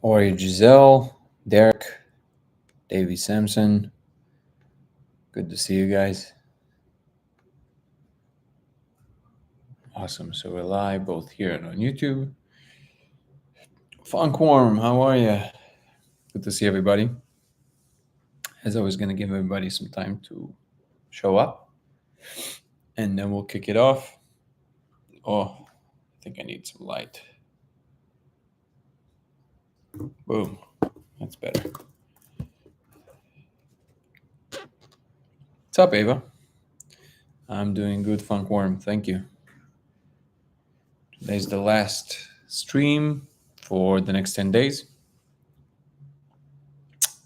Ori Giselle, Derek, Davey Sampson. Good to see you guys. Awesome. So we're live both here and on YouTube. Funkworm, how are you? Good to see everybody. As always, going to give everybody some time to show up, and then we'll kick it off. Oh, I think I need some light. Boom. That's better. What's up, Ava? I'm doing good, Funkworm. Thank you. Today's the last stream for the next 10 days.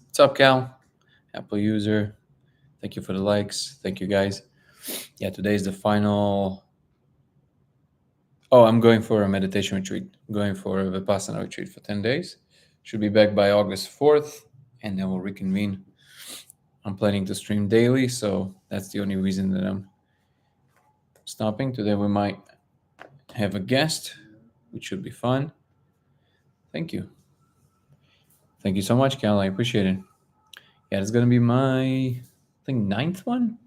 What's up, Cal? Apple user. Thank you for the likes. Thank you, guys. Yeah, today's the final. Oh, I'm going for a meditation retreat. I'm going for a Vipassana retreat for 10 days. Should be back by August 4th, and then we'll reconvene. I'm planning to stream daily, so that's the only reason that I'm stopping. Today we might have a guest, which should be fun. Thank you. Thank you so much, Cal. I appreciate it. Yeah, it's going to be my, I think, 9th one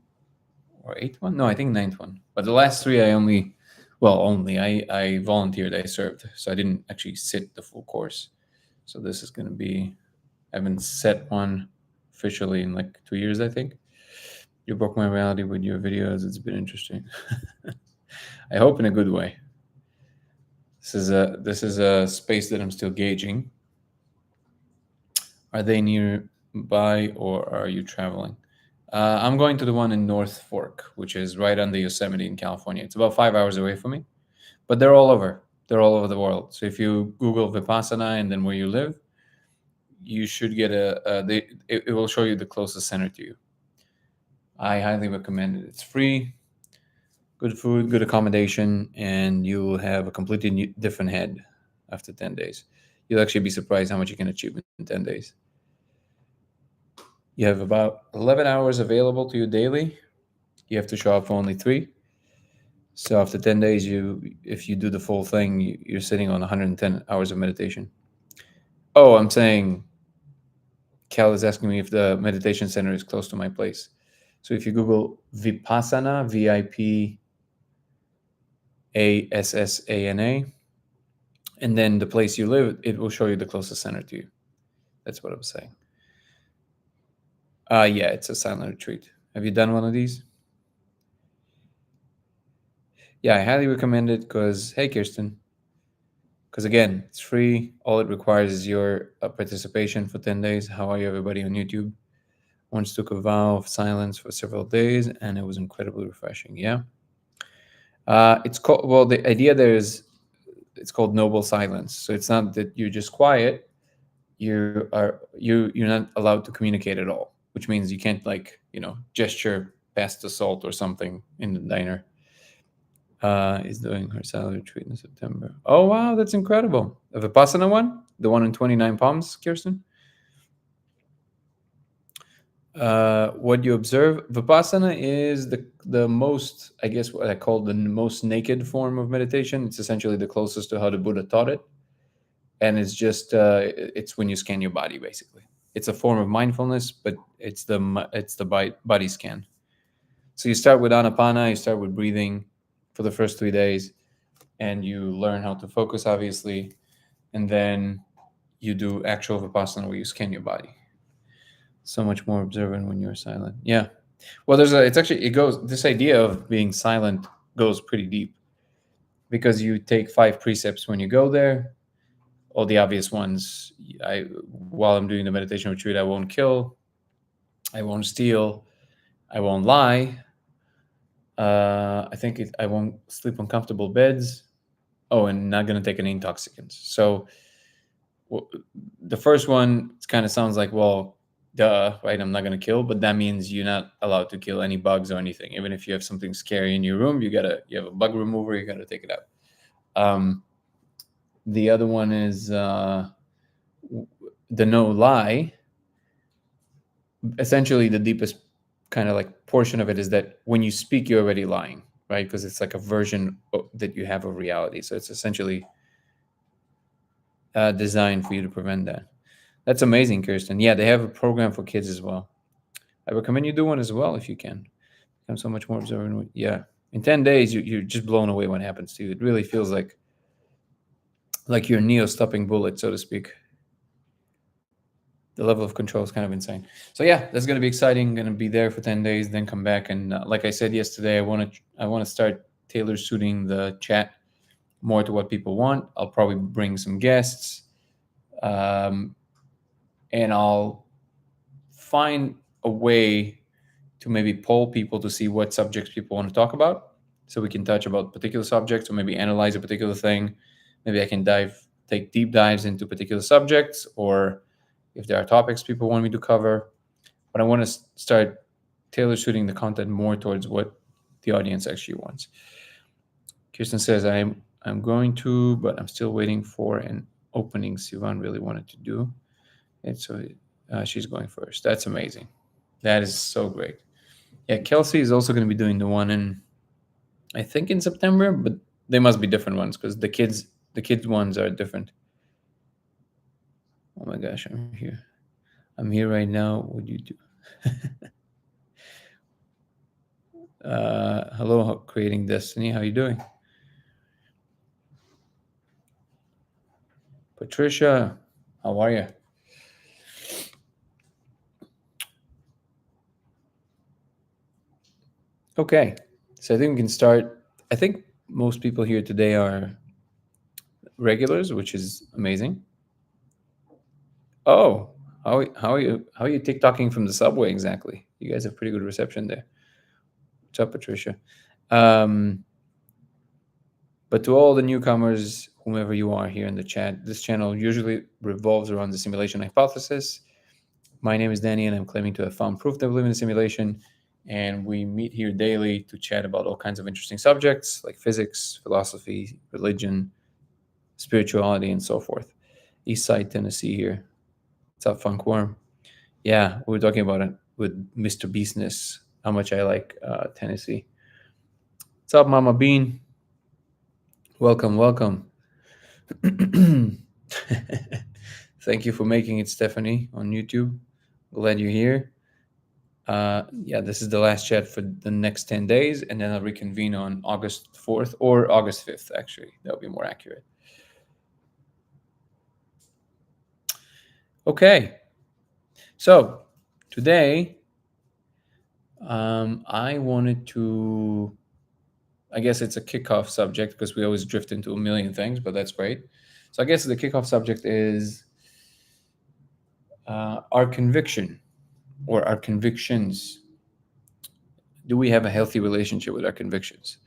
or 8th one. No, I think 9th one. But the last 3 I volunteered, I served. So I didn't actually sit the full course. So this is going to be, I haven't set one officially in like 2 years, I think. You broke my reality with your videos. It's been interesting. I hope in a good way. This is a space that I'm still gauging. Are they nearby or are you traveling? I'm going to the one in North Fork, which is right on the Yosemite in California. It's about 5 hours away from me, but they're all over. They're all over the world. So if you Google Vipassana and then where you live, you should get it will show you the closest center to you. I highly recommend it. It's free, good food, good accommodation, and you will have a completely different head after 10 days. You'll actually be surprised how much you can achieve in 10 days. You have about 11 hours available to you daily. You have to show up for only 3. So after 10 days, if you do the full thing, you're sitting on 110 hours of meditation. Oh, I'm saying, Cal is asking me if the meditation center is close to my place. So if you Google Vipassana, Vipassana, and then the place you live, it will show you the closest center to you. That's what I was saying. Yeah, it's a silent retreat. Have you done one of these? Yeah, I highly recommend it because, hey, Kirsten, because again, it's free. All it requires is your participation for 10 days. How are you, everybody on YouTube? Once took a vow of silence for several days, and it was incredibly refreshing. Yeah. It's called, well, the idea there is, it's called noble silence. So it's not that you're just quiet. You're not allowed to communicate at all, which means you can't gesture past the salt or something in the diner. Is doing her silent retreat in September. Oh wow, that's incredible. A Vipassana one, the one in 29 Palms, Kirsten. What you observe, Vipassana is the most, I guess, what I call the most naked form of meditation. It's essentially the closest to how the Buddha taught it, and it's just it's when you scan your body, basically. It's a form of mindfulness, but it's the body scan. So you start with Anapana, you start with breathing for the first 3 days, and you learn how to focus, obviously, and then you do actual Vipassana where you scan your body. So much more observant when you're silent. Yeah. Well, this idea of being silent goes pretty deep, because you take 5 precepts when you go there. All the obvious ones. While I'm doing the meditation retreat, I won't kill, I won't steal, I won't lie. I won't sleep on comfortable beds. Oh, and not going to take any intoxicants. So the first one kind of sounds like, well, duh, right? I'm not going to kill, but that means you're not allowed to kill any bugs or anything. Even if you have something scary in your room, you have a bug remover, you got to take it out. The other one is the no lie. Essentially, the deepest kind of like portion of it is that when you speak, you're already lying, right? Because it's like a version that you have of reality. So it's essentially designed for you to prevent that. That's amazing, Kirsten. Yeah, they have a program for kids as well. I recommend you do one as well if you can. Become so much more observant. Yeah, in 10 days, you're just blown away what happens to you. It really feels like you're Neo stopping bullet, so to speak. The level of control is kind of insane. So yeah, that's going to be exciting. Going to be there for 10 days, then come back and like I said yesterday, I want to start tailor suiting the chat more to what people want. I'll probably bring some guests, um, and I'll find a way to maybe poll people to see what subjects people want to talk about, so we can touch about particular subjects or maybe analyze a particular thing. Maybe I can take deep dives into particular subjects, or if there are topics people want me to cover. But I want to start tailor suiting the content more towards what the audience actually wants. Kirsten says, I'm going to, but I'm still waiting for an opening Sivan really wanted to do. And so she's going first. That's amazing. That is so great. Yeah, Kelsey is also going to be doing the one I think in September, but they must be different ones because the kids ones are different. Oh my gosh, I'm here. I'm here right now. What do you do? Hello, Creating Destiny. How you doing? Patricia, how are you? Okay, so I think we can start. I think most people here today are regulars, which is amazing. Oh, how are you TikToking from the subway exactly? You guys have pretty good reception there. What's up, Patricia? Um, but to all the newcomers, whomever you are here in the chat, this channel usually revolves around the simulation hypothesis. My name is Danny, and I'm claiming to have found proof that we live in a simulation. And we meet here daily to chat about all kinds of interesting subjects like physics, philosophy, religion, spirituality, and so forth. East Side, Tennessee here. What's up, Funkworm? Yeah, we were talking about it with Mr. Beastness, how much I like Tennessee. What's up, Mama Bean? Welcome, welcome. Thank you for making it, Stephanie, on YouTube. Glad you're here. Yeah, this is the last chat for the next 10 days, and then I'll reconvene on August 4th or August 5th, actually. That would be more accurate. Okay. So today, I wanted to, I guess it's a kickoff subject because we always drift into a million things, but that's great. So I guess the kickoff subject is our conviction or our convictions. Do we have a healthy relationship with our convictions?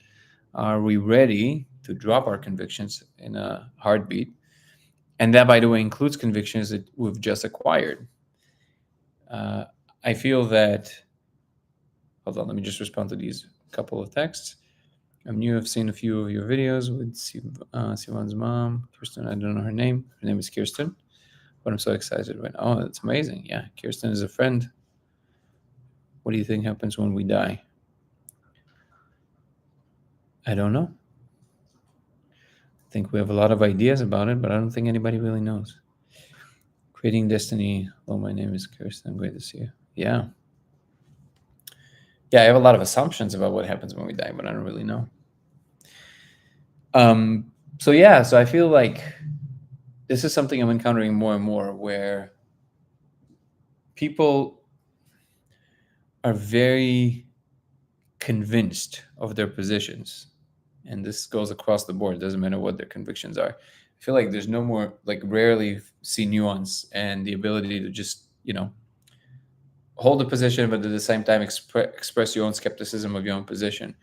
Are we ready to drop our convictions in a heartbeat? And that, by the way, includes convictions that we've just acquired. I feel that, hold on, let me just respond to these couple of texts. I'm new, I've seen a few of your videos with Sivan's mom, Kirsten. I don't know her name. Her name is Kirsten, but I'm so excited right now. Oh, that's amazing. Yeah, Kirsten is a friend. What do you think happens when we die? I don't know. I think we have a lot of ideas about it, but I don't think anybody really knows. Creating Destiny. Hello, my name is Kirsten. Great to see you. Yeah. Yeah, I have a lot of assumptions about what happens when we die, but I don't really know. So yeah, so I feel like this is something I'm encountering more and more, where people are very convinced of their positions, and this goes across the board. It doesn't matter what their convictions are. I feel like there's no more, like, rarely see nuance and the ability to just, hold a position, but at the same time express your own skepticism of your own position.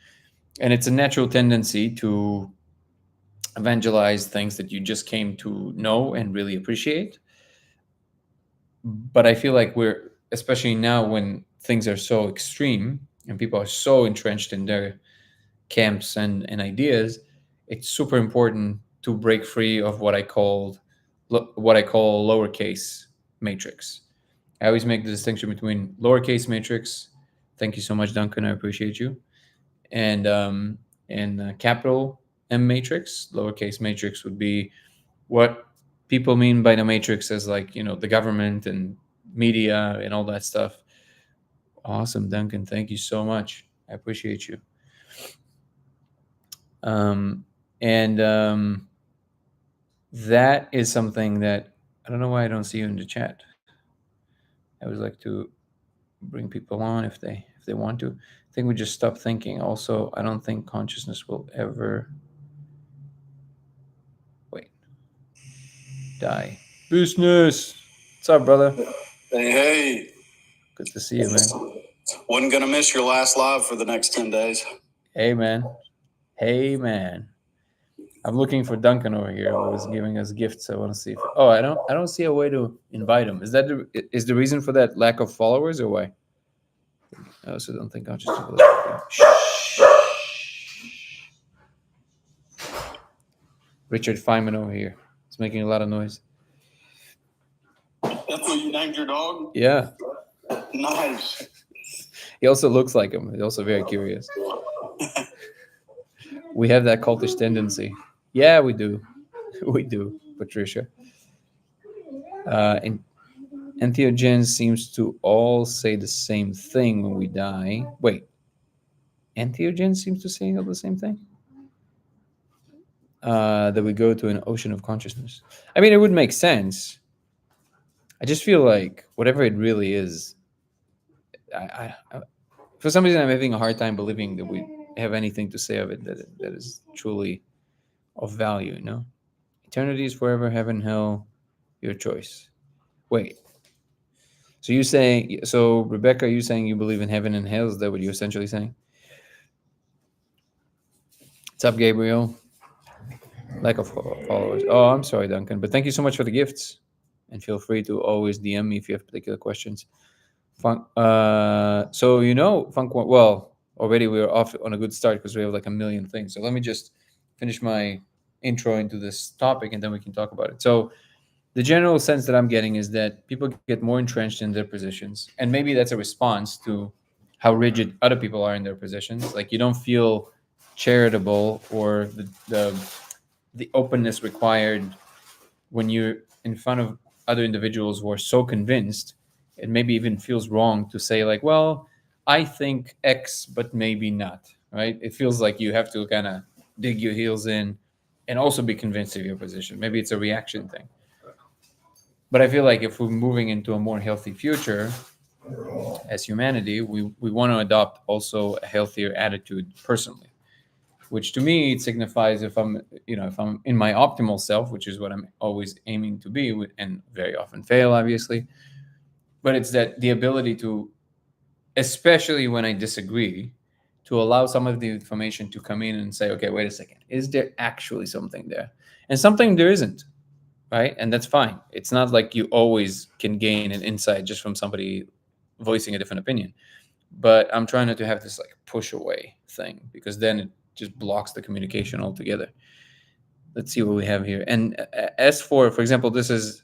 And it's a natural tendency to evangelize things that you just came to know and really appreciate. But I feel like we're, especially now when things are so extreme and people are so entrenched in their camps and ideas, it's super important to break free of what I call lowercase matrix. I always make the distinction between lowercase matrix. Thank you so much, Duncan. I appreciate you. And capital M matrix. Lowercase matrix would be what people mean by the matrix as like, the government and media and all that stuff. Awesome, Duncan. Thank you so much. I appreciate you. And that is something that I don't know why I don't see you in the chat. I would like to bring people on if they want to. I think we just stop thinking. Also, I don't think consciousness will ever die. Business. What's up, brother? Hey. Good to see you, man. Wasn't gonna miss your last live for the next 10 days. Hey, man. I'm looking for Duncan over here, who was giving us gifts. I want to see if. Oh, I don't see a way to invite him. Is the reason for that lack of followers, or why? I also don't think consciousness will ever die. Richard Feynman over here. It's making a lot of noise. That's what you named your dog? Yeah. Nice. He also looks like him. He's also very curious. We have that cultish tendency. Yeah, we do. We do, Patricia. And entheogens seems to all say the same thing when we die. Wait. Entheogens seems to say all the same thing? That we go to an ocean of consciousness. I mean, it would make sense. I just feel like whatever it really is, I for some reason I'm having a hard time believing that we have anything to say of it that is truly of value. Eternity is forever, heaven, hell, your choice. Wait. So Rebecca, are you saying you believe in heaven and hell? Is that what you're essentially saying? What's up, Gabriel? Lack of followers. Oh, I'm sorry, Duncan, but thank you so much for the gifts, and feel free to always DM me if you have particular questions. Funk. Funk. Well, already we're off on a good start because we have like a million things. So let me just finish my intro into this topic, and then we can talk about it. So the general sense that I'm getting is that people get more entrenched in their positions, and maybe that's a response to how rigid other people are in their positions. Like you don't feel charitable or the openness required when you're in front of other individuals who are so convinced. It maybe even feels wrong to say like, well, I think X, but maybe not, right? It feels like you have to kind of dig your heels in and also be convinced of your position. Maybe it's a reaction thing. But I feel like if we're moving into a more healthy future as humanity, we want to adopt also a healthier attitude personally, which to me it signifies if I'm in my optimal self, which is what I'm always aiming to be, and very often fail, obviously. But it's that the ability to, especially when I disagree, to allow some of the information to come in and say, okay, wait a second, is there actually something there? And something there isn't, right? And that's fine. It's not like you always can gain an insight just from somebody voicing a different opinion. But I'm trying not to have this like push away thing, because then it just blocks the communication altogether. Let's see what we have here. And as for example, this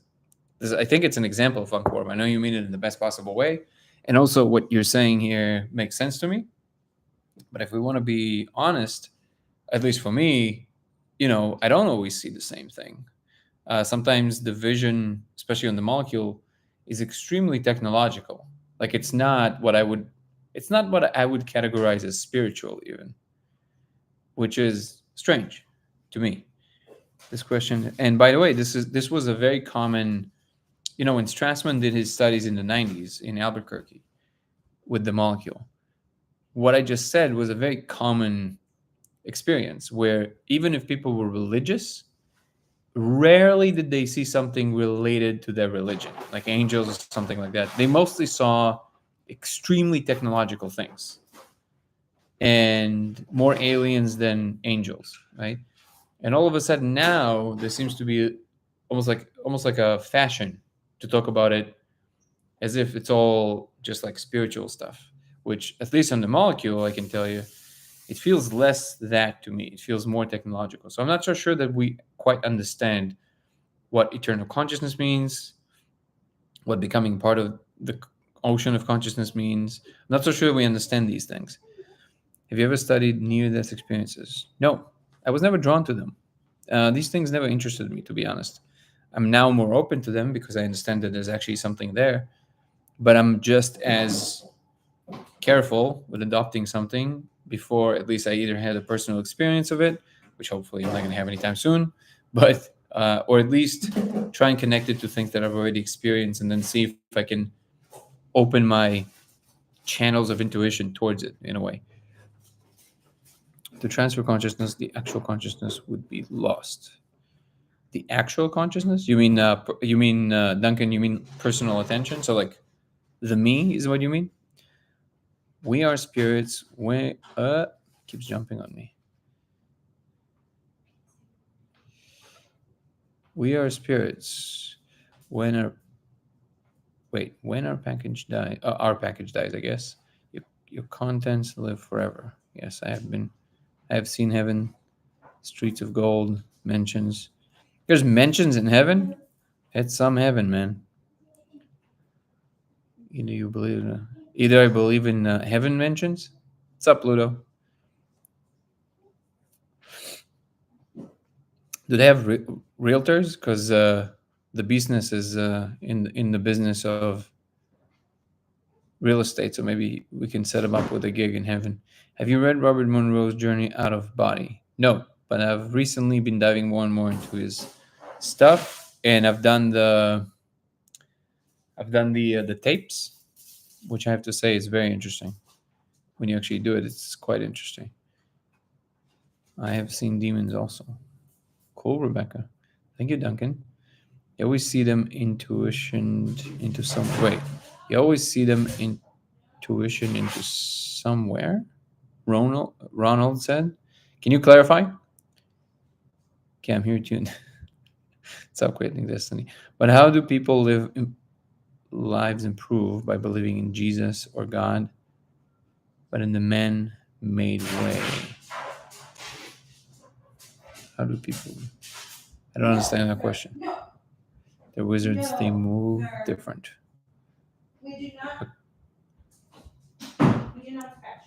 I think it's an example of Funkorb. I know you mean it in the best possible way. And also what you're saying here makes sense to me. But if we want to be honest, at least for me, I don't always see the same thing. Sometimes the vision, especially on the molecule, is extremely technological. Like it's not what I would categorize as spiritual even, which is strange to me. This question, and by the way, this was a very common, when Strassman did his studies in the 90s in Albuquerque with the molecule, what I just said was a very common experience where even if people were religious, rarely did they see something related to their religion, like angels or something like that. They mostly saw extremely technological things and more aliens than angels, right? And all of a sudden now there seems to be almost like a fashion to talk about it as if it's all just like spiritual stuff, which at least on the molecule, I can tell you, it feels less that to me. It feels more technological. So I'm not so sure that we quite understand what eternal consciousness means, what becoming part of the ocean of consciousness means. I'm not so sure we understand these things. Have you ever studied near-death experiences? No, I was never drawn to them. These things never interested me, to be honest. I'm now more open to them because I understand that there's actually something there. But I'm just as careful with adopting something before at least I either had a personal experience of it, which hopefully I'm not going to have anytime soon, but or at least try and connect it to things that I've already experienced, and then see if I can open my channels of intuition towards it in a way. To transfer consciousness, the actual consciousness would be lost. The actual consciousness? You mean Duncan? You mean personal attention? So like the me is what you mean? We are spirits. When keeps jumping on me. We are spirits. When our package dies, our package dies, I guess. Your contents live forever. Yes, I have seen heaven, streets of gold, mentions. There's mentions in heaven. It's some heaven, man. Either I believe in heaven mentions. What's up, Pluto? Do they have realtors? Because the business is in the business of real estate, so maybe we can set them up with a gig in heaven. Have you read Robert Monroe's Journey Out of Body? No, but I've recently been diving more and more into his stuff, and I've done the tapes, which I have to say is very interesting. When you actually do it, it's quite interesting. I have seen demons also. Cool, Rebecca. Thank you, Duncan. You always see them intuition into some way. You always see them intuition into somewhere. Ronald said. Can you clarify? Okay, I'm here tuned. Stop creating destiny. But how do people lives improve? By believing in Jesus or God, but in the man-made way. How do people? I don't understand that question. The wizards, they move different. We do not scratch.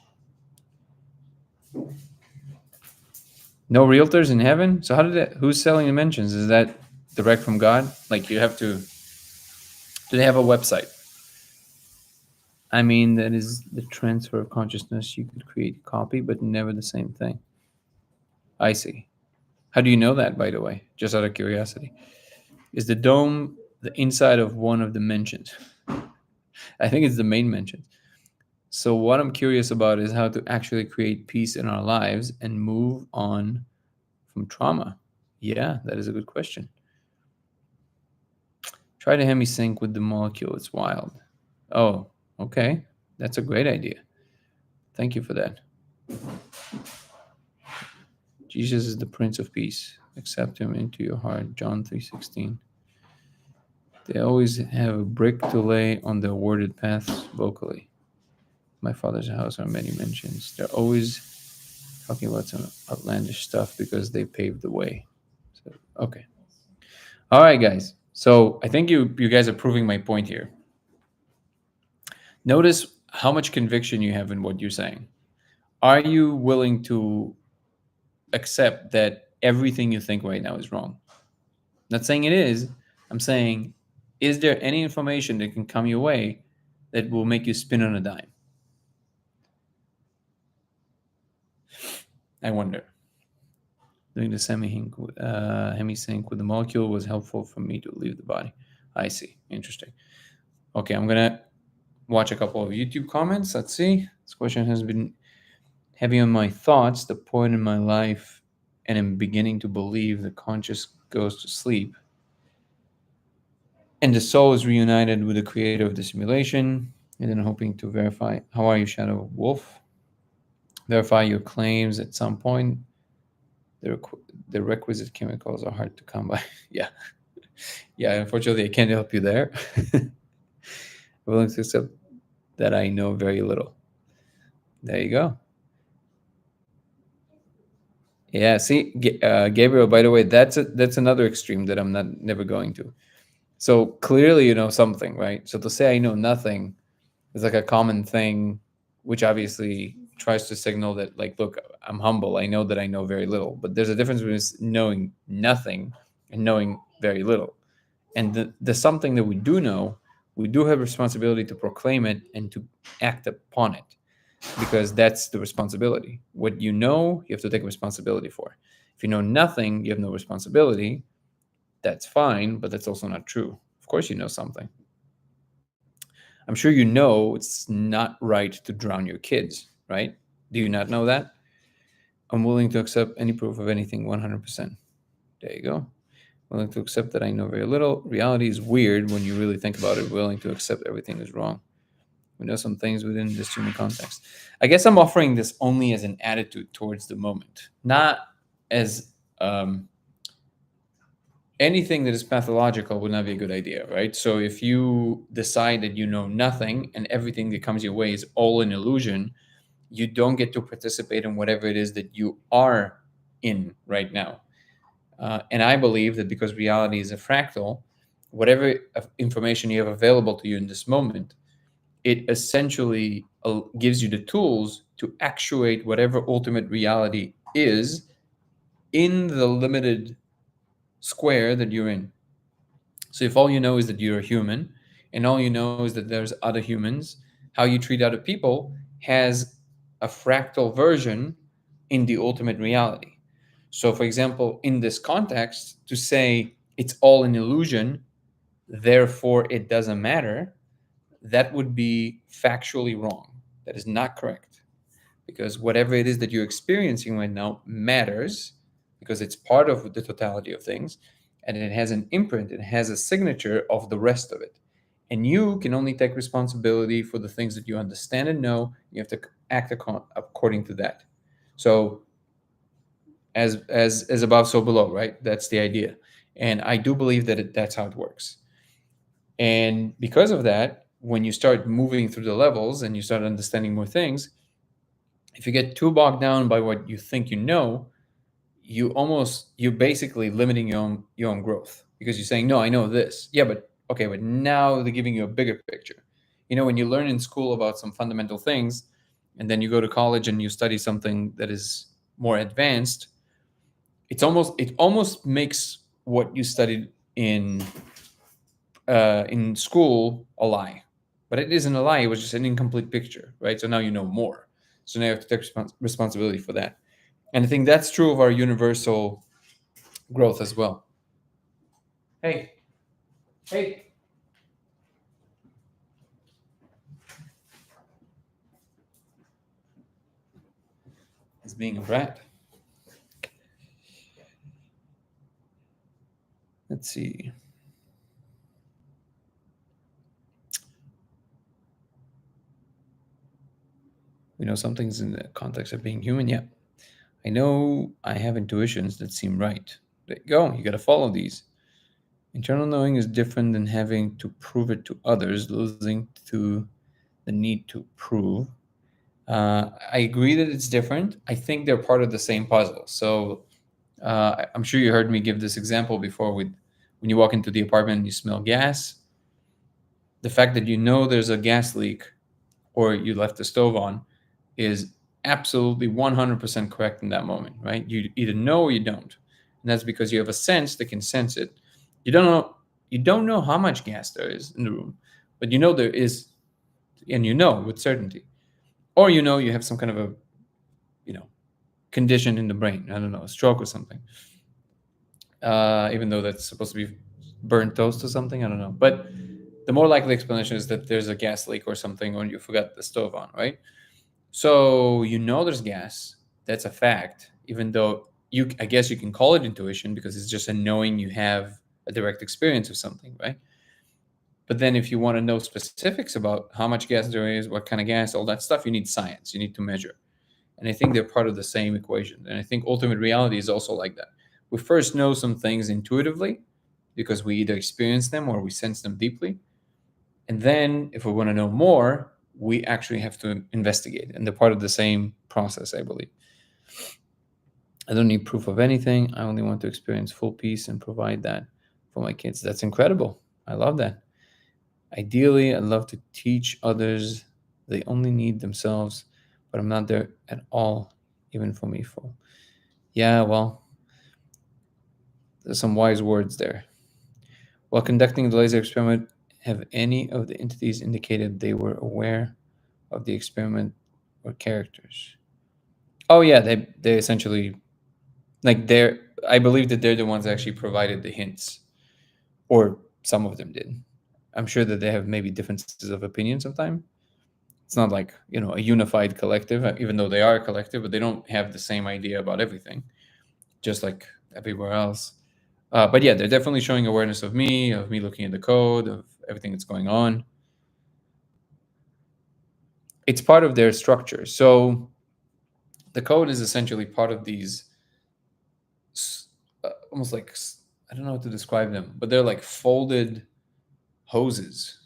No realtors in heaven? So how did that? Who's selling dimensions? Is that direct from God? Like you have to? Do they have a website? I mean, that is the transfer of consciousness. You could create a copy, but never the same thing. I see. How do you know that, by the way? Just out of curiosity. Is the dome the inside of one of the mentions? I think it's the main mention. So what I'm curious about is how to actually create peace in our lives and move on from trauma. Yeah, that is a good question. Try to hemisync with the molecule. It's wild. Oh, okay. That's a great idea. Thank you for that. Jesus is the Prince of Peace. Accept him into your heart. John 3:16. They always have a brick to lay on the awarded paths vocally. My father's house are many mentions. They're always talking about some outlandish stuff because they paved the way. So, okay. All right, guys. So I think you guys are proving my point here. Notice how much conviction you have in what you're saying. Are you willing to accept that everything you think right now is wrong? Not saying it is. I'm saying, is there any information that can come your way that will make you spin on a dime? I wonder. Doing the hemisync with the molecule was helpful for me to leave the body. I see. Interesting. Okay, I'm going to watch a couple of YouTube comments. Let's see. This question has been heavy on my thoughts. The point in my life, and I'm beginning to believe the conscious goes to sleep and the soul is reunited with the creator of the simulation. And then hoping to verify. How are you, Shadow Wolf? Verify your claims at some point. The requisite chemicals are hard to come by. Yeah. Unfortunately, I can't help you there. I'm willing to accept that I know very little. There you go. Yeah. See, Gabriel. By the way, that's another extreme that I'm never going to. So clearly, you know something, right? So to say I know nothing is like a common thing, which obviously tries to signal that, like, look, I'm humble. I know that I know very little. But there's a difference between knowing nothing and knowing very little. And the something that we do know, we do have responsibility to proclaim it and to act upon it, because that's the responsibility. What you know, you have to take responsibility for. If you know nothing, you have no responsibility. That's fine, but that's also not true. Of course, you know something. I'm sure you know it's not right to drown your kids, right? Do you not know that? I'm willing to accept any proof of anything 100%. There you go. Willing to accept that I know very little. Reality is weird when you really think about it. Willing to accept everything is wrong. We know some things within this human context. I guess I'm offering this only as an attitude towards the moment, not as anything that is pathological would not be a good idea, right? So if you decide that you know nothing and everything that comes your way is all an illusion, you don't get to participate in whatever it is that you are in right now. And I believe that because reality is a fractal, whatever information you have available to you in this moment, it essentially gives you the tools to actuate whatever ultimate reality is in the limited square that you're in. So if all you know is that you're a human and all you know is that there's other humans, how you treat other people has a fractal version in the ultimate reality. So, for example, in this context, to say it's all an illusion, therefore it doesn't matter, that would be factually wrong. That is not correct. Because whatever it is that you're experiencing right now matters, because it's part of the totality of things, and it has an imprint, it has a signature of the rest of it. And you can only take responsibility for the things that you understand and know. You have to act according to that. So as above, so below, right? That's the idea. And I do believe that that's how it works. And because of that, when you start moving through the levels and you start understanding more things, if you get too bogged down by what you think you know, you're basically limiting your own growth, because you're saying, no, I know this. Yeah, but okay, but now they're giving you a bigger picture. You know, when you learn in school about some fundamental things, and then you go to college and you study something that is more advanced, it almost makes what you studied in school a lie. But it isn't a lie. It was just an incomplete picture, right? So now you know more. So now you have to take responsibility for that. And I think that's true of our universal growth as well. Hey. It's being a brat. Let's see. We know some things in the context of being human. Yeah. I know I have intuitions that seem right. There you go. You got to follow these. Internal knowing is different than having to prove it to others, losing to the need to prove. I agree that it's different. I think they're part of the same puzzle. So I'm sure you heard me give this example before with when you walk into the apartment and you smell gas. The fact that you know there's a gas leak or you left the stove on is absolutely 100% correct in that moment, right? You either know or you don't. And that's because you have a sense that can sense it. You don't know how much gas there is in the room, but you know there is, and you know with certainty. Or you know you have some kind of a condition in the brain. I don't know, a stroke or something. Even though that's supposed to be burnt toast or something, I don't know. But the more likely explanation is that there's a gas leak or something, or you forgot the stove on, right? So you know there's gas. That's a fact. Even though I guess you can call it intuition because it's just a knowing you have a direct experience of something, right? But then if you want to know specifics about how much gas there is, what kind of gas, all that stuff, you need science. You need to measure. And I think they're part of the same equation. And I think ultimate reality is also like that. We first know some things intuitively because we either experience them or we sense them deeply. And then if we want to know more, we actually have to investigate. And they're part of the same process, I believe. I don't need proof of anything. I only want to experience full peace and provide that for my kids. That's incredible. I love that. Ideally, I'd love to teach others. They only need themselves, but I'm not there at all, even for me. Full. Yeah, well, there's some wise words there. While conducting the laser experiment, have any of the entities indicated they were aware of the experiment or characters? Oh yeah, they essentially, like, I believe that they're the ones that actually provided the hints, or some of them did. I'm sure that they have maybe differences of opinion sometimes. It's not like, a unified collective, even though they are a collective, but they don't have the same idea about everything, just like everywhere else. But yeah, they're definitely showing awareness of me looking at the code, of everything that's going on. It's part of their structure. So the code is essentially part of these, almost like, I don't know how to describe them, but they're like folded hoses,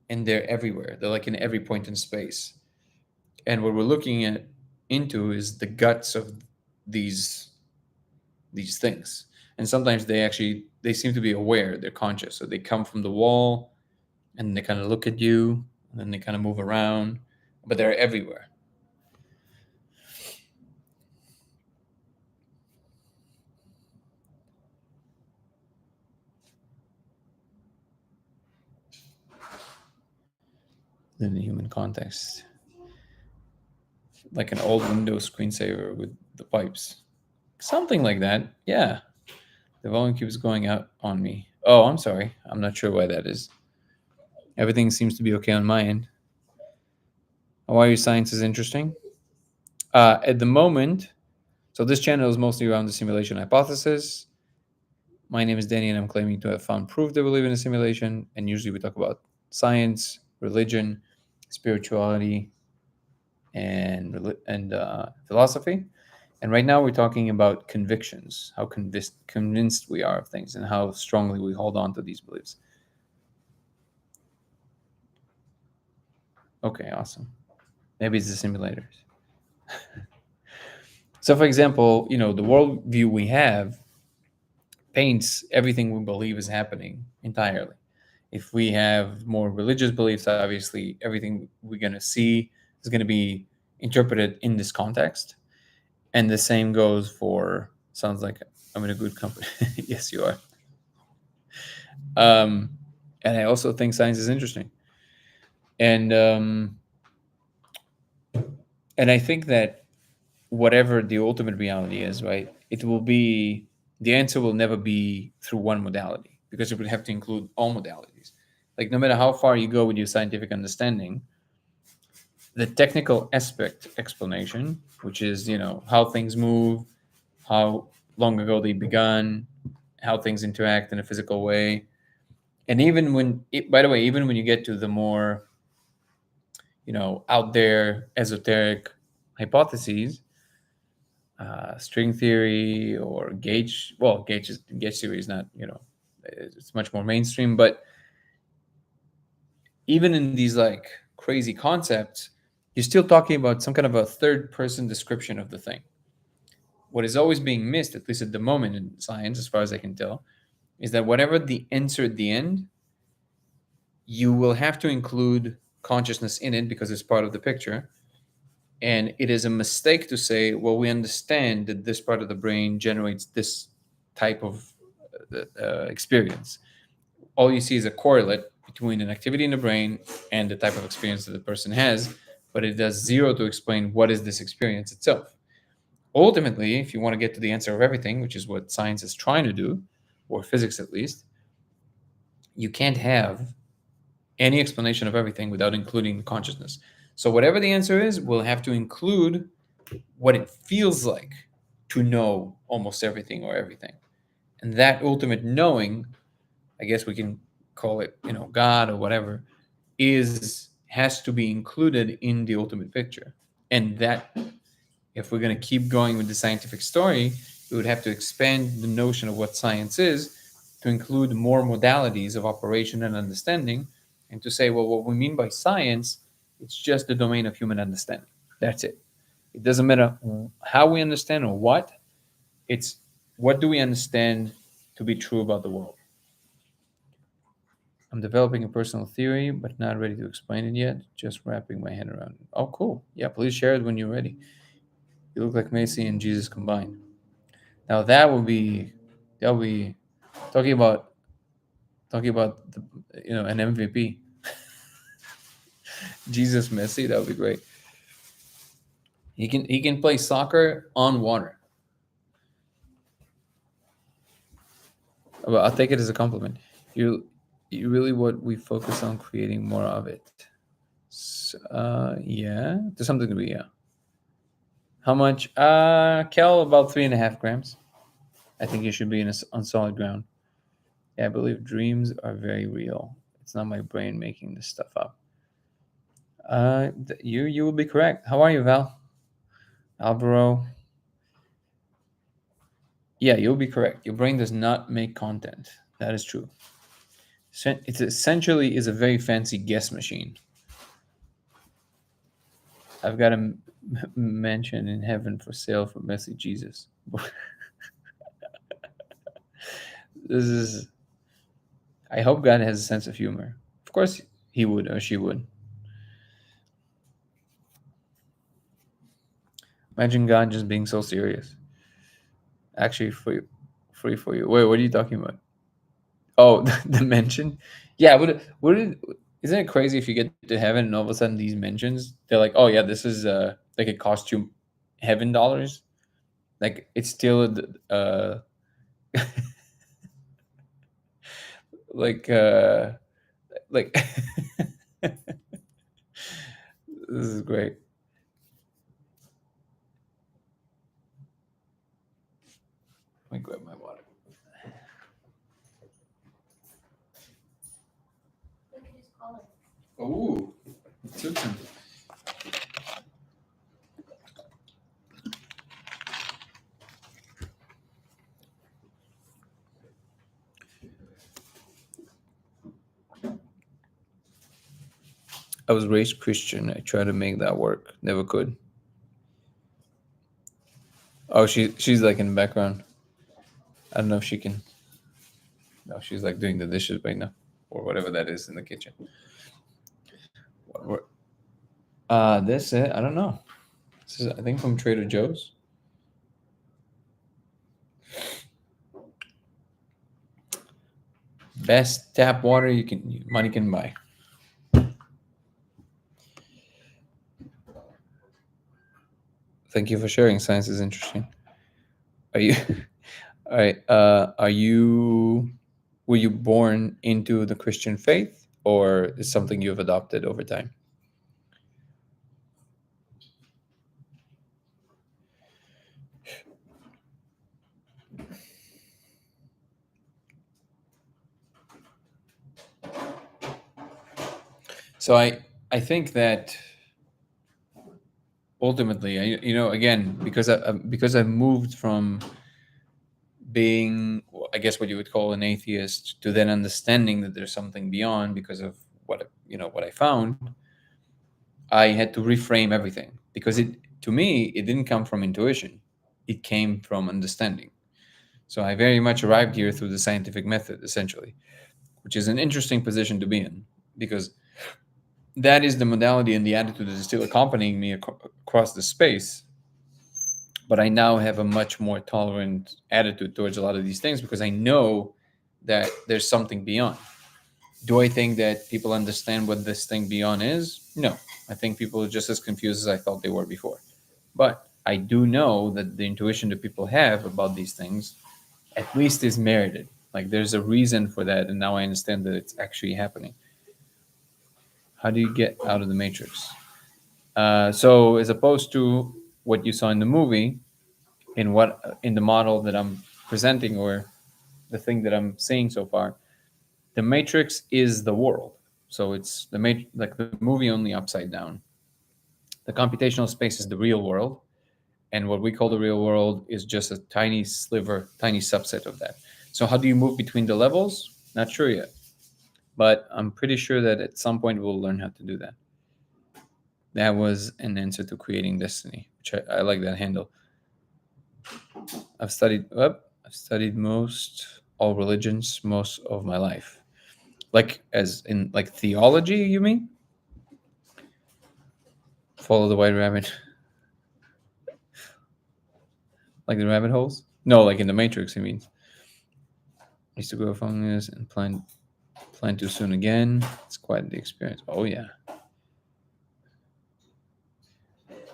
and they're everywhere. They're like in every point in space. And what we're looking into is the guts of these things. And sometimes they seem to be aware, they're conscious. So they come from the wall and they kind of look at you, and then they kind of move around, but they're everywhere. In the human context, like an old Windows screensaver with the pipes, something like that. Yeah, the volume keeps going out on me. Oh, I'm sorry, I'm not sure why that is. Everything seems to be okay on my end. Why your science is interesting? At the moment, so this channel is mostly around the simulation hypothesis. My name is Danny, and I'm claiming to have found proof that we live in a simulation. And usually we talk about science, religion, spirituality, and philosophy. And right now we're talking about convictions, how convinced we are of things, and how strongly we hold on to these beliefs. Okay, awesome. Maybe it's the simulators. So, for example, the worldview we have paints everything we believe is happening entirely. If we have more religious beliefs, obviously everything we're going to see is going to be interpreted in this context. And the same goes for, sounds like I'm in a good company. Yes, you are. And I also think science is interesting. And I think that whatever the ultimate reality is, right, the answer will never be through one modality, because it would have to include all modalities. Like, no matter how far you go with your scientific understanding, the technical aspect explanation, which is, how things move, how long ago they begun, how things interact in a physical way. And by the way, even when you get to the more, out there esoteric hypotheses, string theory or gauge theory is not, it's much more mainstream, but even in these like crazy concepts, you're still talking about some kind of a third person description of the thing. What is always being missed, at least at the moment in science, as far as I can tell, is that whatever the answer at the end, you will have to include consciousness in it, because it's part of the picture. And it is a mistake to say, well, we understand that this part of the brain generates this type of experience. All you see is a correlate between an activity in the brain and the type of experience that the person has, but it does zero to explain what is this experience itself. Ultimately, if you want to get to the answer of everything, which is what science is trying to do, or physics at least, you can't have any explanation of everything without including consciousness. So whatever the answer is, we'll have to include what it feels like to know almost everything or everything. And that ultimate knowing, I guess we can call it, God or whatever, has to be included in the ultimate picture. And that, if we're going to keep going with the scientific story, we would have to expand the notion of what science is to include more modalities of operation and understanding, and to say, well, what we mean by science, it's just the domain of human understanding. That's it. It doesn't matter how we understand or what. It's what do we understand to be true about the world. I'm developing a personal theory, but not ready to explain it yet. Just wrapping my head around it. Oh, cool. Yeah, please share it when you're ready. You look like Macy and Jesus combined. Now that will be talking about talking about an MVP. Jesus Messi, that would be great. He can play soccer on water. Well, I'll take it as a compliment. You really what we focus on creating more of it. Yeah, there's something to be, yeah. How much? Kel, about 3.5 grams. I think you should be on solid ground. Yeah, I believe dreams are very real. It's not my brain making this stuff up. You will be correct. How are you, Val? Alvaro. Yeah, you'll be correct. Your brain does not make content. That is true. It essentially is a very fancy guess machine. I've got a mansion in heaven for sale for messy Jesus. This is. I hope God has a sense of humor. Of course, he would or she would. Imagine God just being so serious. Actually, free for you. Wait, what are you talking about? Oh, the mention. Yeah, isn't it crazy if you get to heaven and all of a sudden these mentions, they're like, oh yeah, this is like it cost you heaven dollars. Like it's still like like this is great. Let me grab my water. Look at his collar. Oh, took some. I was raised Christian. I tried to make that work. Never could. Oh, she's like in the background. I don't know if she can. No, she's like doing the dishes right now, or whatever that is in the kitchen. This it. I don't know. This is I think from Trader Joe's. Best tap water money can buy. Thank you for sharing. Science is interesting. Are you? All right. Were you born into the Christian faith, or is something you've adopted over time? So I think that ultimately, again, because I moved from being, I guess, what you would call an atheist to then understanding that there's something beyond because of what I found. I had to reframe everything because to me it didn't come from intuition, it came from understanding. So I very much arrived here through the scientific method, essentially, which is an interesting position to be in because that is the modality and the attitude that is still accompanying me across the space. But I now have a much more tolerant attitude towards a lot of these things because I know that there's something beyond. Do I think that people understand what this thing beyond is? No. I think people are just as confused as I thought they were before. But I do know that the intuition that people have about these things at least is merited. Like there's a reason for that, and now I understand that it's actually happening. How do you get out of the matrix? So as opposed to what you saw in the movie, in the model that I'm presenting or the thing that I'm seeing so far, the matrix is the world. So it's like the movie only upside down. The computational space is the real world, and what we call the real world is just a tiny sliver, tiny subset of that. So how do you move between the levels? Not sure yet, but I'm pretty sure that at some point we'll learn how to do that. That was an answer to creating destiny, which I like that handle. I've studied most all religions most of my life. Like as in like theology, you mean? Follow the white rabbit. Like the rabbit holes? No, like in the Matrix, he means. I used to grow fungus and plant Plan too soon again. It's quite the experience. Oh yeah.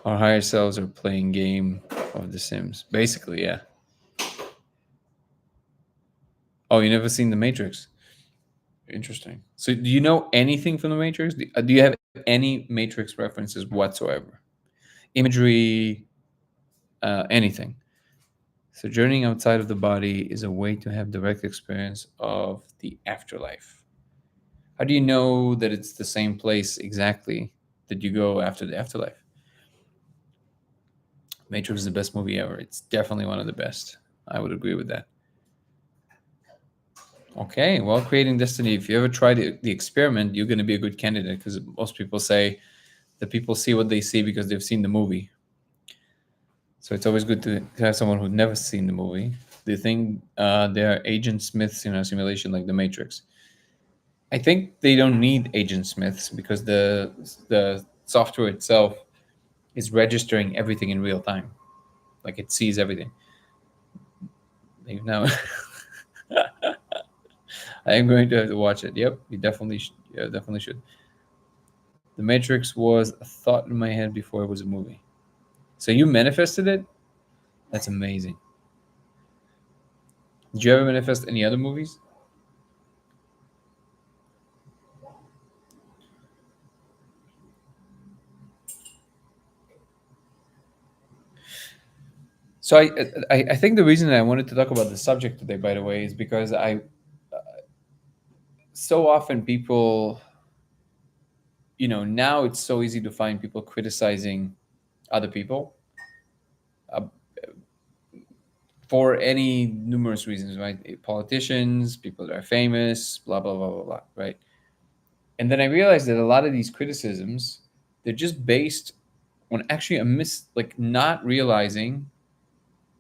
Our higher selves are playing game of The Sims. Basically, yeah. Oh, you never seen The Matrix? Interesting. So, do you know anything from The Matrix? Do you have any Matrix references whatsoever? Imagery, anything? So, journeying outside of the body is a way to have direct experience of the afterlife. How do you know that it's the same place exactly that you go after the afterlife? Matrix is the best movie ever. It's definitely one of the best. I would agree with that. Okay, well, Creating Destiny, if you ever try the experiment, you're going to be a good candidate because most people say that people see what they see because they've seen the movie. So it's always good to have someone who's never seen the movie. They think they're Agent Smiths in a simulation like The Matrix. I think they don't need Agent Smiths because the software itself is registering everything in real time. Like it sees everything. They've now... I am going to have to watch it. Yep, you definitely should. Yeah, definitely should. The Matrix was a thought in my head before it was a movie. So you manifested it? That's amazing. Did you ever manifest any other movies? So I think the reason that I wanted to talk about the subject today, by the way, is because so often people, now it's so easy to find people criticizing other people for any numerous reasons, right? Politicians, people that are famous, blah, blah, blah, blah, blah, right? And then I realized that a lot of these criticisms, they're just based on actually not realizing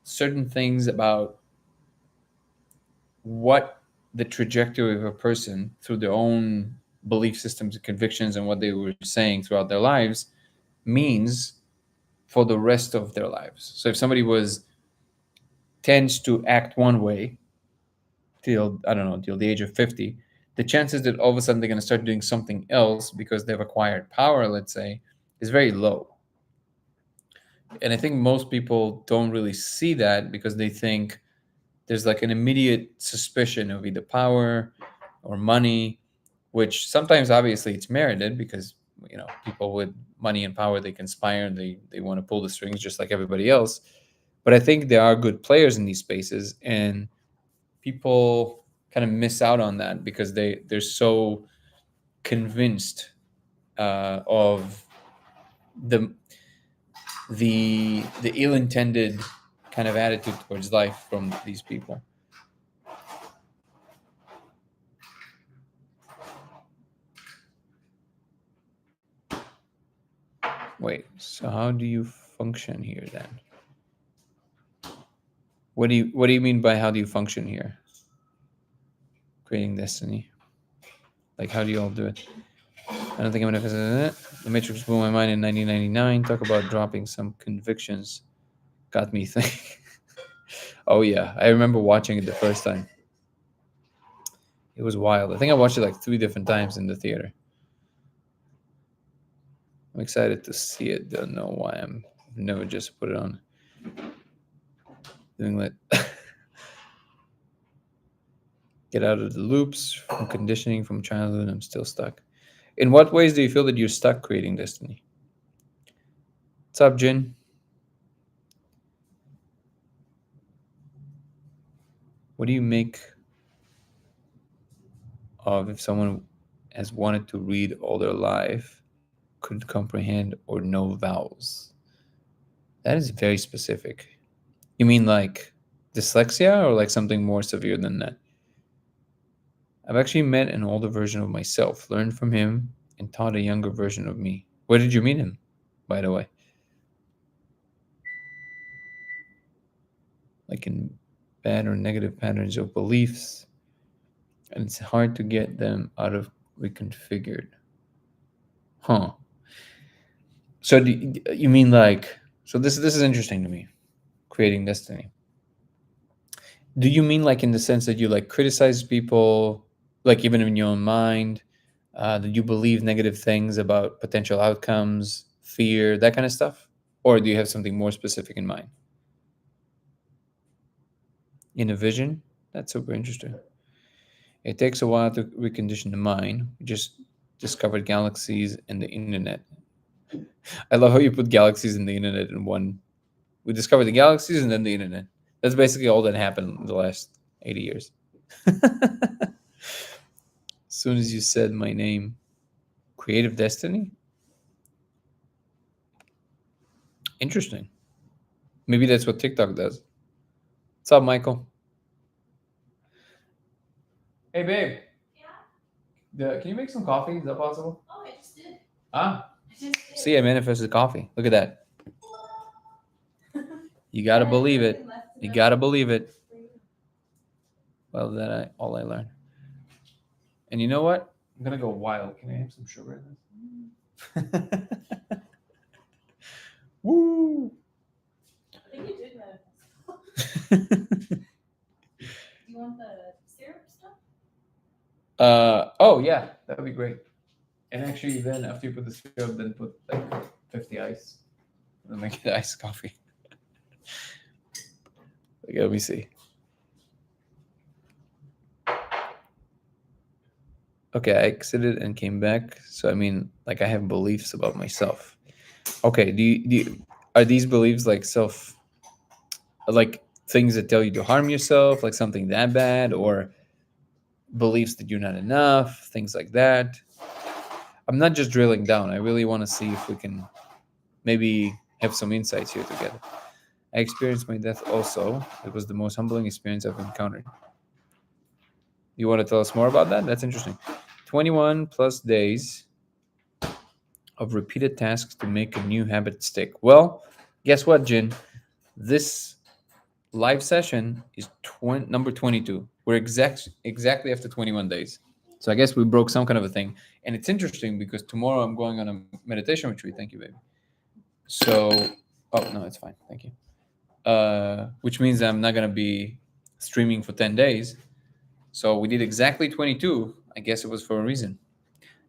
certain things about what the trajectory of a person through their own belief systems and convictions and what they were saying throughout their lives means for the rest of their lives. So if somebody tends to act one way till the age of 50, the chances that all of a sudden they're going to start doing something else because they've acquired power, let's say, is very low. And I think most people don't really see that because they think there's like an immediate suspicion of either power or money, which sometimes obviously it's merited because people with money and power, they conspire and they want to pull the strings just like everybody else. But I think there are good players in these spaces, and people kind of miss out on that because they're so convinced of the ill-intended kind of attitude towards life from these people. Wait, so how do you function here then? What do you mean by how do you function here? Creating Destiny. Like, how do you all do it? I don't think I'm gonna visit it. The Matrix blew my mind in 1999. Talk about dropping some convictions. Got me thinking. Oh yeah, I remember watching it the first time. It was wild. I think I watched it like 3 different times in the theater. I'm excited to see it. Don't know why I've never just put it on. Doing that. Get out of the loops from conditioning from childhood. I'm still stuck. In what ways do you feel that you're stuck creating Destiny? What's up, Jin? What do you make of if someone has wanted to read all their life, couldn't comprehend or know vowels? That is very specific. You mean like dyslexia or like something more severe than that? I've actually met an older version of myself, learned from him, and taught a younger version of me. Where did you meet him, by the way? Like in bad or negative patterns of beliefs, and it's hard to get them out of reconfigured. Huh. So do you mean like, so this is interesting to me, creating Destiny. Do you mean like in the sense that you like criticize people, like even in your own mind? Do you believe negative things about potential outcomes, fear, that kind of stuff? Or do you have something more specific in mind? In a vision? That's super interesting. It takes a while to recondition the mind. We just discovered galaxies and the internet. I love how you put galaxies and the internet in one. We discovered the galaxies and then the internet. That's basically all that happened in the last 80 years. As soon as you said my name, Creative Destiny? Interesting. Maybe that's what TikTok does. What's up, Michael? Hey, babe. Yeah? Can you make some coffee? Is that possible? Oh, I just did. Ah, I just did. see, I manifested coffee. Look at that. You gotta I believe had it. nothing left You to gotta go believe it. for you. Well, all I learned. And you know what? I'm gonna go wild. Can I have some sugar in this? Woo! I think you did manifest. You want the syrup stuff? Oh yeah, that would be great. And actually, then after you put the syrup, then put like 50 ice, and then make it iced coffee. Okay, let me see. Okay, I exited and came back. So I mean, like I have beliefs about myself. Okay, are these beliefs like like things that tell you to harm yourself, like something that bad, or beliefs that you're not enough, things like that? I'm not just drilling down. I really want to see if we can maybe have some insights here together. I experienced my death also. It was the most humbling experience I've encountered. You want to tell us more about that? That's interesting. 21 plus days of repeated tasks to make a new habit stick. Well, guess what, Jin? This live session is number 22. We're exactly after 21 days. So I guess we broke some kind of a thing. And it's interesting because tomorrow I'm going on a meditation retreat. Thank you, baby. So, oh, no, it's fine. Thank you. Which means I'm not going to be streaming for 10 days. So we did exactly 22. I guess it was for a reason.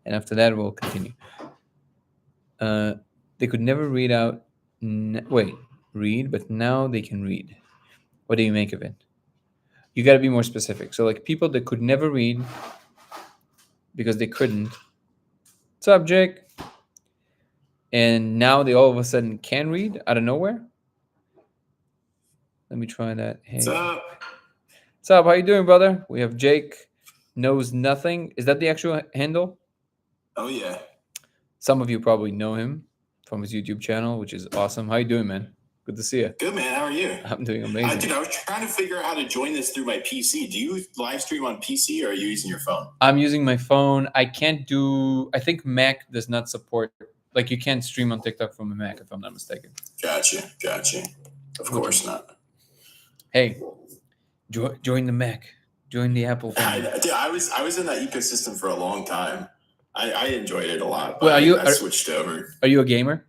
And after that, we'll continue. They could never read out. Read, but now they can read. What do you make of it? You got to be more specific. So, like people that could never read because they couldn't. What's up, Jake? And now they all of a sudden can read out of nowhere. Let me try that. Hey, What's up? what's up? How you doing, brother? We have Jake knows nothing. Is that the actual handle? Oh yeah. Some of you probably know him from his YouTube channel, which is awesome. How you doing, man? Good to see you. Good, man. How are you? I'm doing amazing. Dude, I was trying to figure out how to join this through my PC. Do you live stream on PC or are you using your phone? I'm using my phone. I think Mac does not support, like you can't stream on TikTok from a Mac if I'm not mistaken. Gotcha. Of course not. Hey, join the Mac. Join the Apple family. Dude, I was in that ecosystem for a long time. I enjoyed it a lot. But Well, I switched over. Are you a gamer?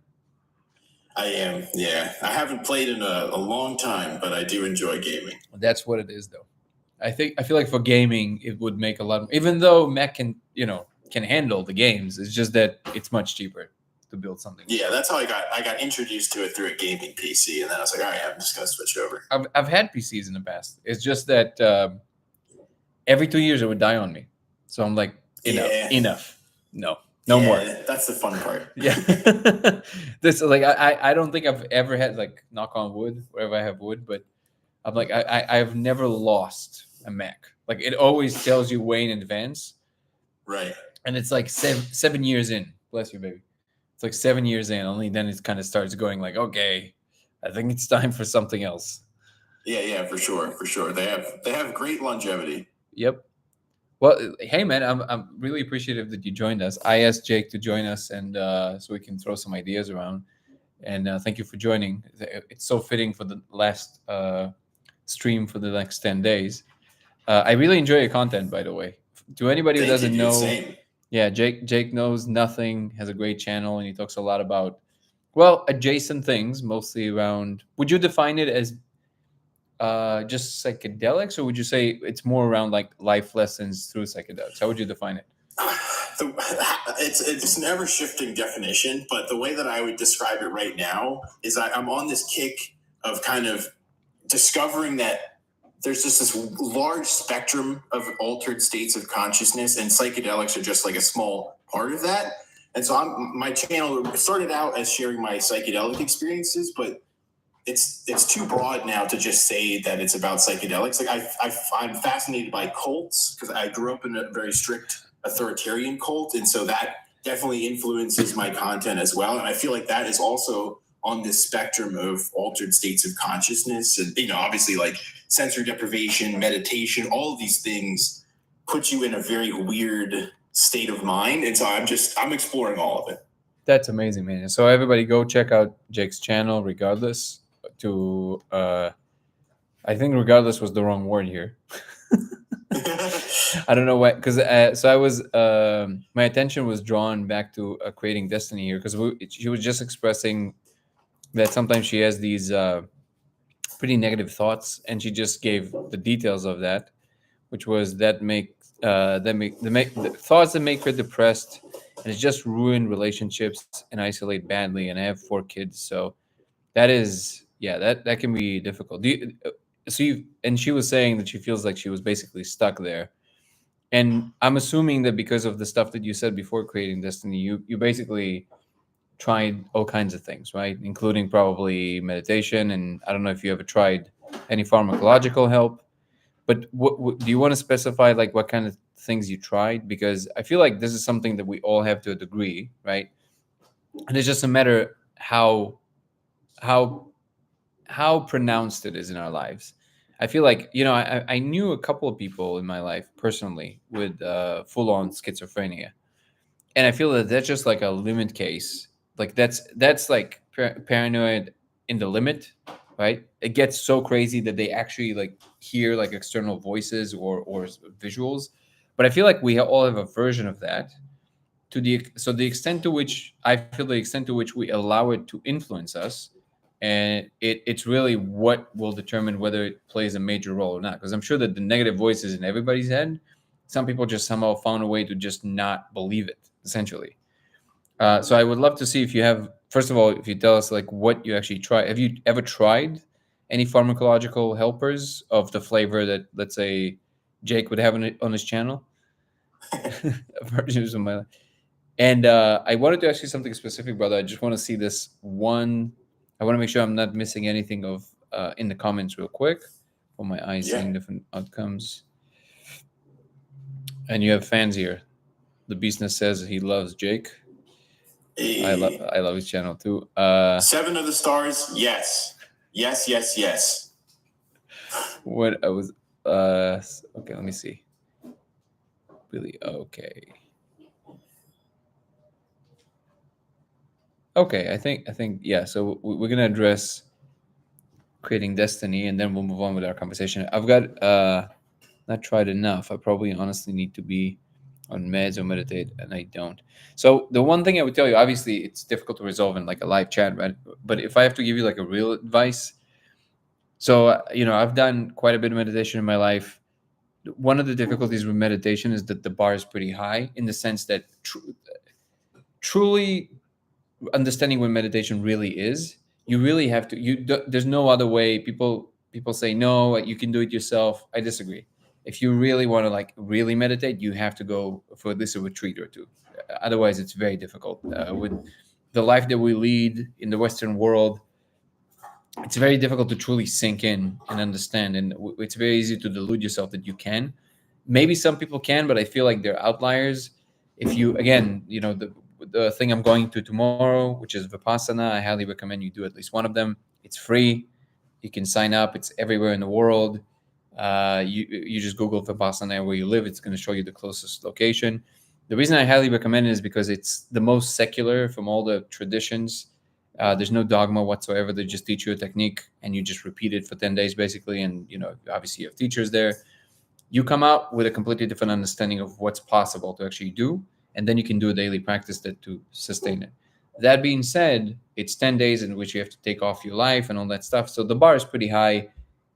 I am, yeah. I haven't played in a long time, but I do enjoy gaming. That's what it is, though. I feel like for gaming, it would make a lot. Even though Mac can handle the games, it's just that it's much cheaper to build something. Yeah, that's how I got introduced to it through a gaming PC, and then I was like, all right, I'm just gonna switch over. I've had PCs in the past. It's just that every 2 years it would die on me. So I'm like, enough. No more. That's the fun part. Yeah. This like I don't think I've ever had, like, knock on wood, wherever I have wood, but I'm like I've never lost a Mac. Like it always tells you way in advance. Right. And it's like 7 years in. Bless you, baby. It's like 7 years in. Only then it kind of starts going like, okay, I think it's time for something else. Yeah, for sure. They have great longevity. Yep. Well, hey man, I'm really appreciative that you joined us. I asked Jake to join us, and so we can throw some ideas around. And thank you for joining. It's so fitting for the last stream for the next 10 days. I really enjoy your content, by the way. To anybody who doesn't know, same. yeah, Jake knows nothing, has a great channel, and he talks a lot about, adjacent things, mostly around. Would you define it as just psychedelics, or would you say it's more around like life lessons through psychedelics? How would you define it? It's an ever shifting definition, but the way that I would describe it right now is I'm on this kick of kind of discovering that there's just this large spectrum of altered states of consciousness, and psychedelics are just like a small part of that. And so my channel started out as sharing my psychedelic experiences, but it's too broad now to just say that it's about psychedelics. Like I'm fascinated by cults because I grew up in a very strict authoritarian cult, and so that definitely influences my content as well. And I feel like that is also on this spectrum of altered states of consciousness, and obviously like sensory deprivation, meditation, all of these things put you in a very weird state of mind, and so I'm exploring all of it. That's amazing, man. So everybody go check out Jake's channel, regardless. I think regardless was the wrong word here. I don't know why, because so I was my attention was drawn back to Creating Destiny here, because she was just expressing that sometimes she has these pretty negative thoughts, and she just gave the details of that, which was the thoughts that make her depressed, and it's just ruined relationships and isolate badly. And I have 4 kids, so that is that can be difficult. And she was saying that she feels like she was basically stuck there. And I'm assuming that because of the stuff that you said before Creating Destiny, you basically tried all kinds of things, right? Including probably meditation. And I don't know if you ever tried any pharmacological help, but what do you want to specify, like what kind of things you tried? Because I feel like this is something that we all have to a degree, right? And it's just a matter how pronounced it is in our lives. I feel like, I knew a couple of people in my life personally with full-on schizophrenia. And I feel that that's just like a limit case. Like that's like paranoid in the limit, right? It gets so crazy that they actually like hear like external voices or visuals. But I feel like we all have a version of that. The extent to which we allow it to influence us, and it's really what will determine whether it plays a major role or not. Because I'm sure that the negative voices in everybody's head, some people just somehow found a way to just not believe it, essentially. So I would love to see if you have, first of all, if you tell us like what you actually try. Have you ever tried any pharmacological helpers of the flavor that, let's say, Jake would have on his channel? Versions of my life. And I wanted to ask you something specific, brother. I just want to see this one. I want to make sure I'm not missing anything of in the comments real quick for my eyes seeing different outcomes. And you have fans here. The Beastness says he loves Jake. Hey. I love his channel too. 7 of the stars, yes. Yes. What I was okay, let me see. Really okay. Okay, I think yeah. So we're gonna address Creating Destiny, and then we'll move on with our conversation. I've got not tried enough. I probably honestly need to be on meds or meditate, and I don't. So the one thing I would tell you, obviously, it's difficult to resolve in like a live chat, right? But if I have to give you like a real advice, so I've done quite a bit of meditation in my life. One of the difficulties with meditation is that the bar is pretty high, in the sense that truly understanding what meditation really is, you really have to. There's no other way. People say no, you can do it yourself. I disagree. If you really want to like really meditate, you have to go for this a retreat or two. Otherwise, it's very difficult. With the life that we lead in the Western world, it's very difficult to truly sink in and understand. And it's very easy to delude yourself that you can. Maybe some people can, but I feel like they're outliers. If you, again, the thing I'm going to tomorrow, which is Vipassana, I highly recommend you do at least one of them. It's free. You can sign up. It's everywhere in the world. You just Google Vipassana where you live. It's going to show you the closest location. The reason I highly recommend it is because it's the most secular from all the traditions. There's no dogma whatsoever. They just teach you a technique, and you just repeat it for 10 days, basically. And, obviously you have teachers there. You come out with a completely different understanding of what's possible to actually do. And then you can do a daily practice to sustain it. That being said, it's 10 days in which you have to take off your life and all that stuff. So the bar is pretty high.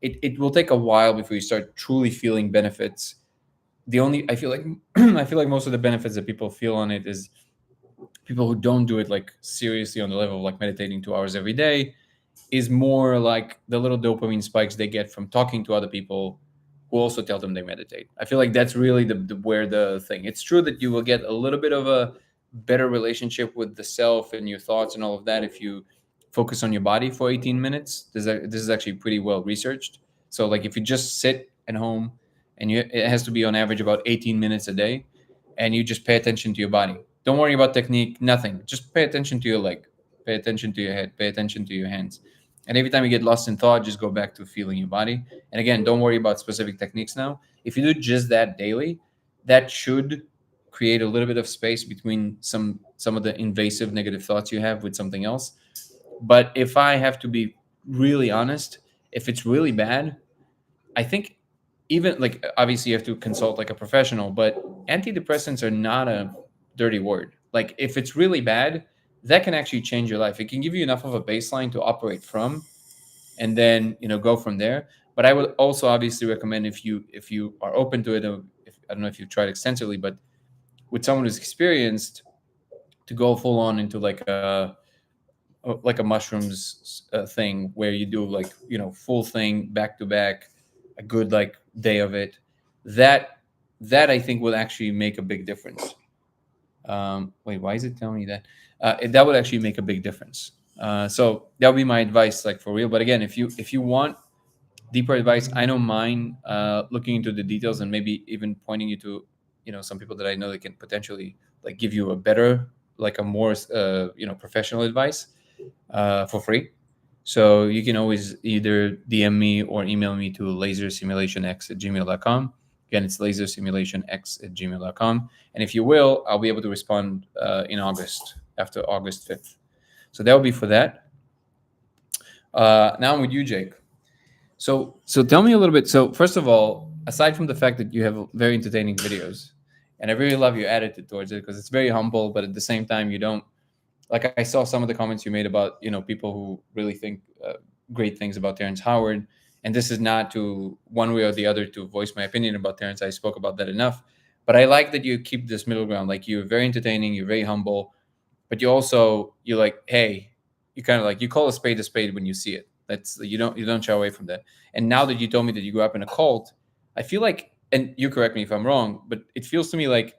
it will take a while before you start truly feeling benefits. I feel like I feel like most of the benefits that people feel on it is people who don't do it like seriously on the level of like meditating 2 hours every day, is more like the little dopamine spikes they get from talking to other people who also tell them they meditate. I feel like that's really where the thing. It's true that you will get a little bit of a better relationship with the self and your thoughts and all of that if you focus on your body for 18 minutes. This is actually pretty well researched. So like if you just sit at home and it has to be on average about 18 minutes a day, and you just pay attention to your body. Don't worry about technique, nothing. Just pay attention to your leg, pay attention to your head, pay attention to your hands. And every time you get lost in thought, just go back to feeling your body. And again, don't worry about specific techniques now. If you do just that daily, that should create a little bit of space between some of the invasive negative thoughts you have with something else. But if I have to be really honest, if it's really bad, I think even like obviously you have to consult like a professional, but antidepressants are not a dirty word. Like if it's really bad, that can actually change your life. It can give you enough of a baseline to operate from, and then go from there. But I would also obviously recommend if you are open to it, I don't know if you've tried extensively, but with someone who's experienced, to go full on into like a mushrooms thing where you do like full thing back to back, a good like day of it. That I think will actually make a big difference. Wait, why is it telling me that? That would actually make a big difference. So that would be my advice, like for real. But again, if you want deeper advice, I don't mind looking into the details and maybe even pointing you to some people that I know that can potentially like give you a better, like a more professional advice for free. So you can always either DM me or email me to lasersimulationx@gmail.com. Again, it's lasersimulationx@gmail.com. And if you will, I'll be able to respond in August, after August 5th. So that will be for that. Now I'm with you, Jake. So tell me a little bit. So first of all, aside from the fact that you have very entertaining videos, and I really love your attitude towards it because it's very humble, but at the same time, you don't, like I saw some of the comments you made about, people who really think great things about Terrence Howard. And this is not to one way or the other to voice my opinion about Terrence. I spoke about that enough. But I like that you keep this middle ground. Like you're very entertaining, you're very humble, but you're like, hey, you kind of like, you call a spade when you see it. That's, you don't shy away from that. And now that you told me that you grew up in a cult, I feel like, and you correct me if I'm wrong, but it feels to me like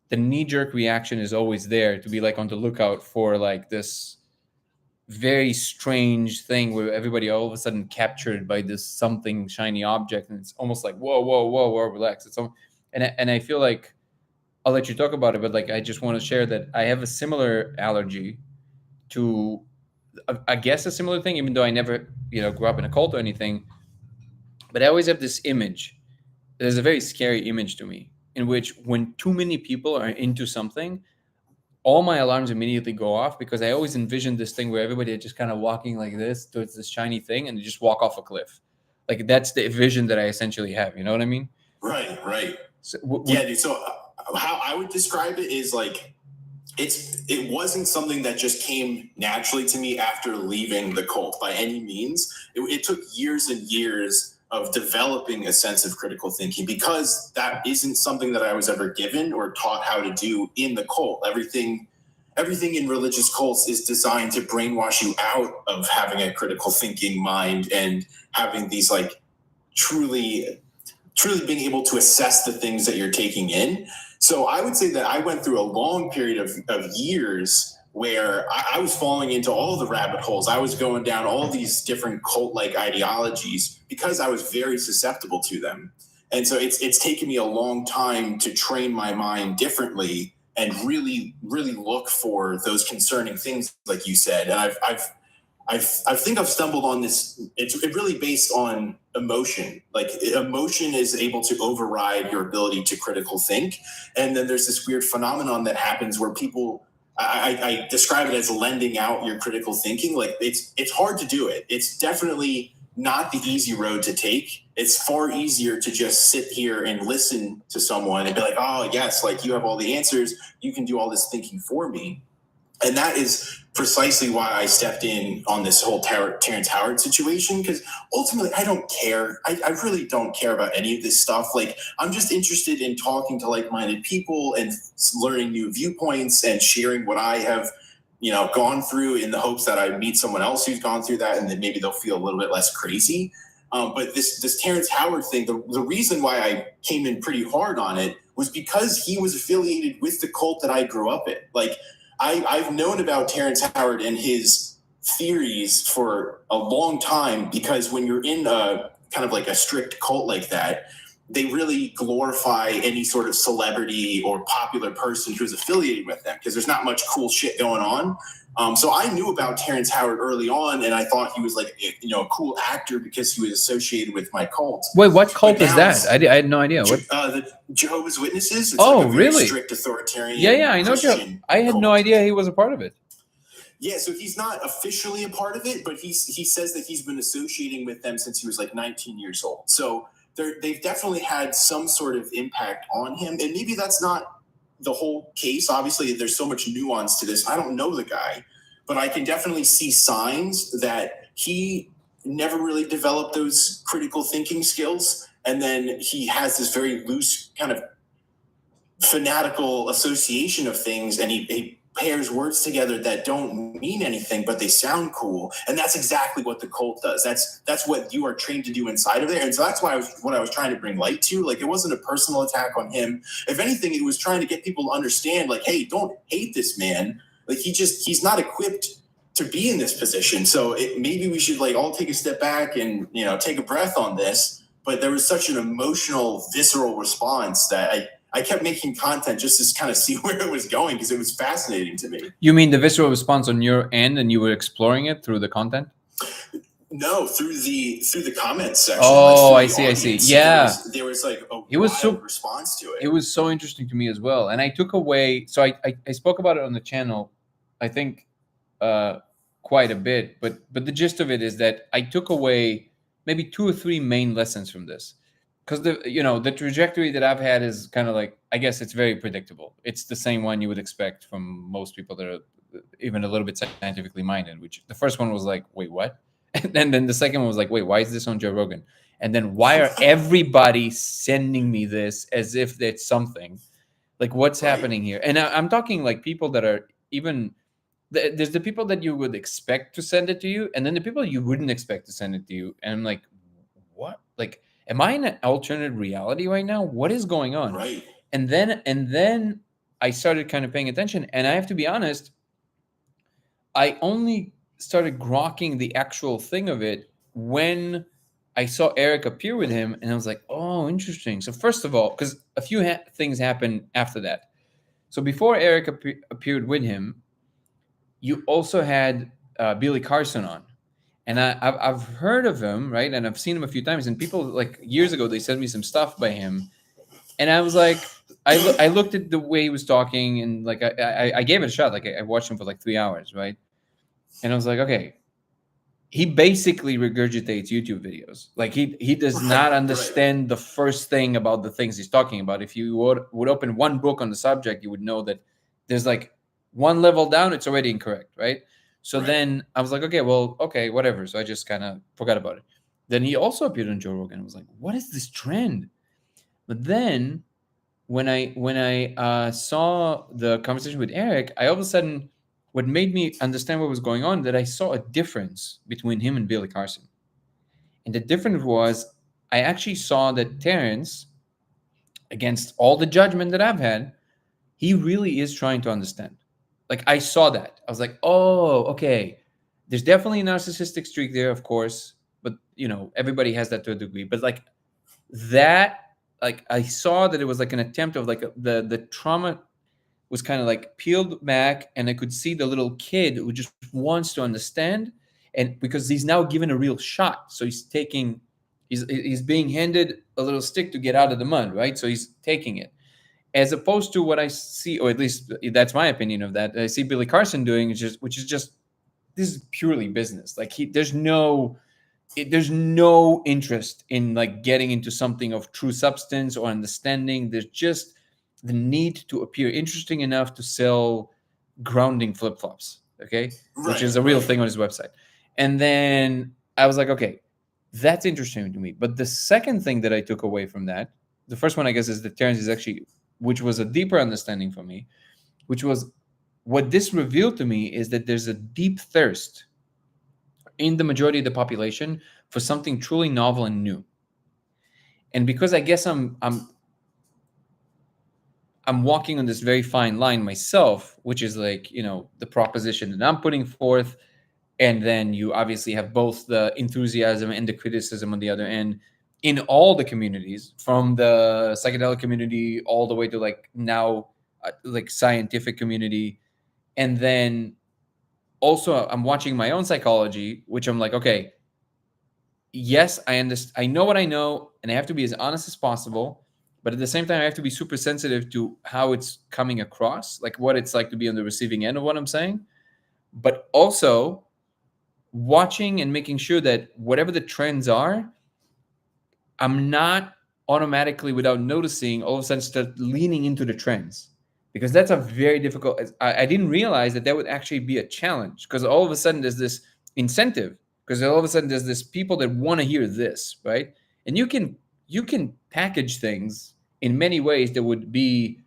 the knee-jerk reaction is always there to be like on the lookout for like this very strange thing where everybody all of a sudden captured by this something shiny object, and it's almost like whoa, relax. And I feel like I'll let you talk about it, but like I just want to share that I have a similar allergy to, I guess, a similar thing, even though I never grew up in a cult or anything. But I always have this image. There's a very scary image to me in which when too many people are into something, all my alarms immediately go off, because I always envision this thing where everybody is just kind of walking like this towards this shiny thing and they just walk off a cliff. Like that's the vision that I essentially have. You know what I mean? Right. So, yeah, dude. So how I would describe it is like, it wasn't something that just came naturally to me after leaving the cult by any means. It took years and years of developing a sense of critical thinking, because that isn't something that I was ever given or taught how to do in the cult. Everything in religious cults is designed to brainwash you out of having a critical thinking mind and having these like truly being able to assess the things that you're taking in. So I would say that I went through a long period of years where I was falling into all the rabbit holes. I was going down all these different cult-like ideologies because I was very susceptible to them. And so it's taken me a long time to train my mind differently and really, really look for those concerning things, like you said. And I think I've stumbled on this. It's really based on emotion. Like emotion is able to override your ability to critical think. And then there's this weird phenomenon that happens where people, I describe it as lending out your critical thinking. Like it's hard to do it. It's definitely not the easy road to take. It's far easier to just sit here and listen to someone and be like, oh yes, like you have all the answers. You can do all this thinking for me. And that is precisely why I stepped in on this whole Terrence Howard situation, because ultimately I don't care. I really don't care about any of this stuff. Like, I'm just interested in talking to like-minded people and learning new viewpoints and sharing what I have, gone through, in the hopes that I meet someone else who's gone through that, and then maybe they'll feel a little bit less crazy. But this Terrence Howard thing, the reason why I came in pretty hard on it was because he was affiliated with the cult that I grew up in. Like, I've known about Terrence Howard and his theories for a long time, because when you're in a kind of like a strict cult like that, they really glorify any sort of celebrity or popular person who's affiliated with them, because there's not much cool shit going on. So I knew about Terrence Howard early on, and I thought he was like, a cool actor because he was associated with my cult. Wait, what cult is that? I had no idea. What? The Jehovah's Witnesses. It's Oh, like a very really? strict authoritarian. Yeah, I know. I had no idea he was a part of it. Yeah, so he's not officially a part of it, but he says that he's been associating with them since he was like 19 years old. So they've definitely had some sort of impact on him, and maybe that's not the whole case. Obviously, there's so much nuance to this. I don't know the guy, but I can definitely see signs that he never really developed those critical thinking skills, and then he has this very loose kind of fanatical association of things, and he pairs words together that don't mean anything, but they sound cool. And that's exactly what the cult does. That's what you are trained to do inside of there. And so that's why what I was trying to bring light to. Like, it wasn't a personal attack on him. If anything, it was trying to get people to understand, like, hey, don't hate this man. Like, he's not equipped to be in this position. So maybe we should like all take a step back and, take a breath on this. But there was such an emotional, visceral response that I kept making content just to kind of see where it was going, because it was fascinating to me. You mean the visceral response on your end, and you were exploring it through the content? No, through the comments section. Oh, like I see. Audience. Yeah, there was like a it was wild response to it. It was so interesting to me as well, and I took away. So I spoke about it on the channel, I think, quite a bit. But the gist of it is that I took away maybe 2 or 3 main lessons from this. Because the trajectory that I've had is kind of like, I guess it's very predictable. It's the same one you would expect from most people that are even a little bit scientifically minded. Which the first one was like, wait, what? And then the second one was like, wait, why is this on Joe Rogan? And then why are everybody sending me this as if it's something? Like, what's happening here? And I'm talking like people that are even. There's the people that you would expect to send it to you, and then the people you wouldn't expect to send it to you. And I'm like, what? Like, am I in an alternate reality right now? What is going on? Right. And then I started kind of paying attention. And I have to be honest, I only started grokking the actual thing of it when I saw Eric appear with him. And I was like, oh, interesting. So first of all, because a few things happened after that. So before Eric appeared with him, you also had Billy Carson on. And I've heard of him, right? And I've seen him a few times. And people, like, years ago, they sent me some stuff by him. And I was like, I looked at the way he was talking, and like I gave it a shot. Like, I watched him for like 3 hours, right? And I was like, okay, he basically regurgitates YouTube videos. Like, he does not understand the first thing about the things he's talking about. If you would open one book on the subject, you would know that there's like one level down, it's already incorrect, right? So then I was like, okay, whatever. So I just kind of forgot about it. Then he also appeared on Joe Rogan. I was like, what is this trend? But then when I saw the conversation with Eric, I all of a sudden, what made me understand what was going on, that I saw a difference between him and Billy Carson. And the difference was, I actually saw that Terrence, against all the judgment that I've had, he really is trying to understand. Like, I saw that. I was like, oh, okay. There's definitely a narcissistic streak there, of course. But, everybody has that to a degree. But like that, like, I saw that it was like an attempt of like the trauma was kind of like peeled back, and I could see the little kid who just wants to understand. And because he's now given a real shot. So he's being handed a little stick to get out of the mud, right? So he's taking it. As opposed to what I see, or at least that's my opinion of that, I see Billy Carson doing, which is just, this is purely business. Like, there's no interest in like getting into something of true substance or understanding. There's just the need to appear interesting enough to sell grounding flip-flops, okay? Which is Right, a real right. thing on his website. And then I was like, okay, that's interesting to me. But the second thing that I took away from that, the first one, I guess, is that Terence is actually, which was a deeper understanding for me, which was what this revealed to me is that there's a deep thirst in the majority of the population for something truly novel and new. And because I guess I'm walking on this very fine line myself, which is like, the proposition that I'm putting forth. And then you obviously have both the enthusiasm and the criticism on the other end in all the communities, from the psychedelic community all the way to like now, like scientific community. And then also I'm watching my own psychology, which I'm like, okay, yes, I understand. I know what I know, and I have to be as honest as possible. But at the same time, I have to be super sensitive to how it's coming across, like what it's like to be on the receiving end of what I'm saying. But also watching and making sure that whatever the trends are, I'm not automatically, without noticing, all of a sudden start leaning into the trends. Because that's a very difficult. I didn't realize that would actually be a challenge, because all of a sudden there's this incentive, because all of a sudden there's this people that want to hear this, right? And you can package things in many ways that would be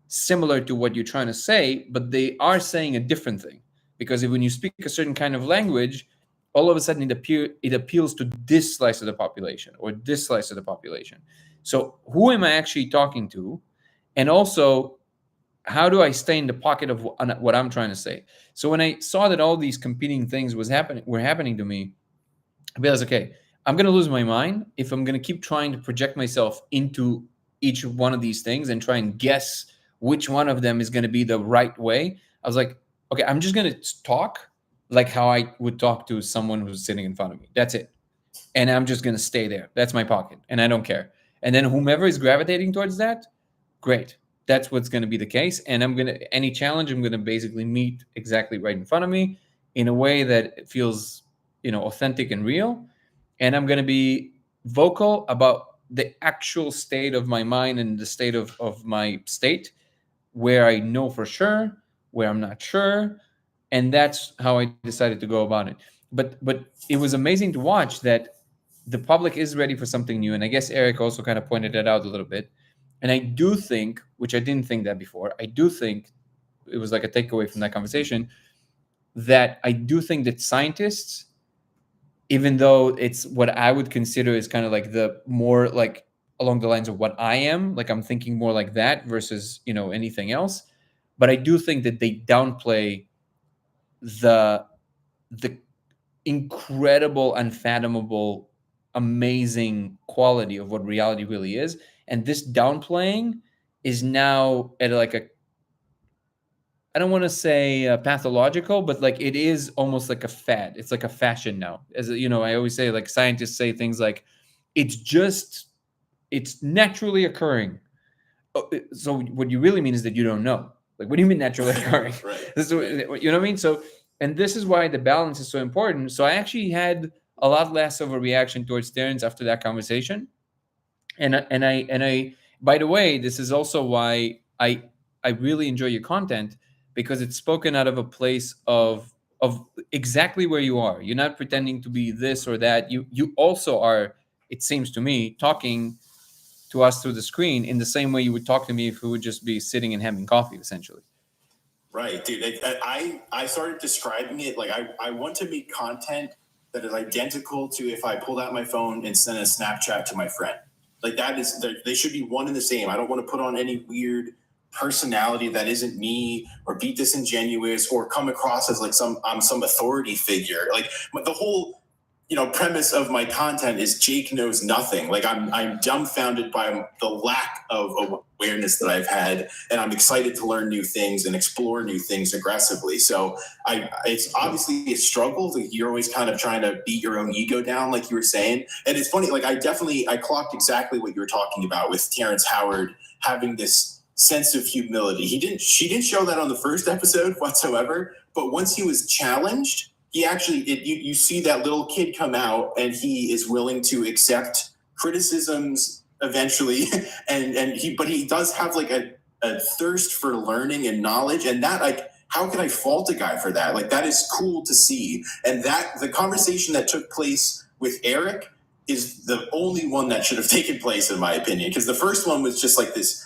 similar to what you're trying to say, but they are saying a different thing. Because when you speak a certain kind of language, all of a sudden it appeals to this slice of the population or this slice of the population. So who am I actually talking to? And also, how do I stay in the pocket of what I'm trying to say? So when I saw that all these competing things were happening to me, I realized, okay, I'm going to lose my mind if I'm going to keep trying to project myself into each one of these things and try and guess which one of them is going to be the right way. I was like, okay, I'm just going to talk like how I would talk to someone who's sitting in front of me. That's it. And I'm just going to stay there. That's my pocket. And I don't care. And then whomever is gravitating towards that, great. That's what's going to be the case. And any challenge, I'm going to basically meet exactly right in front of me in a way that feels, authentic and real. And I'm going to be vocal about the actual state of my mind and the state of my state, where I know for sure, where I'm not sure. And that's how I decided to go about it. But it was amazing to watch that the public is ready for something new. And I guess Eric also kind of pointed that out a little bit. And I do think, which I didn't think that before, I do think it was like a takeaway from that conversation, that I do think that scientists, even though it's what I would consider is kind of like the more like along the lines of what I am, like I'm thinking more like that versus, anything else. But I do think that they downplay the incredible, unfathomable, amazing quality of what reality really is. And this downplaying is now at like I don't want to say pathological, but like it is almost like a fad. It's like a fashion now. I always say, like scientists say things like, it's naturally occurring. So what you really mean is that you don't know. Like, what do you mean naturally occurring? Right. This is you know what I mean? So, and this is why the balance is so important. So I actually had a lot less of a reaction towards Terence after that conversation. And I by the way, this is also why I really enjoy your content, because it's spoken out of a place of exactly where you are. You're not pretending to be this or that. You also are, it seems to me, talking to us through the screen in the same way you would talk to me if we would just be sitting and having coffee, essentially. Right, dude. I started describing it like I want to make content that is identical to if I pulled out my phone and sent a Snapchat to my friend. Like that is, they should be one and the same. I don't want to put on any weird personality that isn't me, or be disingenuous, or come across as like I'm some authority figure. Like the whole premise of my content is Jake knows nothing. Like I'm dumbfounded by the lack of awareness that I've had, and I'm excited to learn new things and explore new things aggressively. So it's obviously a struggle. Like you're always kind of trying to beat your own ego down, like you were saying. And it's funny, like I clocked exactly what you were talking about with Terrence Howard having this sense of humility. She didn't show that on the first episode whatsoever, but once he was challenged, he actually, you see that little kid come out, and he is willing to accept criticisms eventually. But he does have like a thirst for learning and knowledge. And that, like, how can I fault a guy for that? Like, that is cool to see. And that the conversation that took place with Eric is the only one that should have taken place, in my opinion, because the first one was just like this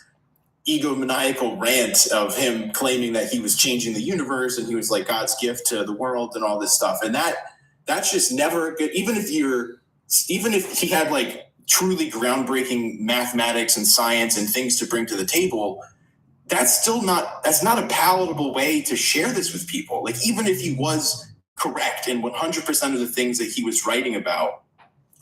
egomaniacal rant of him claiming that he was changing the universe and he was like God's gift to the world and all this stuff. And that's just never good. Even if he had like truly groundbreaking mathematics and science and things to bring to the table, that's not a palatable way to share this with people. Like, even if he was correct in 100% of the things that he was writing about,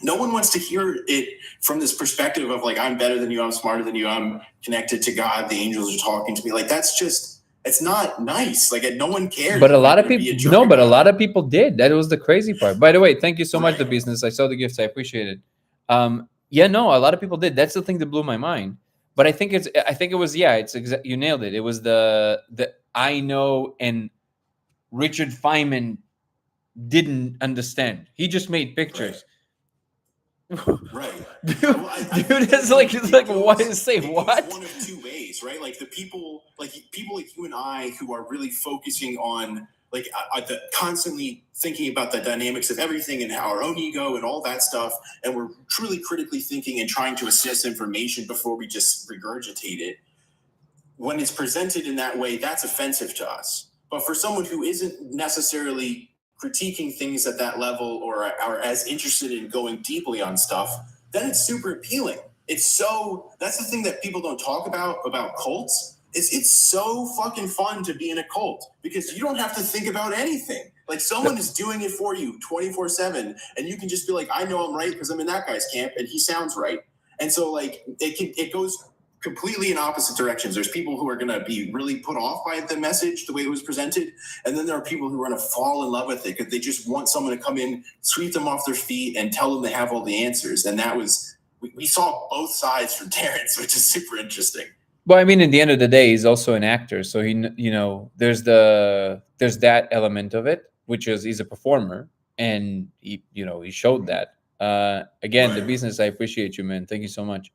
no one wants to hear it from this perspective of like, I'm better than you, I'm smarter than you, I'm connected to God, the angels are talking to me. Like, it's not nice. Like, no one cares. But a lot of people, no, but a lot of people did. That was the crazy part. By the way, thank you so much, The Business. I saw the gifts. I appreciate it. Yeah, no, a lot of people did. That's the thing that blew my mind. But I think it was, you nailed it. It was the I know, and Richard Feynman didn't understand. He just made pictures. Right. Dude, Well, it's like what is say what? One of two ways, right? Like, the people like you and I who are really focusing on like constantly thinking about the dynamics of everything and our own ego and all that stuff, and we're truly critically thinking and trying to assess information before we just regurgitate it. When it's presented in that way, that's offensive to us. But for someone who isn't necessarily critiquing things at that level or are as interested in going deeply on stuff, then it's super appealing. That's the thing that people don't talk about cults. It's so fucking fun to be in a cult because you don't have to think about anything. Like, someone is doing it for you 24/7, and you can just be like, I know I'm right because I'm in that guy's camp and he sounds right. And so like it goes completely in opposite directions. There's people who are going to be really put off by the message, the way it was presented. And then there are people who are going to fall in love with it because they just want someone to come in, sweep them off their feet, and tell them they have all the answers. And that was, we saw both sides from Terrence, which is super interesting. Well, I mean, at the end of the day, he's also an actor. So there's that element of it, which is he's a performer, and he showed that. Again, Right. The Business, I appreciate you, man. Thank you so much.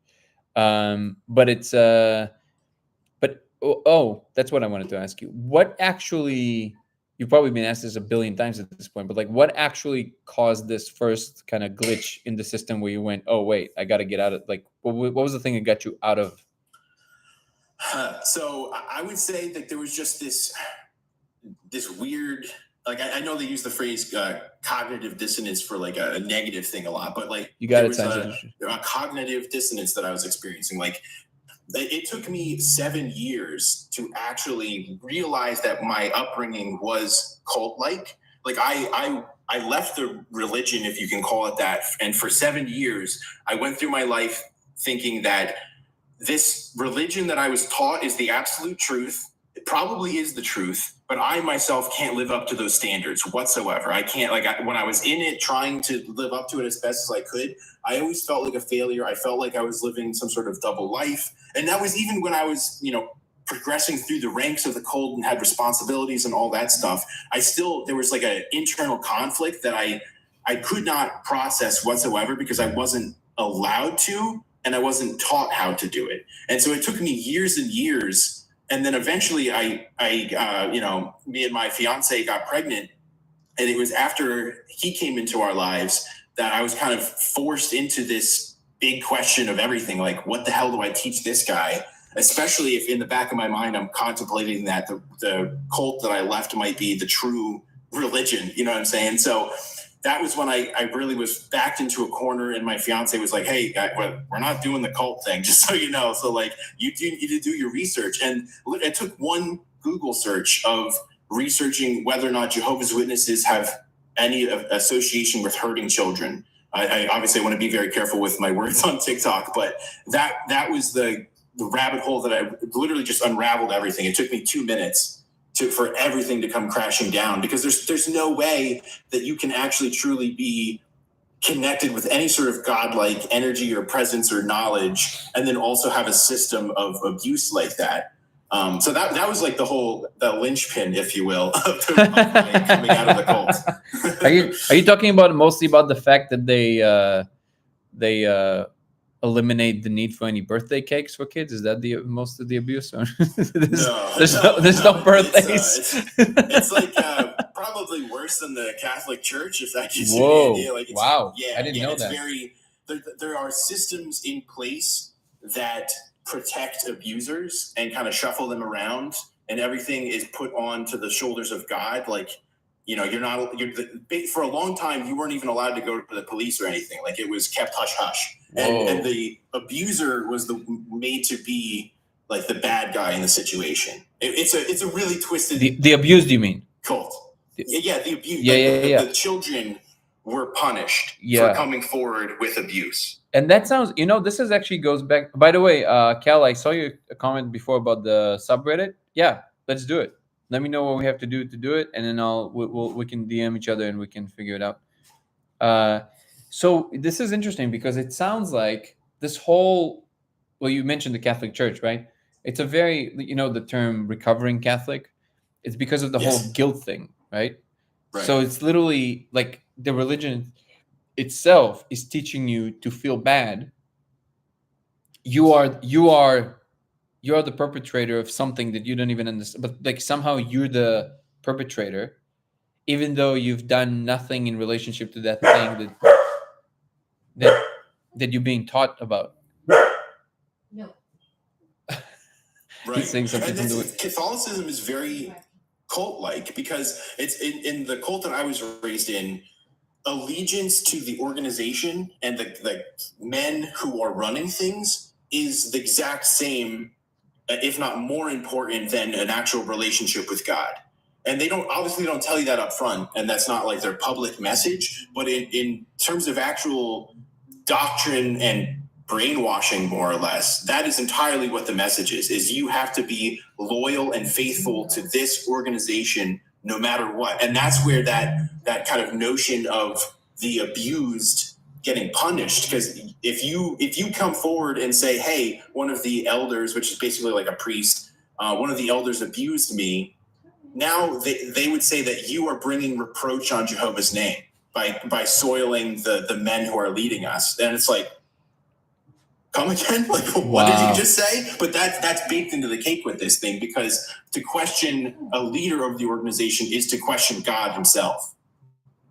But it's that's what I wanted to ask you. What actually, you've probably been asked this a billion times at this point, but like, what actually caused this first kind of glitch in the system where you went, oh wait, I got to get out of, like, what was the thing that got you out of? So I would say that there was just this weird, like, I know they use the phrase cognitive dissonance for like a negative thing a lot, but like, You got there it, was a cognitive dissonance that I was experiencing. Like, it took me 7 years to actually realize that my upbringing was cult-like. Like, I left the religion, if you can call it that, and for 7 years, I went through my life thinking that this religion that I was taught is the absolute truth. It probably is the truth, but I myself can't live up to those standards whatsoever. I can't, when I was in it trying to live up to it as best as I could, I always felt like a failure. I felt like I was living some sort of double life. And that was even when I was, progressing through the ranks of the cult and had responsibilities and all that stuff. There was like an internal conflict that I could not process whatsoever because I wasn't allowed to, and I wasn't taught how to do it. And so it took me years and years. And then eventually me and my fiance got pregnant. And it was after he came into our lives that I was kind of forced into this big question of everything. Like, what the hell do I teach this guy? Especially if in the back of my mind, I'm contemplating that the cult that I left might be the true religion. You know what I'm saying? So that was when I really was backed into a corner, and my fiance was like, hey, we're not doing the cult thing, just so you know. So like, you need to do your research. And it took one Google search of researching whether or not Jehovah's Witnesses have any association with hurting children. I obviously want to be very careful with my words on TikTok, but that was the rabbit hole that I literally just unraveled everything. It took me 2 minutes for everything to come crashing down, because there's no way that you can actually truly be connected with any sort of godlike energy or presence or knowledge, and then also have a system of abuse like that. So that was like the linchpin, if you will, of coming out of the cult. Are you talking about mostly about the fact that they eliminate the need for any birthday cakes for kids? Is that the most of the abuse? Or No, there's no no. birthdays. It's like probably worse than the Catholic Church, if that gives you Whoa! any idea. Like, it's, Wow! yeah, I didn't know it's that. very. There are systems in place that protect abusers and kind of shuffle them around, and everything is put onto the shoulders of God. Like, you're not. For a long time, you weren't even allowed to go to the police or anything. Like, it was kept hush hush, and the abuser was made to be like the bad guy in the situation. It's a really twisted. The abused, you mean? Cult. Yeah, the abuse. Yeah. The children were punished Yeah. for coming forward with abuse. And that sounds, this is actually goes back. By the way, Cal, I saw your comment before about the subreddit. Yeah, let's do it. Let me know what we have to do it, and then we can DM each other and we can figure it out. So this is interesting because it sounds like this whole. Well, you mentioned the Catholic Church, right? It's a very, the term recovering Catholic. It's because of the whole guilt thing, right? So it's literally like the religion itself is teaching you to feel bad. You are the perpetrator of something that you don't even understand, but like somehow you're the perpetrator, even though you've done nothing in relationship to that thing that you're being taught about. No. Right. He's saying something from the Catholicism is very cult-like because it's in the cult that I was raised in. Allegiance to the organization and the men who are running things is the exact same, if not more important than an actual relationship with God. And they don't tell you that up front, and that's not like their public message, but in terms of actual doctrine and brainwashing, more or less, that is entirely what the message is you have to be loyal and faithful to this organization no matter what. And that's where that kind of notion of the abused getting punished, because if you come forward and say, hey, one of the elders, which is basically like a priest, one of the elders abused me, now they would say that you are bringing reproach on Jehovah's name by soiling the men who are leading us. And it's like, come again? Like, what did you just say? But that's baked into the cake with this thing, because to question a leader of the organization is to question God himself.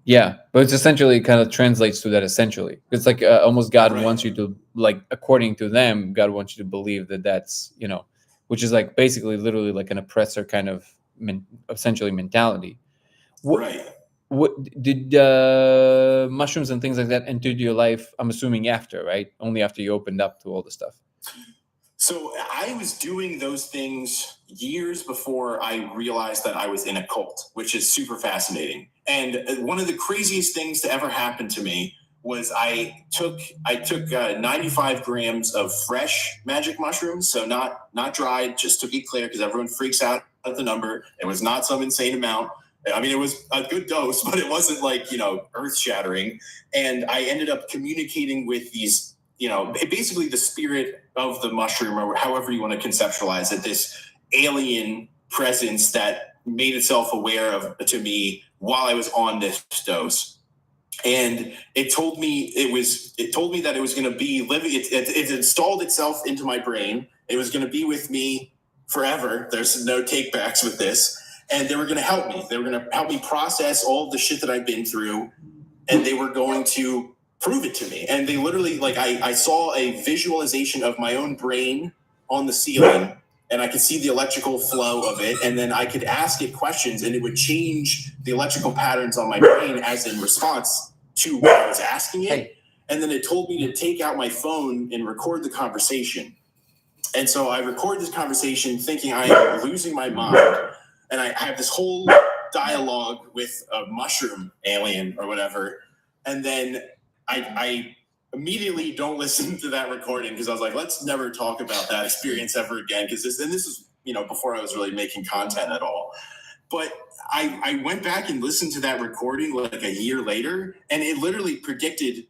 Yeah, but it's essentially kind of translates to that. Essentially, it's like almost God wants you to, like, according to them, God wants you to believe that's which is like basically literally like an oppressor kind of essentially mentality. Right. What did mushrooms and things like that entered your life? I'm assuming after, right? Only after you opened up to all the stuff. So I was doing those things years before I realized that I was in a cult, which is super fascinating. And one of the craziest things to ever happen to me was I took 95 grams of fresh magic mushrooms, so not dried, just to be clear, because everyone freaks out at the number. It was not some insane amount. I mean, it was a good dose, but it wasn't like, earth-shattering. And I ended up communicating with these, basically the spirit of the mushroom, or however you want to conceptualize it, this alien presence that made itself aware to me while I was on this dose. And it told me that it was going to be living. It installed itself into my brain. It was going to be with me forever. There's no take backs with this. And they were going to help me. They were going to help me process all of the shit that I've been through. And they were going to prove it to me. And they literally, like, I saw a visualization of my own brain on the ceiling, and I could see the electrical flow of it. And then I could ask it questions, and it would change the electrical patterns on my brain as in response to what I was asking it. And then it told me to take out my phone and record the conversation. And so I record this conversation thinking I am losing my mind. And I have this whole dialogue with a mushroom alien or whatever. And then I immediately don't listen to that recording, because I was like, let's never talk about that experience ever again. Because this is, before I was really making content at all. But I went back and listened to that recording like a year later, and it literally predicted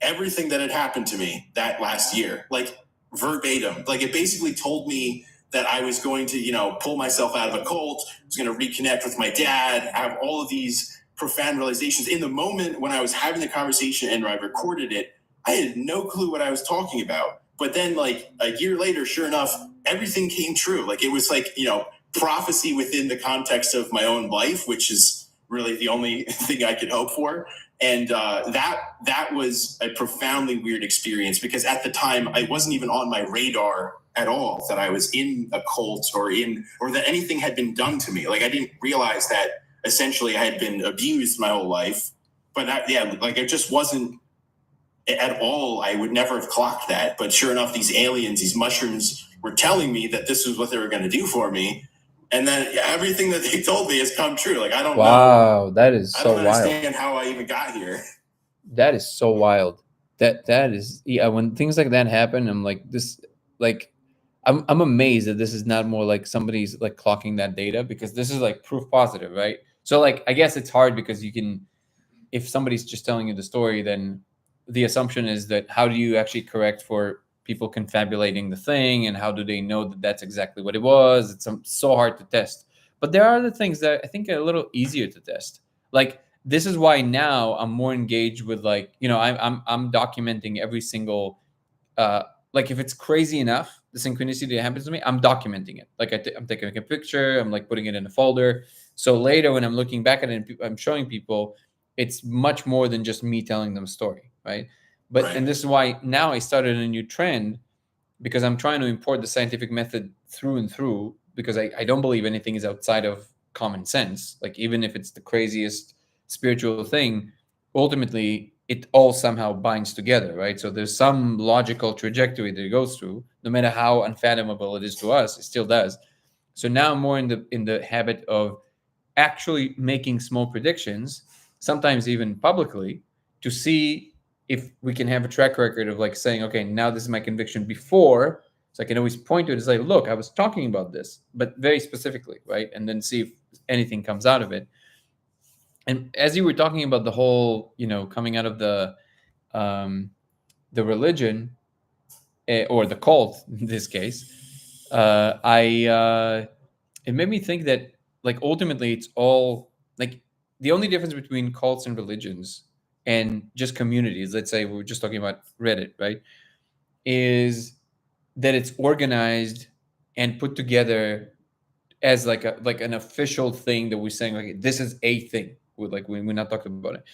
everything that had happened to me that last year, like verbatim. Like, it basically told me that I was going to, pull myself out of a cult, was going to reconnect with my dad, have all of these profound realizations. In the moment when I was having the conversation and I recorded it, I had no clue what I was talking about. But then, like a year later, sure enough, everything came true. Like it was like, prophecy within the context of my own life, which is really the only thing I could hope for. And that was a profoundly weird experience, because at the time I wasn't even on my radar at all that I was in a cult or that anything had been done to me. Like I didn't realize that essentially I had been abused my whole life. But it just wasn't at all. I would never have clocked that. But sure enough, these aliens, these mushrooms were telling me that this was what they were going to do for me. And then everything that they told me has come true. Like, I don't know. Wow, that is so wild. I don't understand how I even got here. That is so wild. That is, yeah, when things like that happen, I'm like, this, like, I'm amazed that this is not more like somebody's like clocking that data, because this is like proof positive, right? So like, I guess it's hard because you can, if somebody's just telling you the story, then the assumption is that how do you actually correct for people confabulating the thing, and how do they know that that's exactly what it was? It's so hard to test. But there are other things that I think are a little easier to test. Like, this is why now I'm more engaged with, like, I'm documenting every single, like, if it's crazy enough, the synchronicity that happens to me, I'm documenting it. Like I'm taking a picture, I'm like putting it in a folder. So later when I'm looking back at it, and I'm showing people, it's much more than just me telling them a story, right? But Right. And this is why now I started a new trend, because I'm trying to import the scientific method through and through, because I don't believe anything is outside of common sense. Like, even if it's the craziest spiritual thing, ultimately it all somehow binds together, right? So there's some logical trajectory that it goes through, no matter how unfathomable it is to us, it still does. So now I'm more in the habit of actually making small predictions, sometimes even publicly, to see if we can have a track record of like saying, okay, now this is my conviction before. So I can always point to it and say, look, I was talking about this, but very specifically, right? And then see if anything comes out of it. And as you were talking about the whole, coming out of the religion, or the cult in this case, it made me think that, like, ultimately it's all like, the only difference between cults and religions and just communities, let's say we're just talking about Reddit, right, is that it's organized and put together as like an official thing that we're saying, like, this is a thing. We're not talking about it.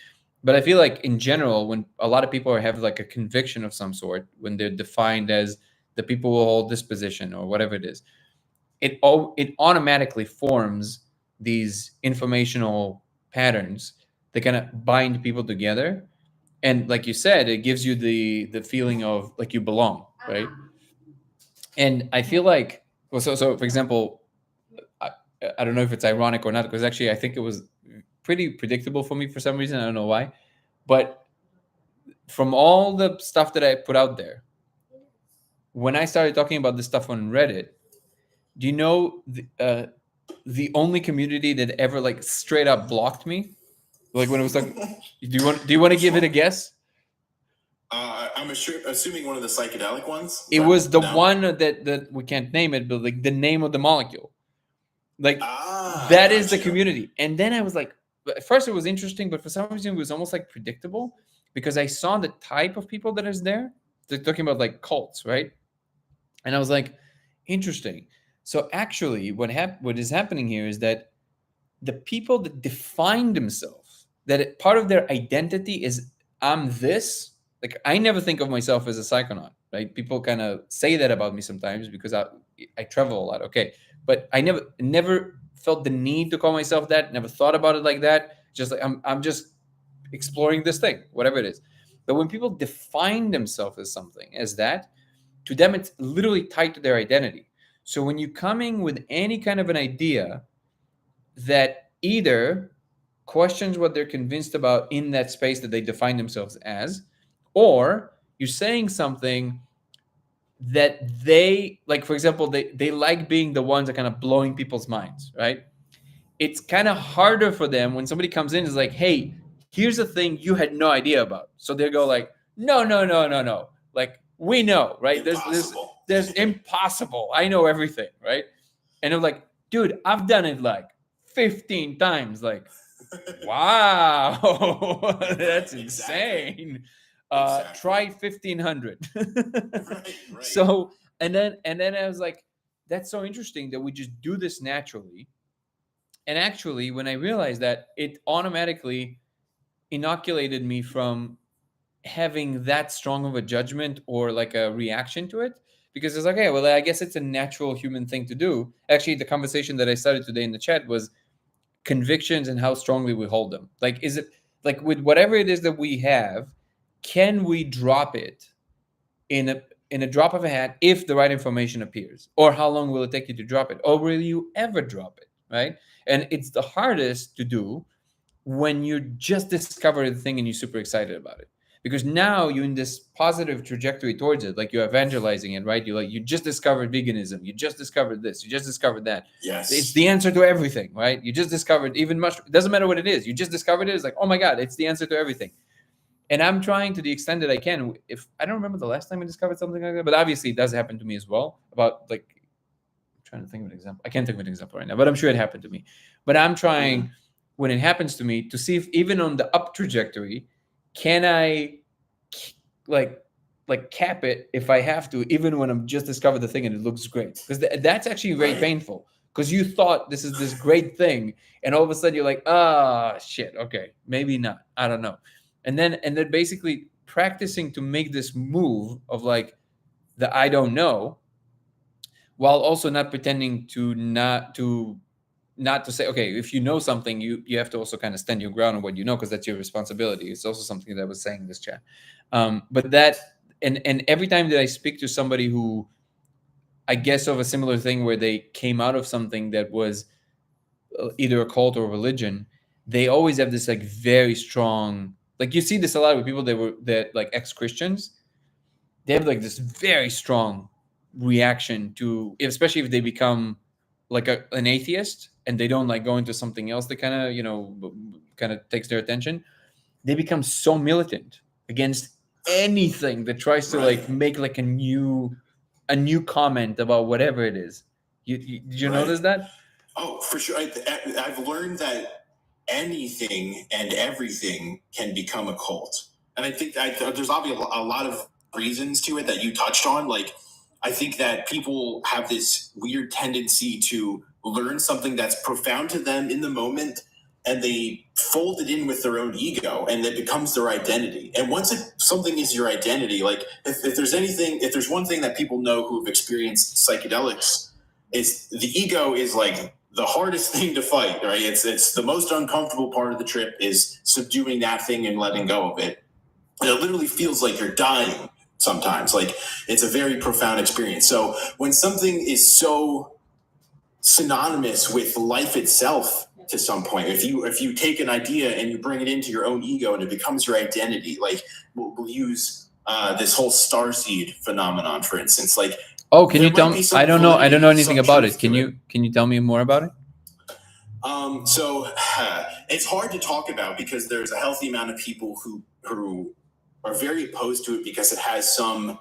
But I feel like in general, when a lot of people have like a conviction of some sort, when they're defined as the people who hold this position or whatever it is, it automatically forms these informational patterns that kind of bind people together. And like you said, it gives you the feeling of like you belong, right? And I feel like, well, so for example, I don't know if it's ironic or not, because actually I think it was pretty predictable for me for some reason. I don't know why. But from all the stuff that I put out there, when I started talking about this stuff on Reddit, do you know the only community that ever like straight up blocked me? Like, when it was like, do you want to give it a guess? I'm assuming one of the psychedelic ones. It was the one that we can't name it, but like the name of the molecule. Like, that is the community. And then I was like, at first it was interesting, but for some reason it was almost like predictable, because I saw the type of people that is there. They're talking about like cults, right? And I was like, interesting. So actually what is happening here is that the people that define themselves, that part of their identity is, I'm this. Like, I never think of myself as a psychonaut, right? People kind of say that about me sometimes because I travel a lot, okay? But I never felt the need to call myself that, never thought about it like that. Just like, I'm just exploring this thing, whatever it is. But when people define themselves as something, as that, to them it's literally tied to their identity. So when you're coming with any kind of an idea that either questions what they're convinced about in that space that they define themselves as, or you're saying something that they like, for example, they like being the ones that kind of blowing people's minds, right? It's kind of harder for them when somebody comes in and is like, hey, here's a thing you had no idea about. So they go like, no. Like, we know, right? There's impossible. I know everything, right? And I'm like, dude, I've done it like 15 times. Like, wow, that's insane. Exactly. Try 1500. Right. So and then I was like, that's so interesting that we just do this naturally. And actually, when I realized that, it automatically inoculated me from having that strong of a judgment or like a reaction to it, because it's like, okay, well, I guess it's a natural human thing to do. Actually, the conversation that I started today in the chat was convictions and how strongly we hold them. Like, is it like with whatever it is that we have, can we drop it in a drop of a hat if the right information appears? Or how long will it take you to drop it? Or will you ever drop it? Right? And it's the hardest to do when you just discover the thing and you're super excited about it, because now you're in this positive trajectory towards it, like you're evangelizing it, right? You just discovered veganism, you just discovered this, you just discovered that. Yes. It's the answer to everything, right? You just discovered even much, it doesn't matter what it is, you just discovered it. It's like, oh my god, it's the answer to everything. And I'm trying to the extent that I can. If I don't remember the last time I discovered something like that, but obviously it does happen to me as well. About like, I'm trying to think of an example. I can't think of an example right now, but I'm sure it happened to me. But I'm trying, when it happens to me, to see if even on the up trajectory, can I like cap it if I have to, even when I'm just discovered the thing and it looks great, because that's actually very painful, because you thought this is this great thing, and all of a sudden you're like, ah, shit, okay, maybe not, I don't know. And then basically practicing to make this move of like the I don't know, while also not pretending to not to say, okay, if you know something, you have to also kind of stand your ground on what you know, because that's your responsibility. It's also something that I was saying in this chat. But that, and every time that I speak to somebody who, I guess, of a similar thing where they came out of something that was either a cult or religion, they always have this like very strong, like you see this a lot with people that like ex-Christians. They have like this very strong reaction to, especially if they become like an atheist and they don't like go into something else that kind of takes their attention. They become so militant against anything that tries to like make like a new comment about whatever it is. Did you notice that? Oh, for sure. I've learned that anything and everything can become a cult. And I think there's obviously a lot of reasons to it that you touched on. Like, I think that people have this weird tendency to learn something that's profound to them in the moment, and they fold it in with their own ego, and it becomes their identity. And once something is your identity, like if there's one thing that people know who have experienced psychedelics, is the ego is like the hardest thing to fight, right? It's the most uncomfortable part of the trip, is subduing that thing and letting go of it. And it literally feels like you're dying sometimes. Like, it's a very profound experience. So when something is so synonymous with life itself, to some point, if you take an idea and you bring it into your own ego and it becomes your identity, like we'll use this whole starseed phenomenon, for instance. Like, oh, can you tell me? I don't know anything about it. Can you tell me more about it? So it's hard to talk about, because there's a healthy amount of people who are very opposed to it, because it has some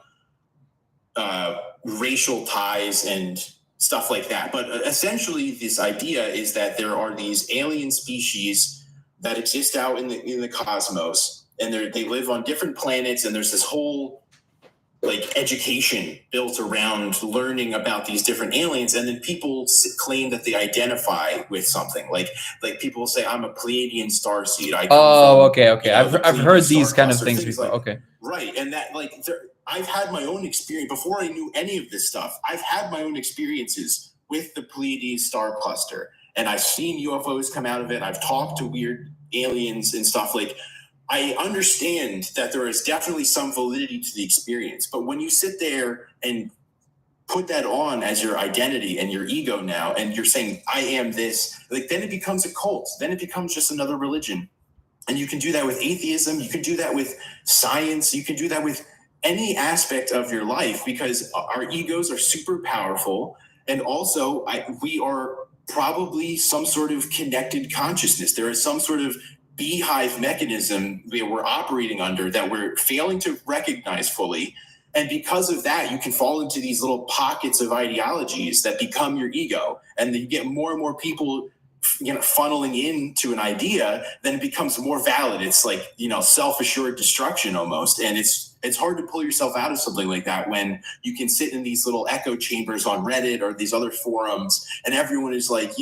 racial ties and stuff like that. But essentially, this idea is that there are these alien species that exist out in the cosmos, and they live on different planets, and there's this whole like education built around learning about these different aliens. And then people claim that they identify with something, like people will say, I'm a Pleiadian starseed. Okay. I've heard these kind of things before. Like, okay. Right. And that, like, I've had my own experience before I knew any of this stuff. I've had my own experiences with the Pleiades star cluster, and I've seen UFOs come out of it. I've talked to weird aliens and stuff. Like, I understand that there is definitely some validity to the experience, but when you sit there and put that on as your identity and your ego now, and you're saying, I am this, like, then it becomes a cult. Then it becomes just another religion. And you can do that with atheism. You can do that with science. You can do that with any aspect of your life, because our egos are super powerful. And also, we are probably some sort of connected consciousness. There is some sort of beehive mechanism that we're operating under that we're failing to recognize fully. And because of that, you can fall into these little pockets of ideologies that become your ego. And then you get more and more people funneling into an idea, then it becomes more valid. It's like, self-assured destruction almost. And it's hard to pull yourself out of something like that when you can sit in these little echo chambers on Reddit or these other forums, and everyone is like,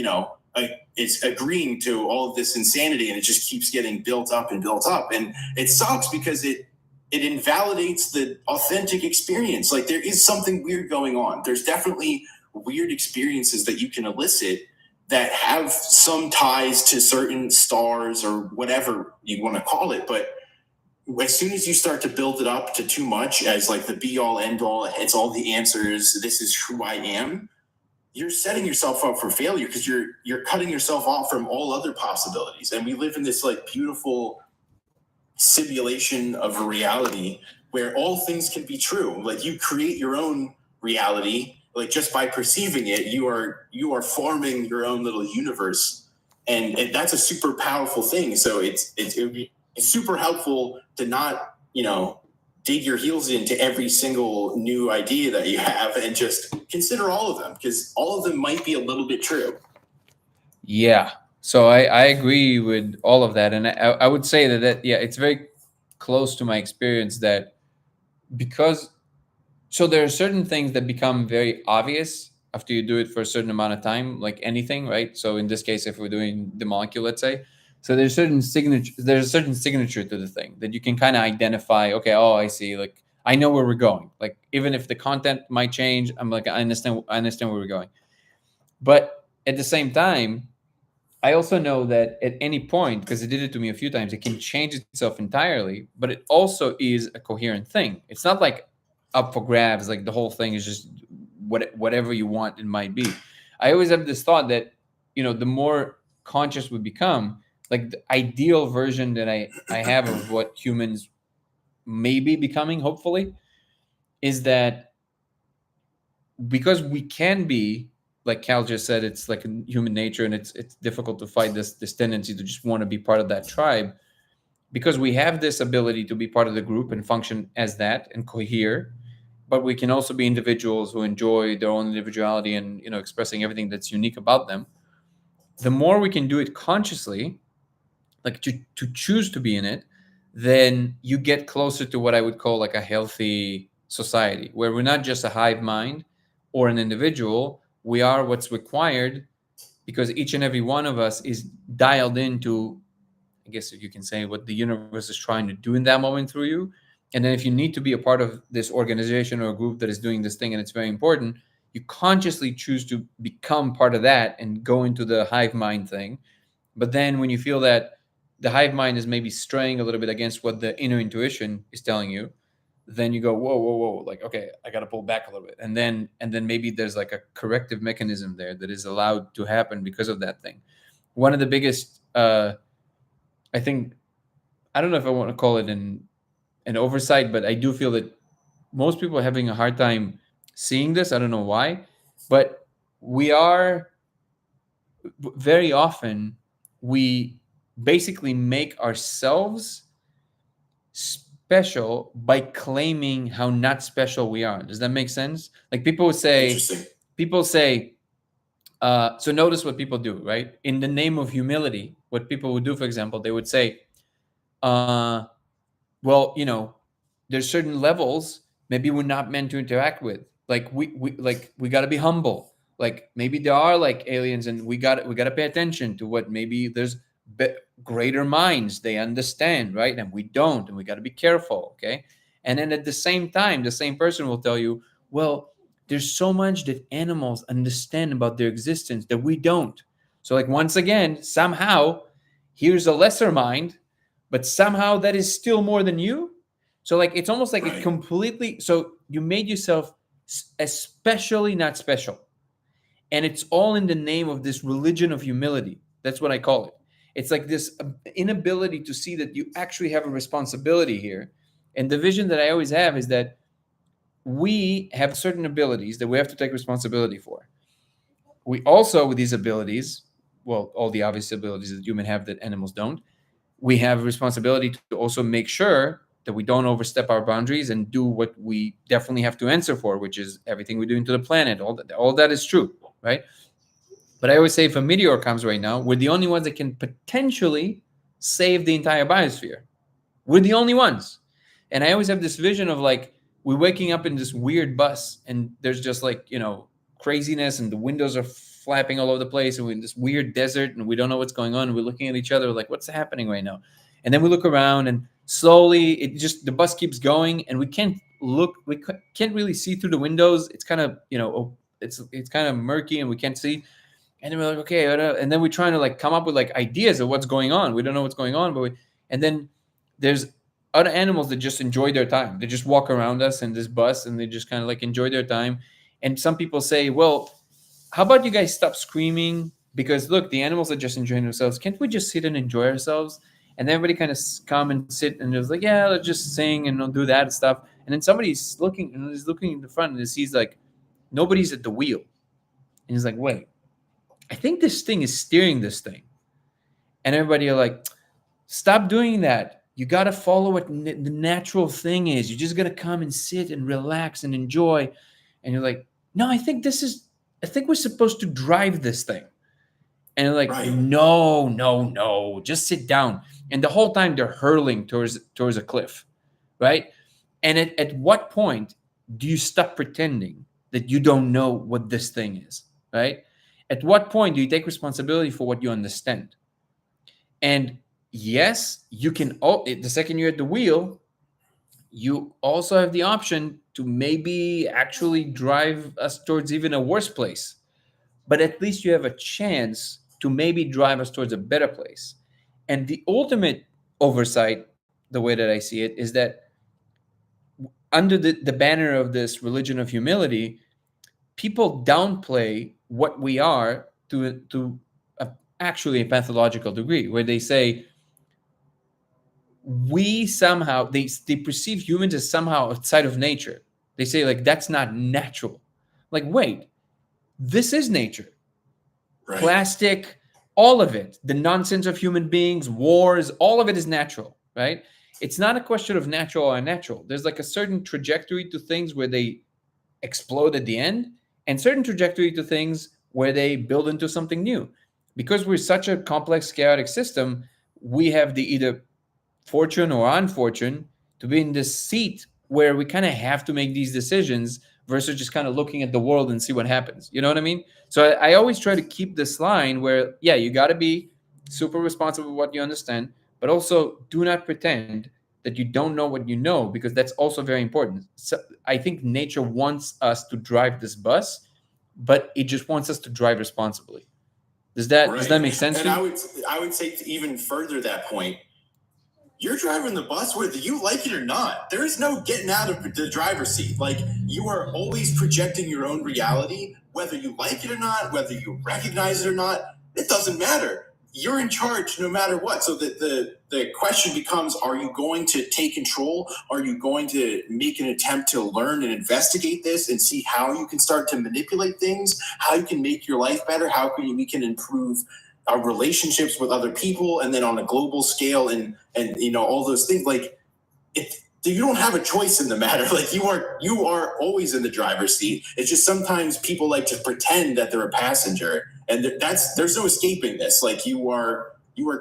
it's agreeing to all of this insanity, and it just keeps getting built up. And it sucks because it invalidates the authentic experience. Like, there is something weird going on. There's definitely weird experiences that you can elicit that have some ties to certain stars or whatever you want to call it. But as soon as you start to build it up to too much as like the be all end all, it's all the answers, this is who I am, you're setting yourself up for failure, because you're cutting yourself off from all other possibilities. And we live in this like beautiful simulation of a reality where all things can be true. Like, you create your own reality. Like, just by perceiving it, you are forming your own little universe, and that's a super powerful thing. So it's super helpful to not, dig your heels into every single new idea that you have, and just consider all of them, because all of them might be a little bit true. Yeah. So I agree with all of that, and I would say that it's very close to my experience, that so there are certain things that become very obvious after you do it for a certain amount of time, like anything, right? So in this case, if we're doing the molecule, let's say, so there's a certain signature to the thing that you can kind of identify. Okay, oh, I see. Like, I know where we're going. Like, even if the content might change, I'm like, I understand where we're going. But at the same time, I also know that at any point, because it did it to me a few times, it can change itself entirely, but it also is a coherent thing. It's not like up for grabs, like the whole thing is just whatever you want it might be. I always have this thought that, the more conscious we become, like the ideal version that I have of what humans may be becoming, hopefully, is that because we can be, like Cal just said, it's like human nature, and it's difficult to fight this tendency to just want to be part of that tribe, because we have this ability to be part of the group and function as that and cohere. But we can also be individuals who enjoy their own individuality and, expressing everything that's unique about them. The more we can do it consciously, like to choose to be in it, then you get closer to what I would call like a healthy society, where we're not just a hive mind or an individual. We are what's required, because each and every one of us is dialed into, I guess if you can say, what the universe is trying to do in that moment through you. And then if you need to be a part of this organization or a group that is doing this thing and it's very important, you consciously choose to become part of that and go into the hive mind thing. But then when you feel that the hive mind is maybe straying a little bit against what the inner intuition is telling you, then you go, whoa, like, okay, I got to pull back a little bit. And then maybe there's like a corrective mechanism there that is allowed to happen because of that thing. One of the biggest, I think, I don't know if I want to call it an oversight, but I do feel that most people are having a hard time seeing this. I don't know why, but very often we basically make ourselves special by claiming how not special we are. Does that make sense? Like, people say, so notice what people do, right? In the name of humility, what people would do, for example, they would say, well, there's certain levels maybe we're not meant to interact with. Like, we got to be humble. Like, maybe there are like aliens, and we got to pay attention to what maybe there's greater minds, they understand, right? And we don't, and we got to be careful, okay? And then at the same time, the same person will tell you, well, there's so much that animals understand about their existence that we don't. So, like, once again, somehow, here's a lesser mind, but somehow that is still more than you. So, like, it's almost like it completely, so you made yourself especially not special. And it's all in the name of this religion of humility. That's what I call it. It's like this inability to see that you actually have a responsibility here. And the vision that I always have is that we have certain abilities that we have to take responsibility for. We also, with these abilities, well, all the obvious abilities that humans have that animals don't, we have a responsibility to also make sure that we don't overstep our boundaries and do what we definitely have to answer for, which is everything we do into the planet. All that is true, right? But I always say if a meteor comes right now, we're the only ones that can potentially save the entire biosphere. We're the only ones. And I always have this vision of like, we're waking up in this weird bus and there's just like, craziness and the windows are flapping all over the place and we're in this weird desert and we don't know what's going on. And we're looking at each other like, what's happening right now? And then we look around and slowly the bus keeps going and we can't really see through the windows. It's kind of, it's kind of murky and we can't see. And then we're like, okay, and then we're trying to like come up with like ideas of what's going on. We don't know what's going on, and then there's other animals that just enjoy their time. They just walk around us in this bus and they just kind of like enjoy their time. And some people say, well, how about you guys stop screaming? Because look, the animals are just enjoying themselves. Can't we just sit and enjoy ourselves? And everybody kind of come and sit and just like, yeah, let's just sing and do that and stuff. And then somebody's looking in the front and he sees like nobody's at the wheel. And he's like, wait, I think this thing is steering this thing. And everybody are like, stop doing that. You got to follow what the natural thing is. You just got to come and sit and relax and enjoy. And you're like, no, I think we're supposed to drive this thing. And you're like, Right. No, just sit down. And the whole time they're hurling towards a cliff, right? And at what point do you stop pretending that you don't know what this thing is, right? At what point do you take responsibility for what you understand? And yes, you can, the second you're at the wheel, you also have the option to maybe actually drive us towards even a worse place. But at least you have a chance to maybe drive us towards a better place. And the ultimate oversight, the way that I see it, is that under the banner of this religion of humility, people downplay what we are to actually a pathological degree, where they say we somehow, they perceive humans as somehow outside of nature. They say like, that's not natural. Like, wait, this is nature. Right. Plastic, all of it, the nonsense of human beings, wars, all of it is natural, right? It's not a question of natural or unnatural. There's like a certain trajectory to things where they explode at the end, and certain trajectory to things where they build into something new. Because we're such a complex, chaotic system, we have the either fortune or unfortune to be in this seat where we kind of have to make these decisions versus just kind of looking at the world and see what happens. You know what I mean? So I always try to keep this line where, yeah, you got to be super responsible with what you understand, but also do not pretend that you don't know what you know, because that's also very important. So I think nature wants us to drive this bus, but it just wants us to drive responsibly. Does that make sense? And I would say to even further that point, you're driving the bus whether you like it or not. There is no getting out of the driver's seat. Like, you are always projecting your own reality, whether you like it or not, whether you recognize it or not. It doesn't matter. You're in charge no matter what. So the question becomes, are you going to take control? Are you going to make an attempt to learn and investigate this and see how you can start to manipulate things, how you can make your life better, how we can improve our relationships with other people, and then on a global scale, and all those things. Like, you don't have a choice in the matter. Like, you are always in the driver's seat. It's just sometimes people like to pretend that they're a passenger, and there's no escaping this. Like, you are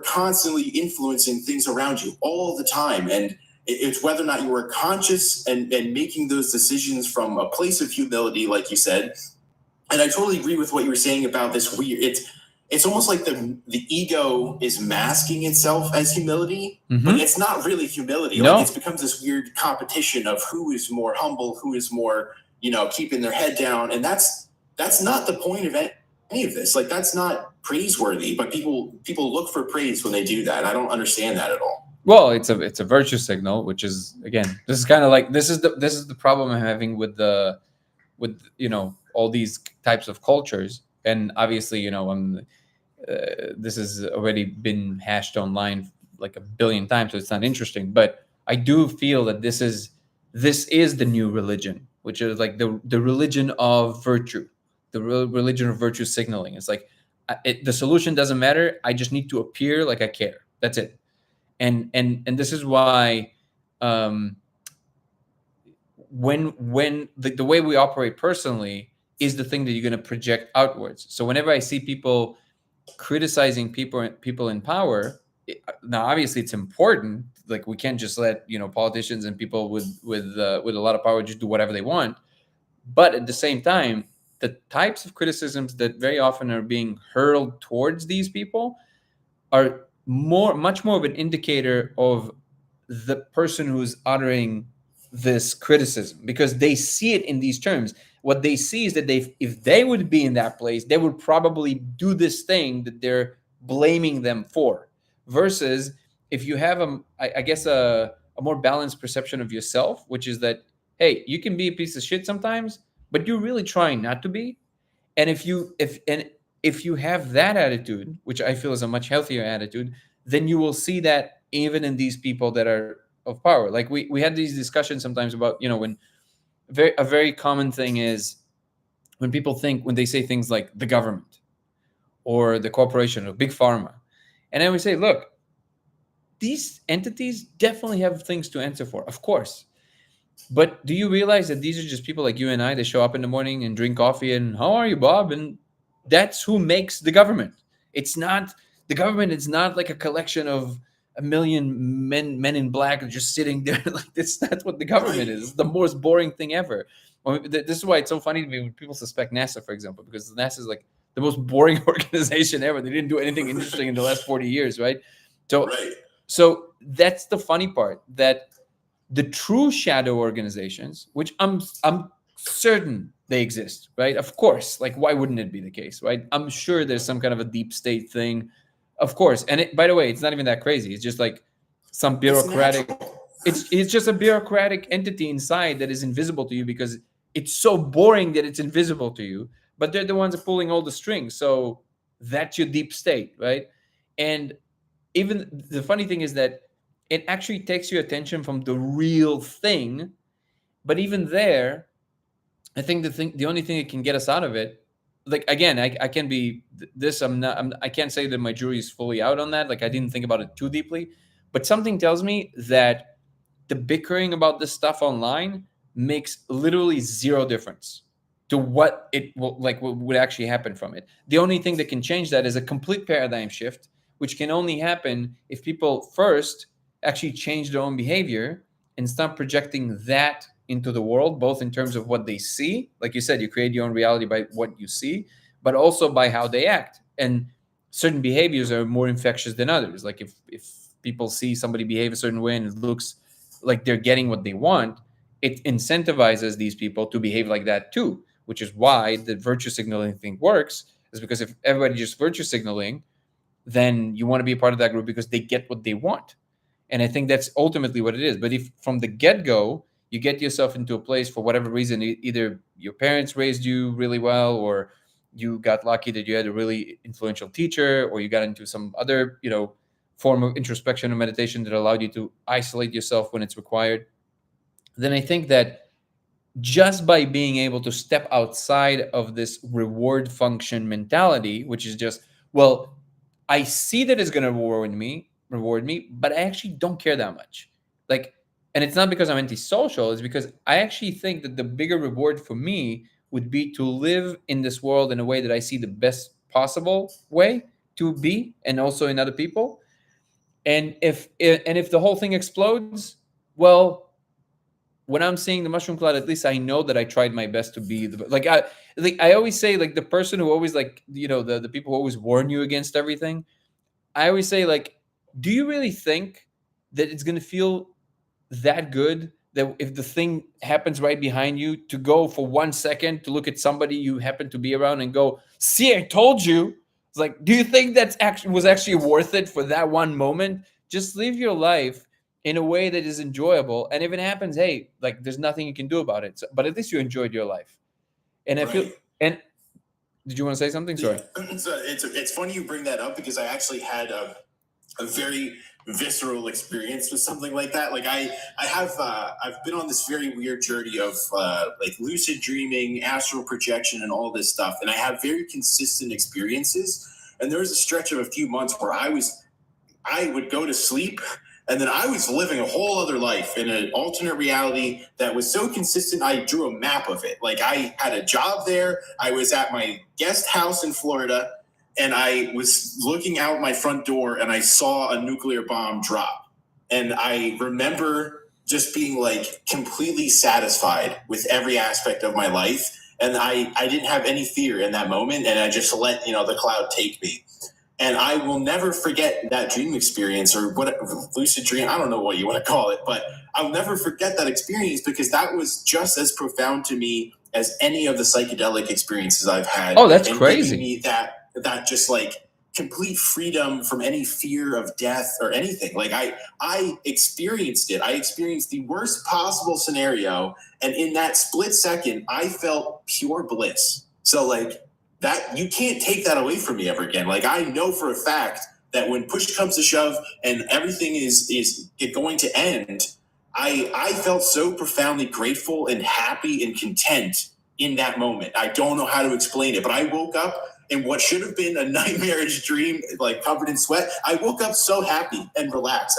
constantly influencing things around you all the time, and it's whether or not you are conscious and making those decisions from a place of humility, like you said. And I totally agree with what you were saying about this weird. It's almost like the ego is masking itself as humility, but it's not really humility. No. Like, it becomes this weird competition of who is more humble, who is more, keeping their head down. And that's not the point of any of this. Like, that's not praiseworthy, but people look for praise when they do that. I don't understand that at all. Well, it's a virtue signal, which is, again, this is kind of like, this is the problem I'm having with all these types of cultures. And obviously, this has already been hashed online like a billion times, so it's not interesting. But I do feel that this is the new religion, which is like the religion of virtue, the religion of virtue signaling. It's like, the solution doesn't matter. I just need to appear like I care. That's it. And this is why when the way we operate personally, is the thing that you're going to project outwards. So whenever I see people criticizing people in power, now obviously it's important. Like we can't just let politicians and people with a lot of power just do whatever they want. But at the same time, the types of criticisms that very often are being hurled towards these people are much more of an indicator of the person who's uttering this criticism, because they see it in these terms. What they see is that if they would be in that place, they would probably do this thing that they're blaming them for. Versus if you have a more balanced perception of yourself, which is that, hey, you can be a piece of shit sometimes, but you're really trying not to be. And if you have that attitude, which I feel is a much healthier attitude, then you will see that even in these people that are of power. Like we had these discussions sometimes about, when a very common thing is when they say things like the government or the corporation or big pharma. And then we say, look, these entities definitely have things to answer for, of course. But do you realize that these are just people like you and I that show up in the morning and drink coffee and how are you, Bob? And that's who makes the government. The government is not like a collection of a million men in black just sitting there. Like that's what the government is. It's the most boring thing ever. This is why it's so funny to me when people suspect NASA, for example, because NASA is like the most boring organization ever. They didn't do anything interesting in the last 40 years, right? So that's the funny part, that the true shadow organizations, which I'm certain they exist, right? Of course, like why wouldn't it be the case, right? I'm sure there's some kind of a deep state thing, of course. And by the way, it's not even that crazy. It's just like some bureaucratic. It's just a bureaucratic entity inside that is invisible to you because it's so boring that it's invisible to you. But they're the ones that are pulling all the strings. So that's your deep state, right? And even the funny thing is that it actually takes your attention from the real thing. But even there, I think the only thing that can get us out of it, like again, I can be this. I can't say that my jury is fully out on that. Like I didn't think about it too deeply, but something tells me that the bickering about this stuff online makes literally zero difference to what what would actually happen from it. The only thing that can change that is a complete paradigm shift, which can only happen if people first actually change their own behavior and start projecting that into the world, both in terms of what they see. Like you said, you create your own reality by what you see, but also by how they act. And certain behaviors are more infectious than others. Like if people see somebody behave a certain way and it looks like they're getting what they want, it incentivizes these people to behave like that too, which is why the virtue signaling thing works, is because if everybody just virtue signaling, then you want to be a part of that group because they get what they want. And I think that's ultimately what it is. But if from the get-go, you get yourself into a place for whatever reason, either your parents raised you really well, or you got lucky that you had a really influential teacher, or you got into some other, form of introspection or meditation that allowed you to isolate yourself when it's required, then I think that just by being able to step outside of this reward function mentality, which is just, well, I see that it's going to reward me, but I actually don't care that much. Like, and it's not because I'm antisocial, it's because I actually think that the bigger reward for me would be to live in this world in a way that I see the best possible way to be, and also in other people. And if the whole thing explodes, well, when I'm seeing the mushroom cloud, at least I know that I tried my best to be I always say, like, the person who always, like, the people who always warn you against everything, I always say, like, do you really think that it's going to feel that good that if the thing happens right behind you, to go for 1 second to look at somebody you happen to be around and go, see, I told you? It's like, do you think that's actually worth it for that one moment? Just live your life in a way that is enjoyable. And if it happens, hey, like, there's nothing you can do about it. So, but at least you enjoyed your life. And I feel, and did you want to say something? Sorry. So it's funny you bring that up, because I actually had a very visceral experience with something like that. Like I've been on this very weird journey of like lucid dreaming, astral projection, and all this stuff. And I have very consistent experiences. And there was a stretch of a few months where I would go to sleep And then I was living a whole other life in an alternate reality that was so consistent. I drew a map of it. Like I had a job there. I was at my guest house in Florida, and I was looking out my front door and I saw a nuclear bomb drop. And I remember just being like completely satisfied with every aspect of my life. And I didn't have any fear in that moment. And I just let, the cloud take me. And I will never forget that dream experience, or what, lucid dream. I don't know what you want to call it, but I'll never forget that experience because that was just as profound to me as any of the psychedelic experiences I've had. Oh, that's and crazy. giving me that just like complete freedom from any fear of death or anything. Like I experienced it. I experienced the worst possible scenario, and in that split second, I felt pure bliss. So like, that you can't take that away from me ever again. Like I know for a fact that when push comes to shove and everything is going to end, I felt so profoundly grateful and happy and content in that moment. I don't know how to explain it, but I woke up in what should have been a nightmarish dream, like covered in sweat. I woke up so happy and relaxed.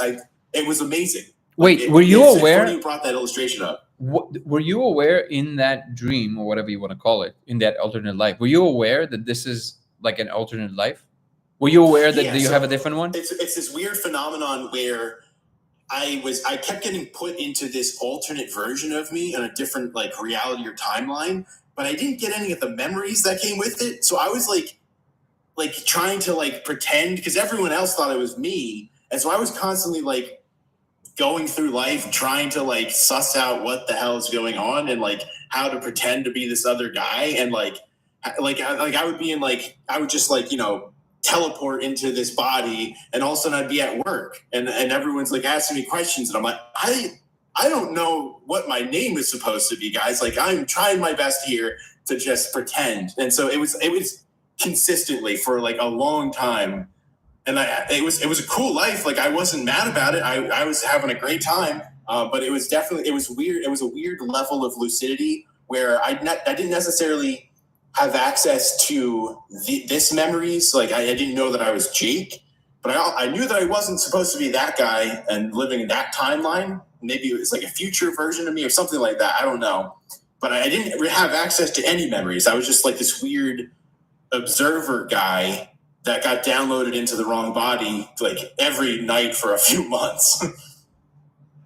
It was amazing. Wait, like, were you it's aware? funny you brought that illustration up. Were you aware in that dream, or whatever you want to call it, in that alternate life? Were you aware that this is like an alternate life? Were you aware that you have a different one? It's this weird phenomenon where I kept getting put into this alternate version of me in a different like reality or timeline, but I didn't get any of the memories that came with it. So I was like trying to like pretend, because everyone else thought it was me, and so I was constantly like going through life trying to like suss out what the hell is going on and like how to pretend to be this other guy. And like I would be in like, I would just like, teleport into this body, and all of a sudden I'd be at work and everyone's like asking me questions, and I'm like, I don't know what my name is supposed to be, guys. Like I'm trying my best here to just pretend. And so it was consistently for like a long time. And it was a cool life. Like I wasn't mad about it. I was having a great time. But it was weird. It was a weird level of lucidity where I didn't necessarily have access to this memories. Like I didn't know that I was Jake, but I knew that I wasn't supposed to be that guy and living in that timeline. Maybe it was like a future version of me or something like that. I don't know. But I didn't have access to any memories. I was just like this weird observer guy that got downloaded into the wrong body like every night for a few months.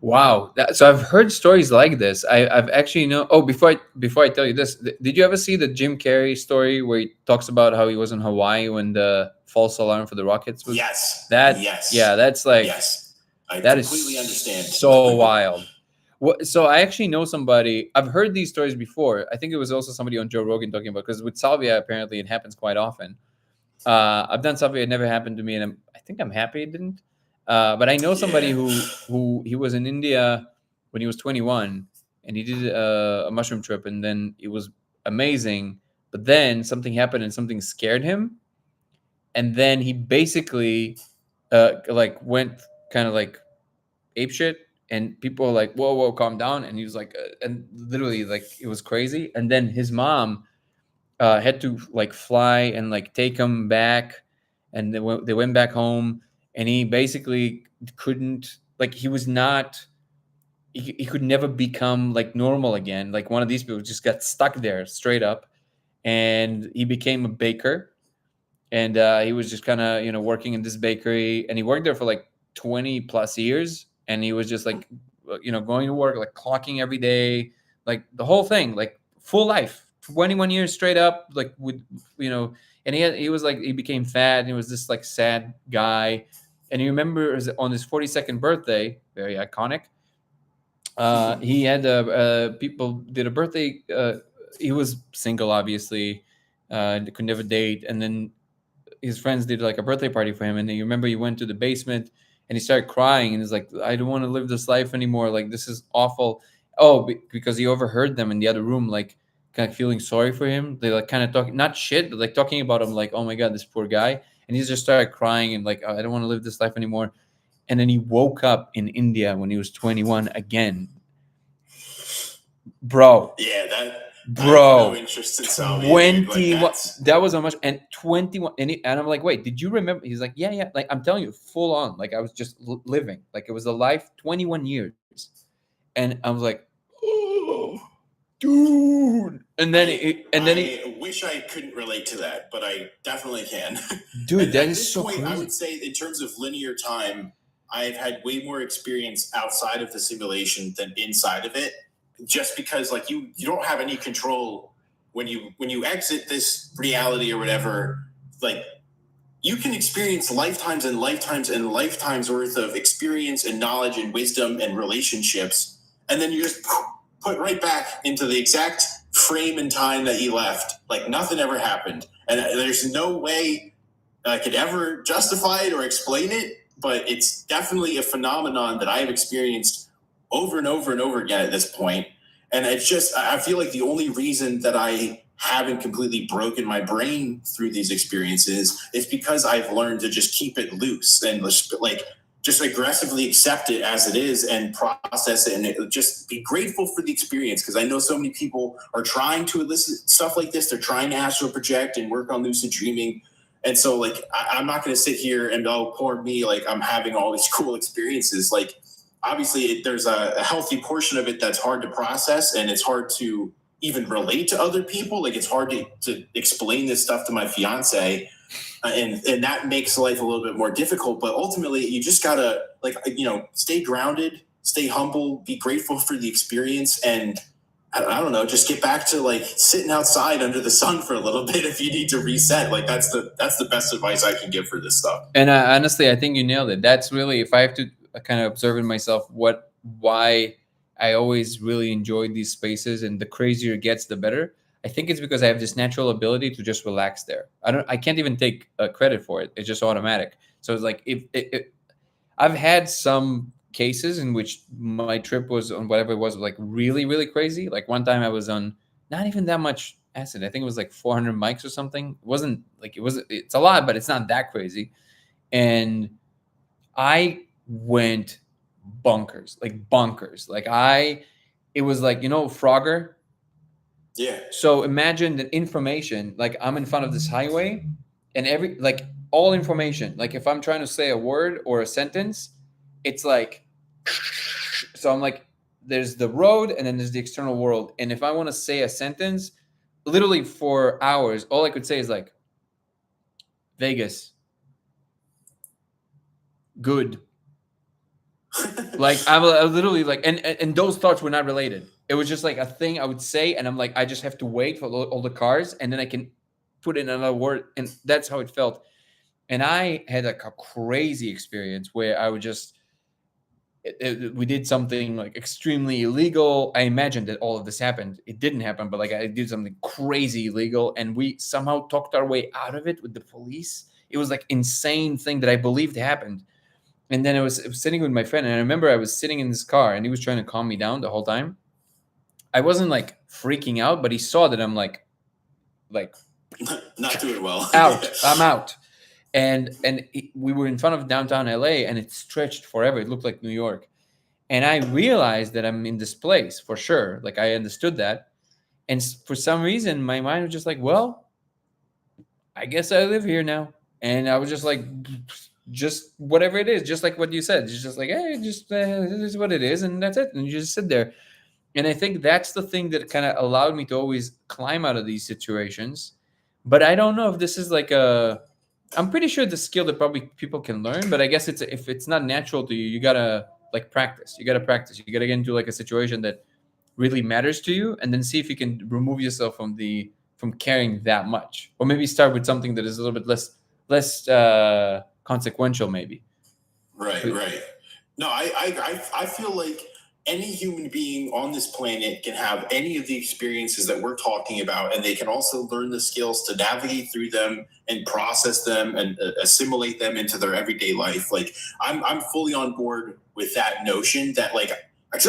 Wow. So I've heard stories like this. I've actually know. Oh, before I tell you this, did you ever see the Jim Carrey story where he talks about how he was in Hawaii when the false alarm for the rockets was? Yes. Yes. Yeah, that's like, yes. I that completely understand. So wild. So I actually know somebody. I've heard these stories before. I think it was also somebody on Joe Rogan talking about, because with salvia apparently it happens quite often. I've done salvia; it never happened to me, and I think I'm happy it didn't. But I know somebody who he was in India when he was 21, and he did a mushroom trip, and then it was amazing. But then something happened, and something scared him, and then he basically like went kind of like apeshit. And people were like, whoa, calm down. And he was like, and literally like it was crazy. And then his mom had to like fly and like take him back. And they went back home, and he basically couldn't, like, he could never become like normal again. Like one of these people just got stuck there straight up, and he became a baker. And he was just kind of, working in this bakery, and he worked there for like 20 plus years. And he was just like, going to work, like clocking every day, like the whole thing, like full life, 21 years straight up, like with, and he was like, he became fat, and he was this like sad guy. And he remembers on his 42nd birthday, very iconic. He had people did a birthday. He was single, obviously, could never date. And then his friends did like a birthday party for him. And then you remember he went to the basement, and he started crying, and he's like, I don't want to live this life anymore. Like, this is awful. Oh, because he overheard them in the other room, like kind of feeling sorry for him. They like kind of talking, not shit, but like talking about him, like, oh my God, this poor guy. And he just started crying and like, oh, I don't want to live this life anymore. And then he woke up in India when he was 21 again. Bro. Yeah, bro. no interest in salvia. Dude. Like, 21. That was how much. And 21. And I'm like, wait, did you remember? He's like, yeah. Like, I'm telling you, full on. Like, I was just living. Like, it was a life, 21 years. And I was like, oh, dude. And then, I wish I couldn't relate to that, but I definitely can. dude, that At is this so point, crazy. I would say, in terms of linear time, I've had way more experience outside of the simulation than inside of it. Just because, like, you don't have any control when you exit this reality or whatever. Like, you can experience lifetimes and lifetimes and lifetimes worth of experience and knowledge and wisdom and relationships, and then you just put right back into the exact frame and time that you left. Like, nothing ever happened, and there's no way I could ever justify it or explain it. But it's definitely a phenomenon that I've experienced over and over and over again at this point. And it's just, I feel like the only reason that I haven't completely broken my brain through these experiences is because I've learned to just keep it loose and just aggressively accept it as it is and process it and just be grateful for the experience. Because I know so many people are trying to elicit stuff like this. They're trying to astral project and work on lucid dreaming. And so, like, I'm not going to sit here and, oh, poor me, like, I'm having all these cool experiences. Like, obviously, there's a healthy portion of it that's hard to process, and it's hard to even relate to other people. Like, it's hard to explain this stuff to my fiance, and that makes life a little bit more difficult. But ultimately, you just got to, like, stay grounded, stay humble, be grateful for the experience, and I don't know, just get back to, like, sitting outside under the sun for a little bit if you need to reset. Like, that's the best advice I can give for this stuff. And honestly, I think you nailed it. That's really, if I have to kind of observe in myself why I always really enjoyed these spaces, and the crazier it gets, the better. I think it's because I have this natural ability to just relax there. I can't even take credit for it. It's just automatic. So it's like, if I've had some cases in which my trip was on whatever it was, like, really, really crazy. Like, one time I was on not even that much acid. I think it was like 400 mics or something. It wasn't like, it's a lot, but it's not that crazy. And I went bonkers. Like, it was like, Frogger. Yeah. So imagine the information, like, I'm in front of this highway, and all information, like, if I'm trying to say a word or a sentence, it's like, so I'm like, there's the road and then there's the external world. And if I want to say a sentence, literally for hours, all I could say is like, Vegas, good. Like, I literally, like, and those thoughts were not related. It was just like a thing I would say, and I'm like, I just have to wait for all the cars, and then I can put in another word, and that's how it felt. And I had like a crazy experience where I would just, we did something like extremely illegal. I imagined that all of this happened. It didn't happen, but like, I did something crazy illegal, and we somehow talked our way out of it with the police. It was like insane thing that I believed happened. And then I was sitting with my friend, and I remember I was sitting in this car, and he was trying to calm me down the whole time. I wasn't like freaking out, but he saw that I'm like not doing well. out. I'm out. And we were in front of downtown LA, and it stretched forever. It looked like New York. And I realized that I'm in this place for sure. Like, I understood that. And for some reason, my mind was just like, well, I guess I live here now. And I was just like, just whatever it is, just like what you said. It's just like, hey, just this is what it is, and that's it. And you just sit there. And I think that's the thing that kind of allowed me to always climb out of these situations. But I don't know if this is like I'm pretty sure the skill that probably people can learn, but I guess if it's not natural to you, you gotta like practice. You gotta practice. You gotta get into like a situation that really matters to you, and then see if you can remove yourself from carrying that much, or maybe start with something that is a little bit less consequential, maybe. Right. No, I feel like any human being on this planet can have any of the experiences that we're talking about, and they can also learn the skills to navigate through them and process them and assimilate them into their everyday life. Like, I'm fully on board with that notion that, like,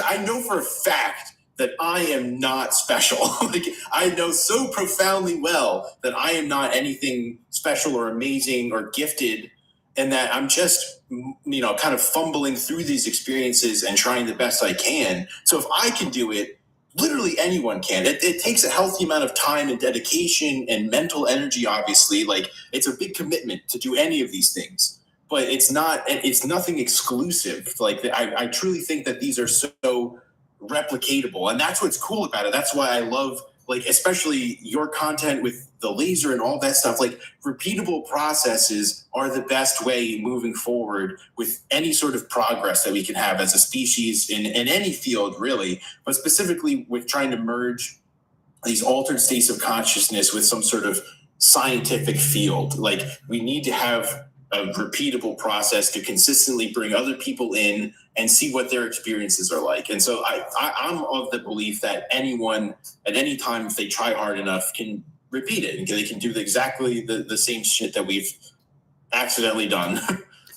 I know for a fact that I am not special. Like, I know so profoundly well that I am not anything special or amazing or gifted, and that I'm just, kind of fumbling through these experiences and trying the best I can. So if I can do it, literally anyone can. It takes a healthy amount of time and dedication and mental energy, obviously. Like, it's a big commitment to do any of these things, but it's nothing exclusive. Like, I truly think that these are so replicatable, and that's what's cool about it. That's why I love, like, especially your content with the laser and all that stuff. Like, repeatable processes are the best way moving forward with any sort of progress that we can have as a species in any field, really, but specifically with trying to merge these altered states of consciousness with some sort of scientific field. Like, we need to have a repeatable process to consistently bring other people in and see what their experiences are like. And so I'm of the belief that anyone at any time, if they try hard enough, can repeat it, and they can do exactly the same shit that we've accidentally done.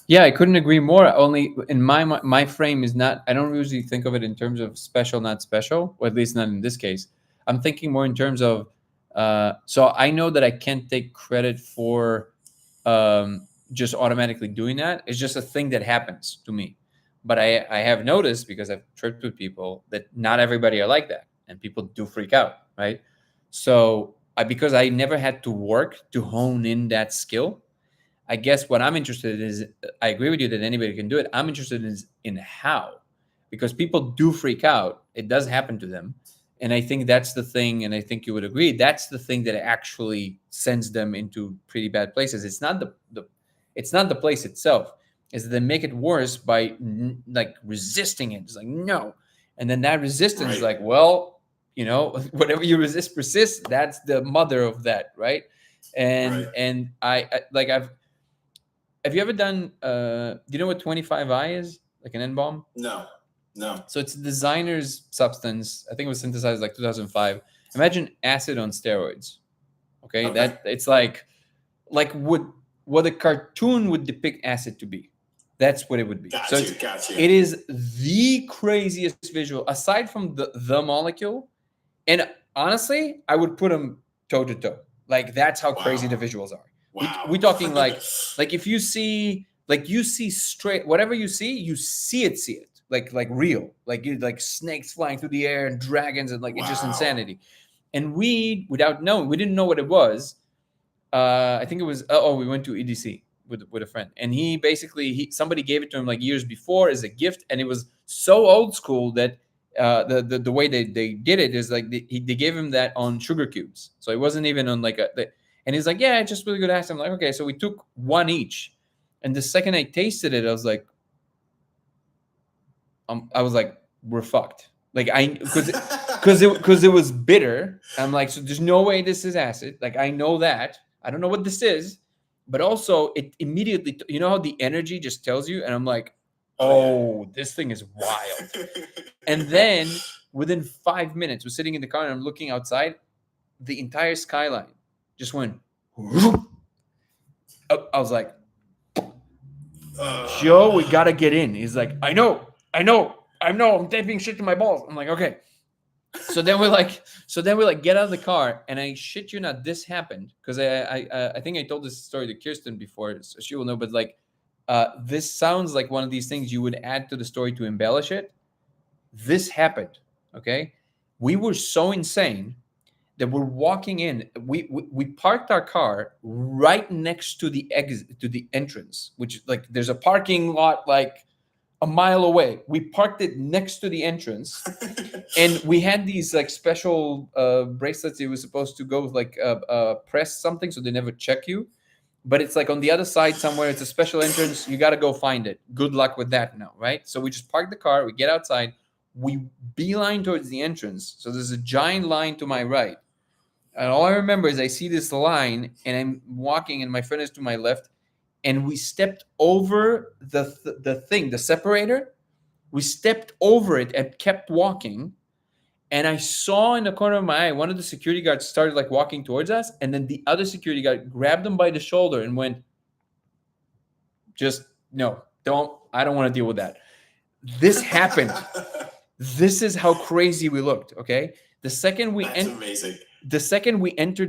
Yeah, I couldn't agree more. Only in my frame is not, I don't usually think of it in terms of special, not special, or at least not in this case. I'm thinking more in terms of, so I know that I can't take credit for just automatically doing that. It's just a thing that happens to me. But I have noticed, because I've tripped with people, that not everybody are like that, and people do freak out, right? So because I never had to work to hone in that skill, I guess what I'm interested in is, I agree with you that anybody can do it. I'm interested in how, because people do freak out. It does happen to them. And I think that's the thing, and I think you would agree, that's the thing that actually sends them into pretty bad places. It's not it's not the place itself. Is they make it worse by like resisting it. It's like, no. And then that resistance is like, well, you know, whatever you resist persists. That's the mother of that, right? And I like, have you ever done do you know what 25I is? Like an N-bomb? No. So it's a designer's substance. I think it was synthesized like 2005. Imagine acid on steroids. Okay. That it's like what a cartoon would depict acid to be. That's what it would be. Got so you. It is the craziest visual, aside from the molecule. And honestly, I would put them toe to toe. Like, that's how crazy the visuals are. Wow. We're talking like if you see, straight, whatever you see it. Like real, like snakes flying through the air and dragons, and it's just insanity. And we didn't know what it was. I think it was, we went to EDC with a friend, and he basically, somebody gave it to him like years before as a gift, and it was so old school that the way they did it is like they gave him that on sugar cubes, so it wasn't even on and he's like, yeah, it's just really good acid. I'm like, okay, so we took one each, and the second I tasted it, I was like, we're fucked. Like, because it was bitter. I'm like, so there's no way this is acid. Like, I know that. I don't know what this is, but also it immediately, you know how the energy just tells you, and I'm like, this thing is wild. And then within 5 minutes, we're sitting in the car and I'm looking outside, the entire skyline just went. I was like, Joe, we gotta get in. He's like, I know. I'm taping shit to my balls. I'm like, okay. So then we're like, get out of the car, and I shit you not, this happened, because I think I told this story to Kirsten before, so she will know. But this sounds like one of these things you would add to the story to embellish it. This happened. Okay, we were so insane that we're walking in. We parked our car right next to the exit, to the entrance, which there's a parking lot like a mile away. We parked it next to the entrance, and we had these special bracelets. It was supposed to go with press something, so they never check you. But it's on the other side somewhere. It's a special entrance. You got to go find it. Good luck with that now, right? So we just park the car. We get outside. We beeline towards the entrance. So there's a giant line to my right. And all I remember is I see this line, and I'm walking, and my friend is to my left. And we stepped over the separator. We stepped over it and kept walking. And I saw in the corner of my eye, one of the security guards started walking towards us. And then the other security guard grabbed him by the shoulder and went, just, no, I don't want to deal with that. This happened. This is how crazy we looked. Okay. The second we entered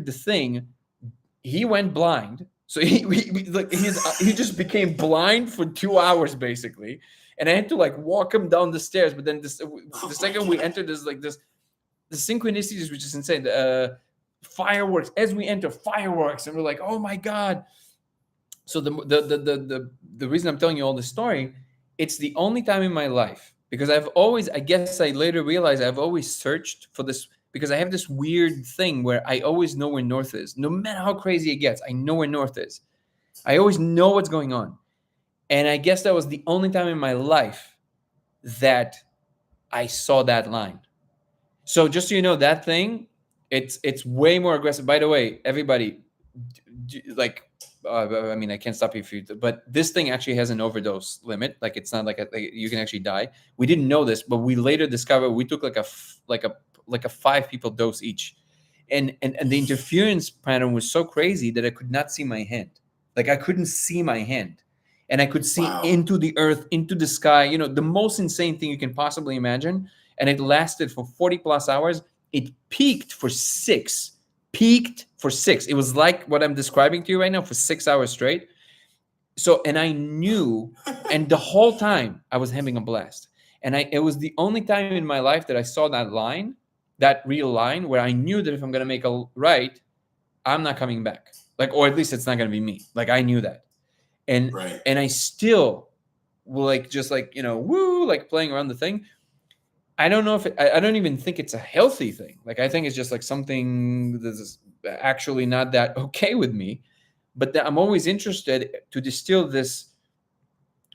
the thing, he went blind. So he just became blind for 2 hours basically, and I had to walk him down the stairs. But then the second we entered, there's this the synchronicities, which is insane. Fireworks as we enter, fireworks, and we're like, oh my god. So the reason I'm telling you all this story, it's the only time in my life, because I've always, I guess I later realized I've always searched for this, because I have this weird thing where I always know where north is. No matter how crazy it gets, I know where north is. I always know what's going on. And I guess that was the only time in my life that I saw that line. So just so you know, that thing, it's way more aggressive. By the way, everybody, like, I mean, I can't stop you if you, but this thing actually has an overdose limit. Like, it's not like you can actually die. We didn't know this, but we later discovered we took like a 5 people dose each, and the interference pattern was so crazy that I could not see my hand. Like, I couldn't see my hand, and I could see into the earth, into the sky. You know, the most insane thing you can possibly imagine. And it lasted for 40 plus hours. It peaked for 6. It was like what I'm describing to you right now for 6 hours straight. So, and I knew, and the whole time I was having a blast. And it was the only time in my life that I saw that line, that real line, where I knew that if I'm going to make a right, I'm not coming back. Like, or at least it's not going to be me. Like, I knew that. And, and I still will, like, just like, you know, woo, like playing around the thing. I don't know if I don't even think it's a healthy thing. Like, I think it's just like something that's actually not that okay with me. But I'm always interested to distill this.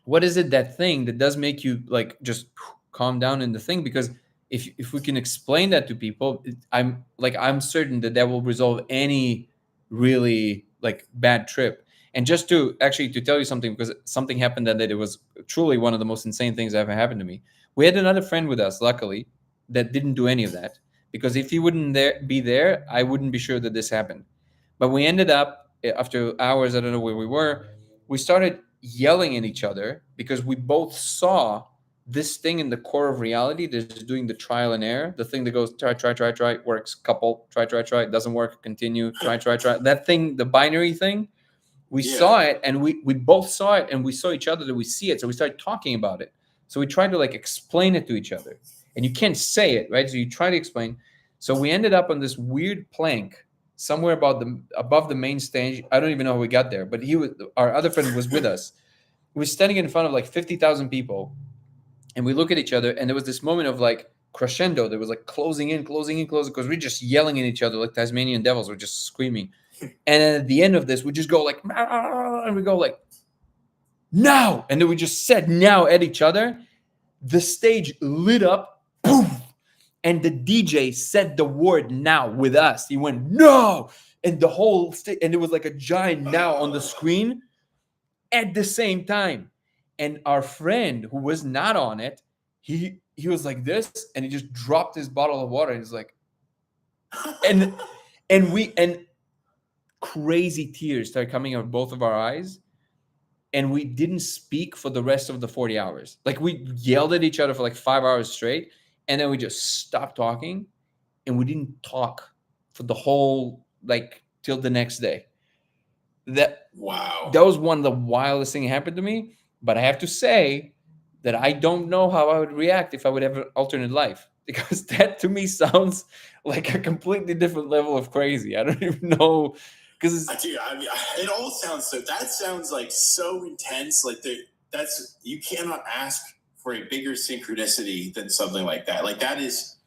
What is it, that thing that does make you like just calm down in the thing? Because if we can explain that to people, I'm certain that will resolve any really like bad trip. And just to tell you something, because something happened that it was truly one of the most insane things that ever happened to me. We had another friend with us, luckily, that didn't do any of that. Because if he wouldn't be there, I wouldn't be sure that this happened. But we ended up, after hours, I don't know where we were, we started yelling at each other because we both saw this thing in the core of reality that's doing the trial and error. The thing that goes, try, works, couple, try, doesn't work, continue, try. That thing, the binary thing, we saw it, and we both saw it, and we saw each other that we see it. So we started talking about it. So we tried to like explain it to each other, and you can't say it, right? So you try to explain. So we ended up on this weird plank somewhere above the main stage. I don't even know how we got there, but our other friend was with us. We were standing in front of like 50,000 people, and we look at each other, and there was this moment of like crescendo. There was like closing in, because we're just yelling at each other like Tasmanian devils. We're just screaming. And then at the end of this, we just go like, and we go like, now. And then we just said now at each other. The stage lit up, boom. And the DJ said the word now with us. He went, no. And the whole stage, and it was like a giant now on the screen at the same time. And our friend who was not on it, he was like this, and he just dropped his bottle of water, and he's like, and crazy tears started coming out of both of our eyes. And we didn't speak for the rest of the 40 hours. Like, we yelled at each other for like 5 hours straight. And then we just stopped talking. And we didn't talk for the whole, like, till the next day. That was one of the wildest things that happened to me. But I have to say that I don't know how I would react if I would have an alternate life. Because that to me sounds like a completely different level of crazy. I don't even know. Because it all sounds that sounds like so intense. Like you cannot ask for a bigger synchronicity than something like that. Like that's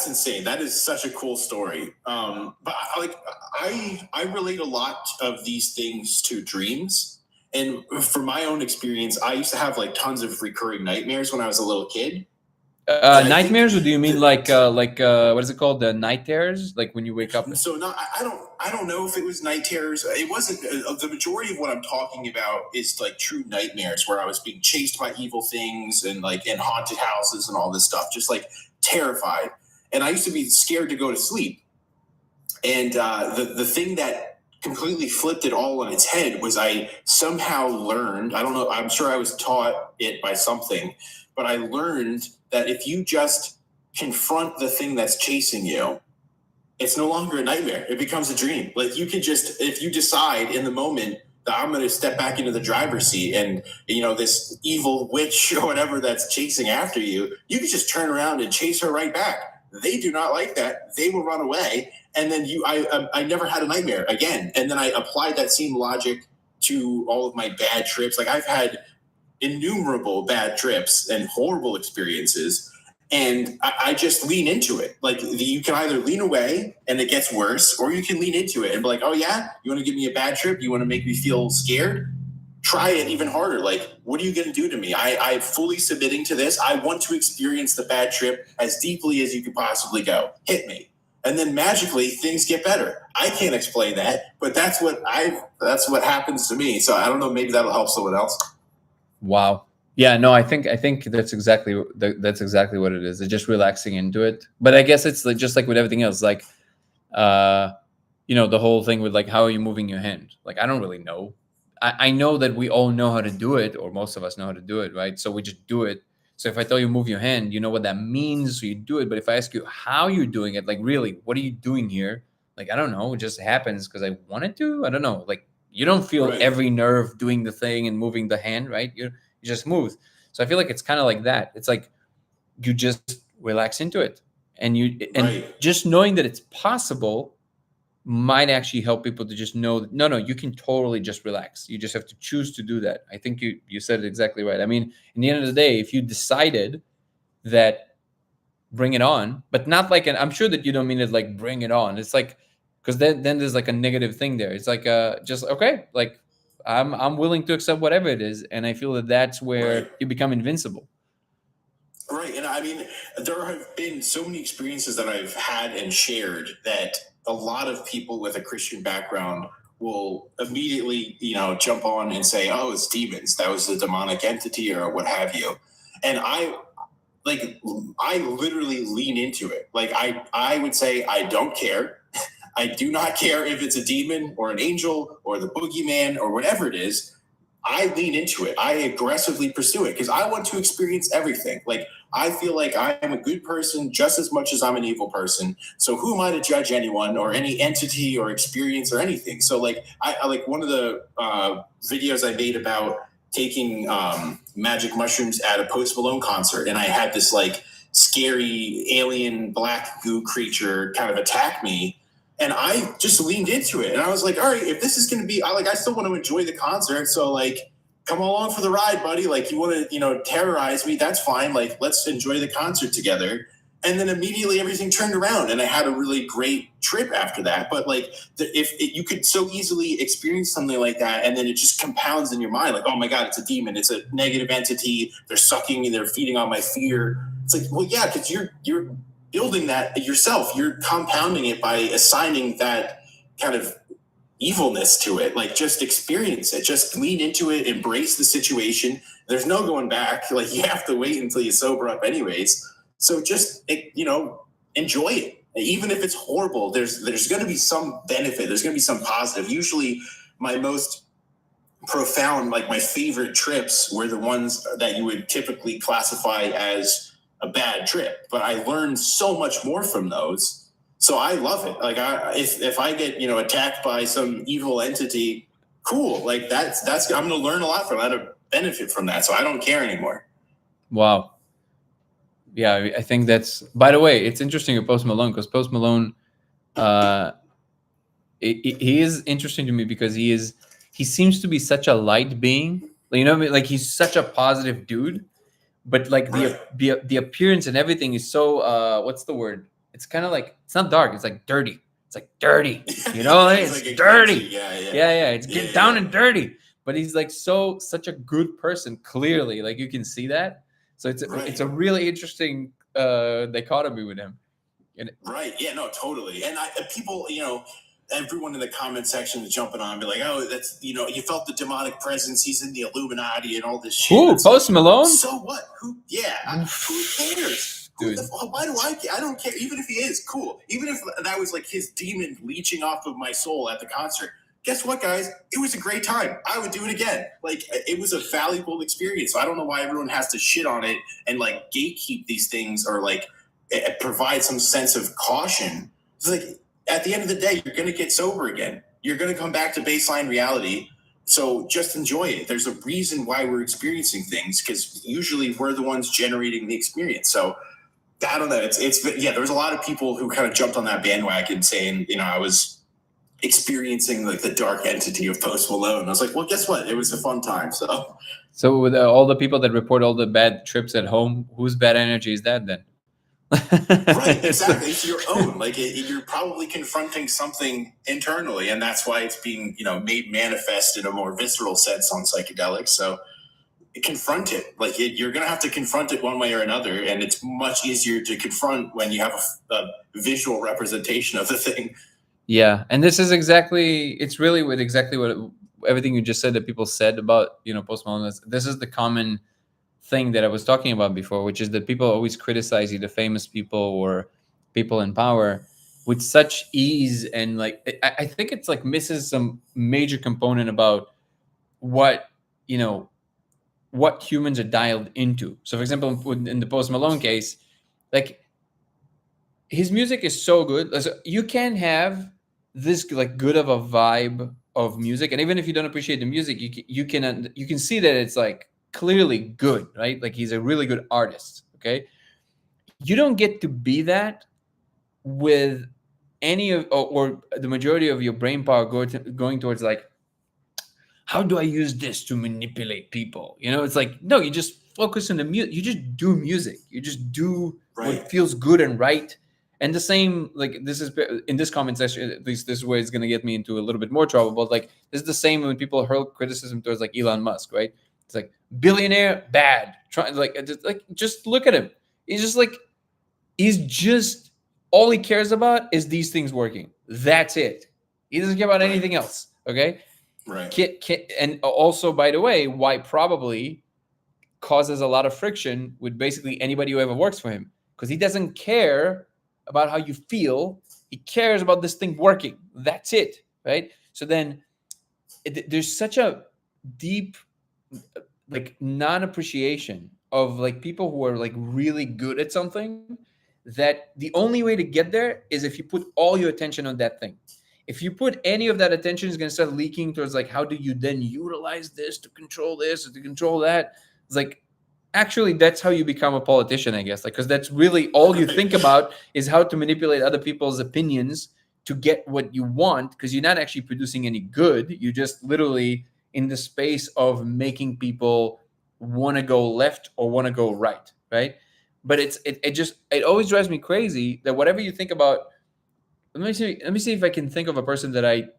insane. That is such a cool story. But I relate a lot of these things to dreams. And from my own experience, I used to have like tons of recurring nightmares when I was a little kid. Nightmares, or do you mean like what is it called, the night terrors, like when you wake up? So I don't know if it was night terrors. It wasn't. The majority of what I'm talking about is like true nightmares, where I was being chased by evil things and like in haunted houses and all this stuff, just like terrified. And I used to be scared to go to sleep. And the thing that completely flipped it all on its head was I somehow learned. I don't know. I'm sure I was taught it by something, but I learned that if you just confront the thing that's chasing you, it's no longer a nightmare. It becomes a dream. Like, you could just, if you decide in the moment that I'm going to step back into the driver's seat and, you know, this evil witch or whatever that's chasing after you, you could just turn around and chase her right back. They do not like that. They will run away. And then I never had a nightmare again. And then I applied that same logic to all of my bad trips. Like I've had innumerable bad trips and horrible experiences. And I just lean into it. Like you can either lean away and it gets worse, or you can lean into it and be like, oh yeah, you want to give me a bad trip? You want to make me feel scared? Try it even harder. Like, what are you going to do to me? I'm fully submitting to this. I want to experience the bad trip as deeply as you could possibly go. Hit me. And then magically things get better. I can't explain that, but that's what happens to me. So I don't know, maybe that'll help someone else. Wow. Yeah, no, I think that's exactly what it is. It's just relaxing into it. But I guess it's like, just like with everything else, like, the whole thing with like, how are you moving your hand? Like, I don't really know. I know that we all know how to do it, or most of us know how to do it, right? So we just do it. So if I tell you move your hand, you know what that means, so you do it. But if I ask you how you're doing it, like really, what are you doing here? Like, I don't know. It just happens because I wanted to. I don't know. Like, you don't feel Right. every nerve doing the thing and moving the hand, right? You just move. So I feel like it's kind of like that. It's like you just relax into it, and Right. just knowing that it's possible might actually help people to just know that, no, you can totally just relax. You just have to choose to do that. I think you said it exactly right. I mean, in the end of the day, if you decided that bring it on, but not like I'm sure that you don't mean it like bring it on. It's like, because then there's like a negative thing there. It's like just okay, like I'm willing to accept whatever it is, and I feel that that's where Right. you become invincible. Right. And I mean, there have been so many experiences that I've had and shared that a lot of people with a Christian background will immediately, jump on and say, oh, it's demons. That was the demonic entity or what have you. And I literally lean into it. Like I would say, I don't care. I do not care if it's a demon or an angel or the boogeyman or whatever it is. I lean into it. I aggressively pursue it because I want to experience everything. Like, I feel like I am a good person just as much as I'm an evil person. So who am I to judge anyone or any entity or experience or anything? So like, I like one of the videos I made about taking magic mushrooms at a Post Malone concert, and I had this like scary alien black goo creature kind of attack me. And I just leaned into it. And I was like, all right, if this is going to be, I still want to enjoy the concert. So like, come along for the ride, buddy. Like, you want to, terrorize me. That's fine. Like, let's enjoy the concert together. And then immediately everything turned around and I had a really great trip after that. But like, you could so easily experience something like that. And then it just compounds in your mind. Like, oh my God, it's a demon. It's a negative entity. They're sucking me. They're feeding on my fear. It's like, well, yeah, because you're building that yourself. You're compounding it by assigning that kind of evilness to it. Like, just experience it, just lean into it, embrace the situation. There's no going back. Like, you have to wait until you sober up anyways. So just, enjoy it. Even if it's horrible, there's going to be some benefit. There's going to be some positive. Usually my most profound, like my favorite trips were the ones that you would typically classify as a bad trip, but I learned so much more from those. So I love it. Like, if I get, attacked by some evil entity, cool. Like that's I'm going to learn a lot from that, to benefit from that. So I don't care anymore. Wow. Yeah, I think that's, by the way, it's interesting with Post Malone, because Post Malone, he is interesting to me because he seems to be such a light being. You know what I mean? Like, he's such a positive dude. But like the appearance and everything is so what's the word? It's kind of like, it's not dark. It's like dirty. It's like dirty. It's like dirty. Yeah. It's get down and dirty. But he's like such a good person. Clearly, like you can see that. So it's a really interesting dichotomy with him. Right. Yeah. No. Totally. And people, everyone in the comment section is jumping on and be like, oh, that's, you felt the demonic presence. He's in the Illuminati and all this shit. Ooh, Post Malone? So what? Who cares? Dude. Why do I don't care. Even if he is, cool. Even if that was like his demon leeching off of my soul at the concert. Guess what, guys? It was a great time. I would do it again. Like, it was a valuable experience. So I don't know why everyone has to shit on it and like gatekeep these things, or like provide some sense of caution. It's like, at the end of the day, you're going to get sober again. You're going to come back to baseline reality. So just enjoy it. There's a reason why we're experiencing things, because usually we're the ones generating the experience. So I don't know. It's yeah. There was a lot of people who kind of jumped on that bandwagon, saying, I was experiencing like the dark entity of Post Malone. I was like, well, guess what? It was a fun time. So with all the people that report all the bad trips at home, whose bad energy is that then? Right, exactly. It's your own. Like you're probably confronting something internally, and that's why it's being made manifest in a more visceral sense on psychedelics. So confront it. Like you're gonna have to confront it one way or another, and it's much easier to confront when you have a visual representation of the thing. Yeah, and this is exactly. It's really with exactly what everything you just said that people said about Post Malone. This is the common thing that I was talking about before, which is that people always criticize either famous people or people in power with such ease, and like I think it's like misses some major component about what what humans are dialed into. So, for example, in the Post Malone case, like his music is so good. You can have this like good of a vibe of music, and even if you don't appreciate the music, you can see that it's like clearly good, right? Like he's a really good artist. Okay, you don't get to be that with any of or the majority of your brain power going towards like, how do I use this to manipulate people? It's like, no, you just focus on the music. You just do music. You just do what feels good and right. And the same, like this is in this comment section, at least this is where it's going to get me into a little bit more trouble. But like, this is the same when people hurl criticism towards like Elon Musk, right? It's like billionaire, bad. Just look at him. He's just all he cares about is these things working. That's it. He doesn't care about anything else. Okay. Right. And also, by the way, why probably causes a lot of friction with basically anybody who ever works for him, because he doesn't care about how you feel. He cares about this thing working. That's it, right? So then there's such a deep like non-appreciation of like people who are like really good at something, that the only way to get there is if you put all your attention on that thing. If you put any of that attention, is going to start leaking towards like, how do you then utilize this to control this or to control that? It's like, actually, that's how you become a politician, I guess. Like, because that's really all you think about is how to manipulate other people's opinions to get what you want, because you're not actually producing any good. You just literally in the space of making people want to go left or want to go right, right? But it always drives me crazy that whatever you think about. Let me see if I can think of a person that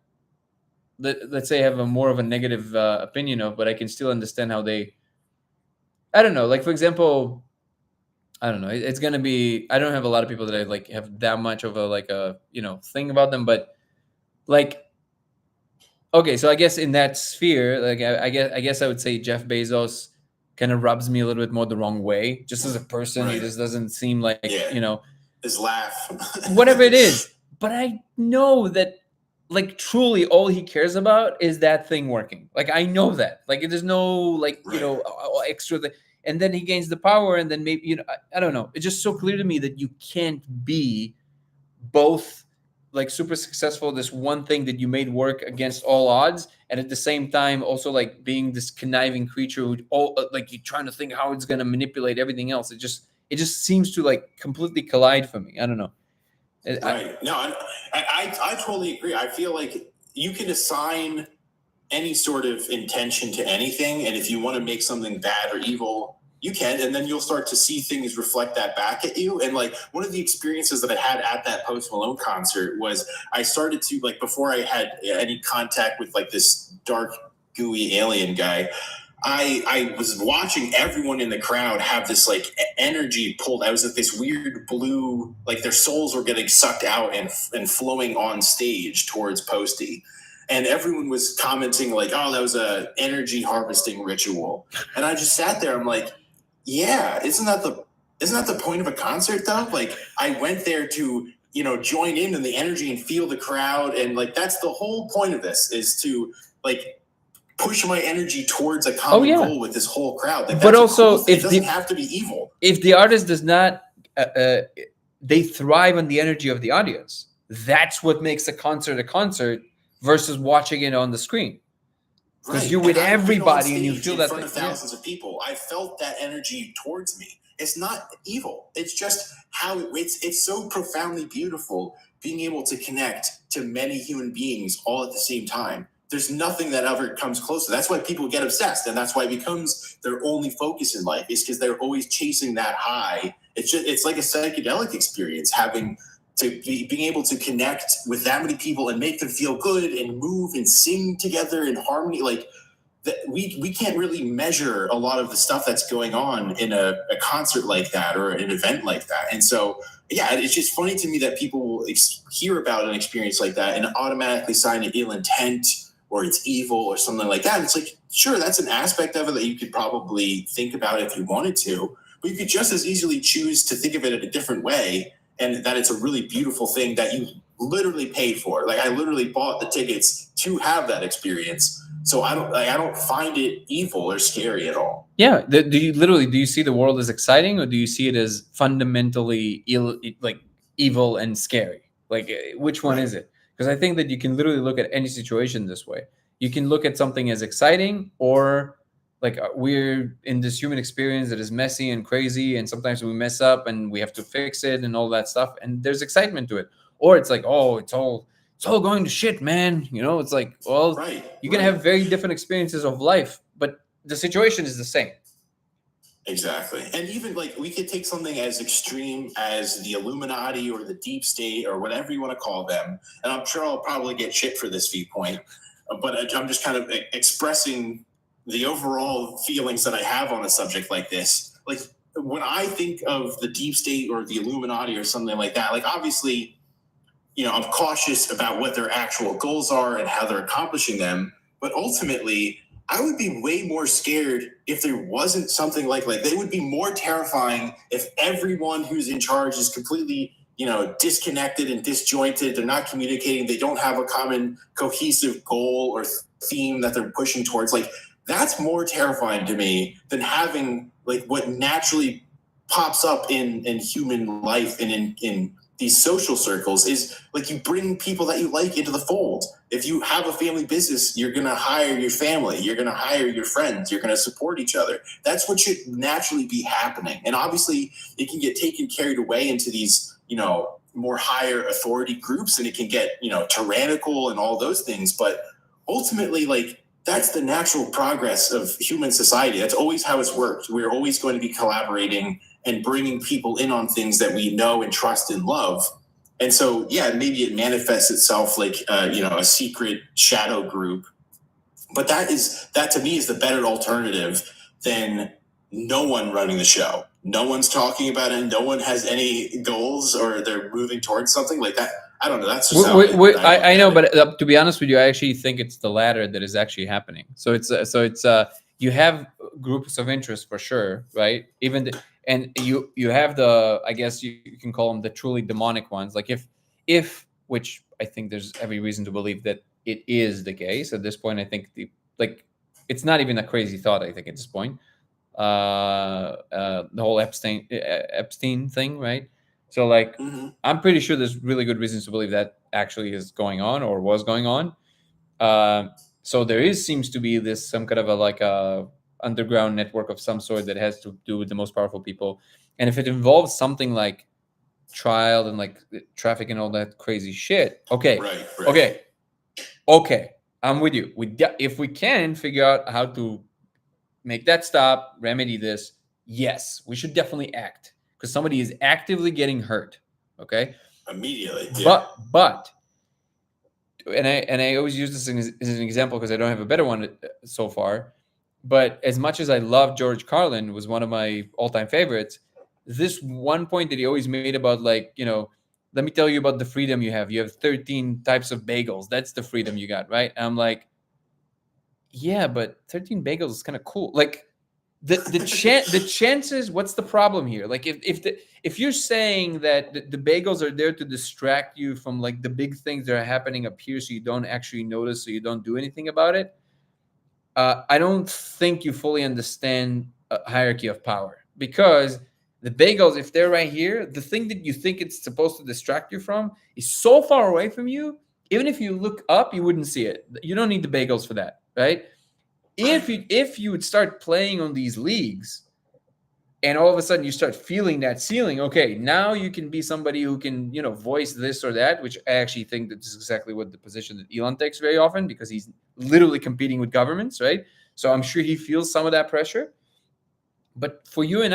let's say have a more of a negative opinion of, but I can still understand how they. I don't know. Like, for example, I don't know. It's gonna be. I don't have a lot of people that I like have that much of a thing about them, but like, okay, so I guess in that sphere, like I guess I would say Jeff Bezos kind of rubs me a little bit more the wrong way, just as a person. Right. He just doesn't seem like his laugh, whatever it is. But I know that, like, truly all he cares about is that thing working. Like, I know that. Like, there's no, like, extra thing. And then he gains the power, and then maybe, I don't know. It's just so clear to me that you can't be both, like, super successful, this one thing that you made work against all odds, and at the same time also, like, being this conniving creature who, like, you're trying to think how it's going to manipulate everything else. It just seems to, like, completely collide for me. I don't know. Right. No, I totally agree. I feel like you can assign any sort of intention to anything, and if you want to make something bad or evil, you can, and then you'll start to see things reflect that back at you. And like one of the experiences that I had at that Post Malone concert was I started to, like, before I had any contact with like this dark, gooey alien guy, I was watching everyone in the crowd have this like energy pulled. I was at this weird blue, like their souls were getting sucked out and flowing on stage towards Posty. And everyone was commenting like, oh, that was a energy harvesting ritual. And I just sat there. I'm like, yeah, isn't that the point of a concert though? Like I went there to, join in the energy and feel the crowd. And like, that's the whole point of this, is to like, push my energy towards a common goal with this whole crowd. Like, but also, cool, it doesn't have to be evil. If the artist does not, they thrive on the energy of the audience. That's what makes a concert versus watching it on the screen. Because you're with everybody and you feel that in front of thousands of people. I felt that energy towards me. it's not evil. It's just how it's so profoundly beautiful being able to connect to many human beings all at the same time. There's nothing that ever comes close to that. That's why people get obsessed, and that's why it becomes their only focus in life, is because they're always chasing that high. It's like a psychedelic experience, being able to connect with that many people and make them feel good and move and sing together in harmony. Like that, we can't really measure a lot of the stuff that's going on in a concert like that or an event like that. And so, yeah, it's just funny to me that people will hear about an experience like that and automatically sign an ill intent or it's evil or something like that. And it's like, sure, that's an aspect of it that you could probably think about if you wanted to, but you could just as easily choose to think of it in a different way, and that it's a really beautiful thing that you literally paid for. Like, I literally bought the tickets to have that experience. So I don't find it evil or scary at all. Yeah. Do you see the world as exciting, or do you see it as fundamentally evil and scary? Like, which one is it? Because I think that you can literally look at any situation this way. You can look at something as exciting, or like we're in this human experience that is messy and crazy, and sometimes we mess up and we have to fix it and all that stuff, and there's excitement to it. Or it's like, oh, it's all going to shit, man. It's like, well, you're gonna have very different experiences of life, but the situation is the same. Exactly. And even like we could take something as extreme as the Illuminati or the deep state or whatever you want to call them. And I'm sure I'll probably get shit for this viewpoint, but I'm just kind of expressing the overall feelings that I have on a subject like this. Like, when I think of the deep state or the Illuminati or something like that, like, obviously, I'm cautious about what their actual goals are and how they're accomplishing them. But ultimately, I would be way more scared if there wasn't something like they would be more terrifying if everyone who's in charge is completely, disconnected and disjointed. They're not communicating. They don't have a common cohesive goal or theme that they're pushing towards. Like, that's more terrifying to me than having like what naturally pops up in human life and in these social circles is like, you bring people that you like into the fold. If you have a family business, you're going to hire your family, you're going to hire your friends, you're going to support each other. That's what should naturally be happening. And obviously it can get carried away into these, more higher authority groups, and it can get, tyrannical and all those things. But ultimately, like, that's the natural progress of human society. That's always how it's worked. We're always going to be collaborating and bringing people in on things that we know and trust and love. And so, yeah, maybe it manifests itself like, a secret shadow group. But that to me is the better alternative than no one running the show. No one's talking about it. No one has any goals, or they're moving towards something like that. I don't know. That's just how I know, but to be honest with you, I actually think it's the latter that is actually happening. So it's you have groups of interest for sure, right? And you have I guess you can call them the truly demonic ones. Like if which I think there's every reason to believe that it is the case at this point. I think it's not even a crazy thought. I think at this point, the whole Epstein thing, right? So like, I'm pretty sure there's really good reasons to believe that actually is going on or was going on. So there seems to be some kind of a underground network of some sort that has to do with the most powerful people. And if it involves something like trial and like traffic and all that crazy shit, okay, okay, I'm with you. If we can figure out how to make that stop, remedy this, yes, we should definitely act, because somebody is actively getting hurt. Okay, immediately. Yeah. But and I always use this as an example because I don't have a better one so far. But as much as I love George Carlin, was one of my all-time favorites, this one point that he always made about, like, let me tell you about the freedom you have. You have 13 types of bagels. That's the freedom you got, right? And I'm like, yeah, but 13 bagels is kind of cool. Like, the chances, what's the problem here? Like, if you're saying that the bagels are there to distract you from like the big things that are happening up here, so you don't actually notice, so you don't do anything about it, I don't think you fully understand a hierarchy of power. Because the bagels, if they're right here, the thing that you think it's supposed to distract you from is so far away from you. Even if you look up, you wouldn't see it. You don't need the bagels for that, right? If you would start playing on these leagues, and all of a sudden you start feeling that ceiling. Okay, now you can be somebody who can, voice this or that, which I actually think that this is exactly what the position that Elon takes very often, because he's literally competing with governments, right? So I'm sure he feels some of that pressure. But for you and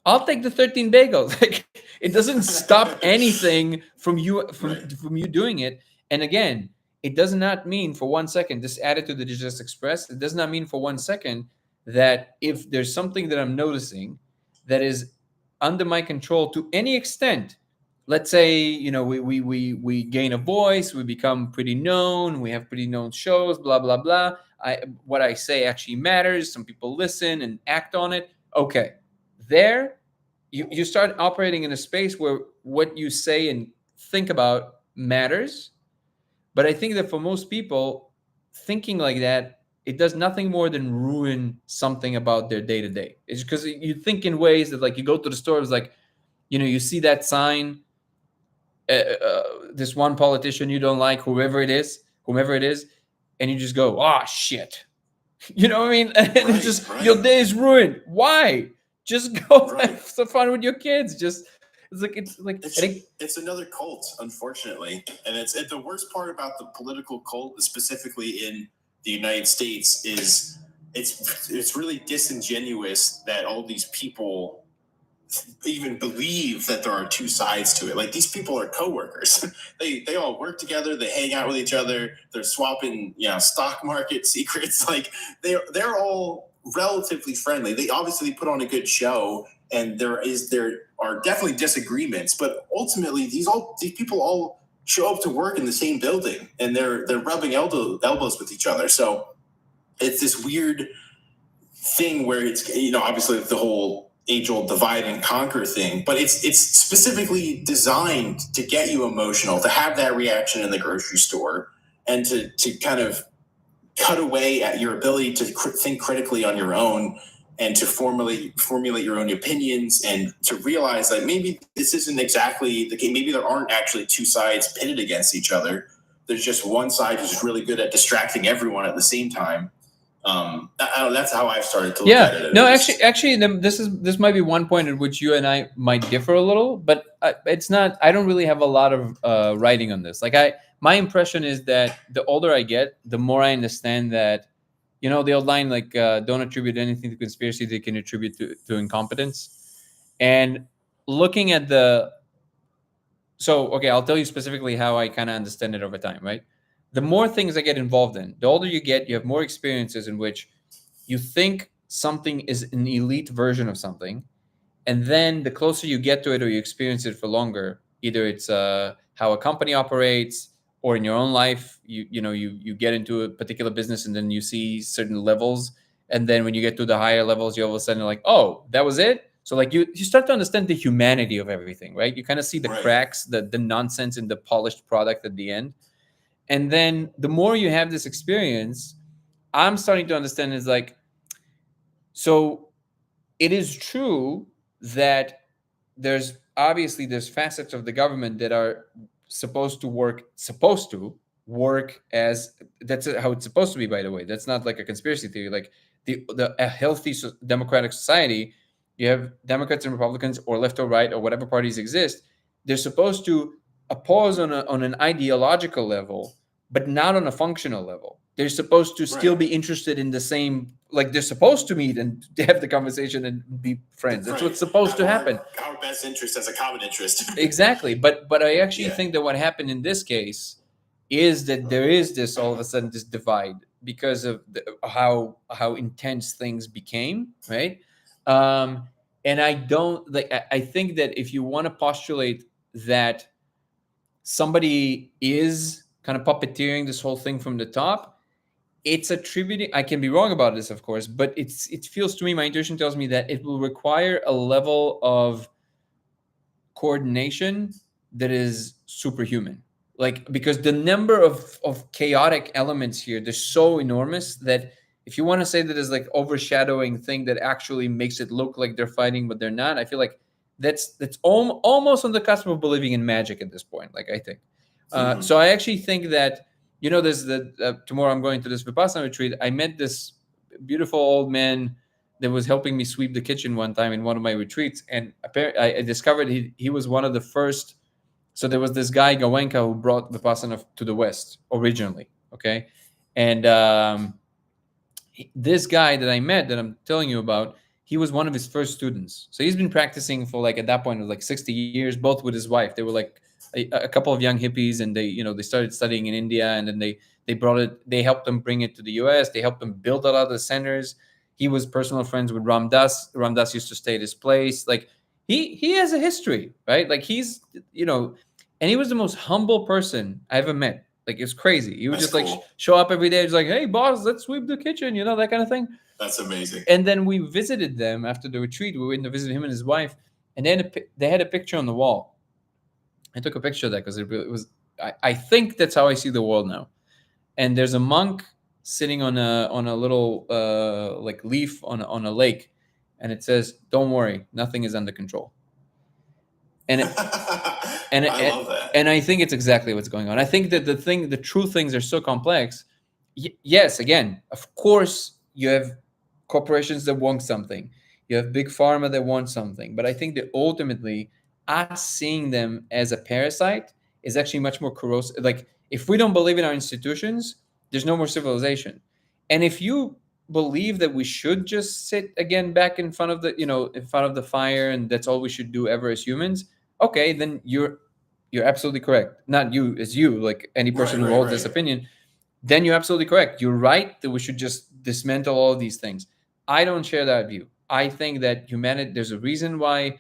I'll take the 13 bagels. Like, it doesn't stop anything from you from you doing it. And again, it does not mean for 1 second, this attitude that you just expressed, it does not mean for 1 second that if there's something that I'm noticing that is under my control to any extent, let's say, we gain a voice, we become pretty known, we have pretty known shows, blah, blah, blah. What I say actually matters. Some people listen and act on it. Okay. There, you start operating in a space where what you say and think about matters. But I think that for most people, thinking like that, it does nothing more than ruin something about their day to day. It's because you think in ways that, like, you go to the store, it's like, you see that sign, this one politician you don't like, whomever it is, and you just go, oh shit. You know what I mean? And it's just, your day is ruined. Why? Just go have some fun with your kids. It's another cult, unfortunately, and it's the worst part about the political cult, specifically in the United States, is it's really disingenuous that all these people even believe that there are two sides to it. Like, these people are coworkers. they all work together. They hang out with each other. They're swapping, stock market secrets. Like, they're all relatively friendly. They obviously put on a good show, and there are definitely disagreements, but ultimately these people all show up to work in the same building, and they're rubbing elbows with each other. So it's this weird thing where it's, obviously the whole age-old divide and conquer thing, but it's specifically designed to get you emotional, to have that reaction in the grocery store, and to kind of cut away at your ability to think critically on your own, and to formulate your own opinions, and to realize that maybe this isn't exactly the case. Maybe there aren't actually two sides pitted against each other. There's just one side who's really good at distracting everyone at the same time. That's how I've started to look at it. No, actually, this might be one point at which you and I might differ a little, but it's not. I don't really have a lot of writing on this. Like, my impression is that the older I get, the more I understand that, the old line, like, don't attribute anything to conspiracy, they can attribute to incompetence. And looking at I'll tell you specifically how I kind of understand it over time, right? The more things I get involved in, the older you get, you have more experiences in which you think something is an elite version of something. And then the closer you get to it, or you experience it for longer, either it's how a company operates, or in your own life, you get into a particular business, and then you see certain levels. And then when you get to the higher levels, you all of a sudden are like, oh, that was it? So, like, you start to understand the humanity of everything, right? You kind of see the cracks, the nonsense in the polished product at the end. And then the more you have this experience, I'm starting to understand is like, so it is true that there's facets of the government that are supposed to work as, that's how it's supposed to be, by the way. That's not like a conspiracy theory. Like, a healthy democratic society, you have Democrats and Republicans, or left or right, or whatever parties exist. They're supposed to oppose on an ideological level, but not on a functional level. They're supposed to still be interested in the same, like, they're supposed to meet and have the conversation and be friends. That's what's supposed to happen. Our best interest as a common interest. Exactly. But I actually think that what happened in this case is that there is this, all of a sudden, this divide because of how intense things became, right? And I don't like. I think that if you want to postulate that somebody is kind of puppeteering this whole thing from the top, it's attributing. I can be wrong about this, of course, but it feels to me, my intuition tells me that it will require a level of coordination that is superhuman. Like, because the number of chaotic elements here, they're so enormous that if you want to say that there's like overshadowing thing that actually makes it look like they're fighting, but they're not, I feel like that's almost on the cusp of believing in magic at this point. Like, I think. So I actually think that, there's tomorrow I'm going to this Vipassana retreat. I met this beautiful old man that was helping me sweep the kitchen one time in one of my retreats, and I discovered he was one of the first. So there was this guy Goenka who brought Vipassana to the West originally, okay, and this guy that I met that I'm telling you about, he was one of his first students. So he's been practicing for like at that point it was like 60 years, both with his wife. They were like a couple of young hippies, and they started studying in India, and then they brought it. They helped them bring it to the U.S. They helped them build a lot of the centers. He was personal friends with Ram Dass. Ram Dass used to stay at his place. Like he has a history, right? Like he's and he was the most humble person I ever met. Like it's crazy. He would That's just like cool. show up every day. He's like, "Hey, boss, let's sweep the kitchen," that kind of thing. That's amazing. And then we visited them after the retreat. We went to visit him and his wife, and then they had a picture on the wall. I took a picture of that because it was. I think that's how I see the world now. And there's a monk sitting on a little like leaf on a lake, and it says, "Don't worry, nothing is under control." And I love that. And I think it's exactly what's going on. I think that the true things are so complex. Yes, again, of course, you have corporations that want something. You have big pharma that want something. But I think that ultimately, us seeing them as a parasite is actually much more corrosive. Like, if we don't believe in our institutions, there's no more civilization. And if you believe that we should just sit again back in front of the fire, and that's all we should do ever as humans, okay, then you're absolutely correct. Not you as you, like any person who holds this opinion, then you're absolutely correct. You're right that we should just dismantle all of these things. I don't share that view. I think that humanity, there's a reason why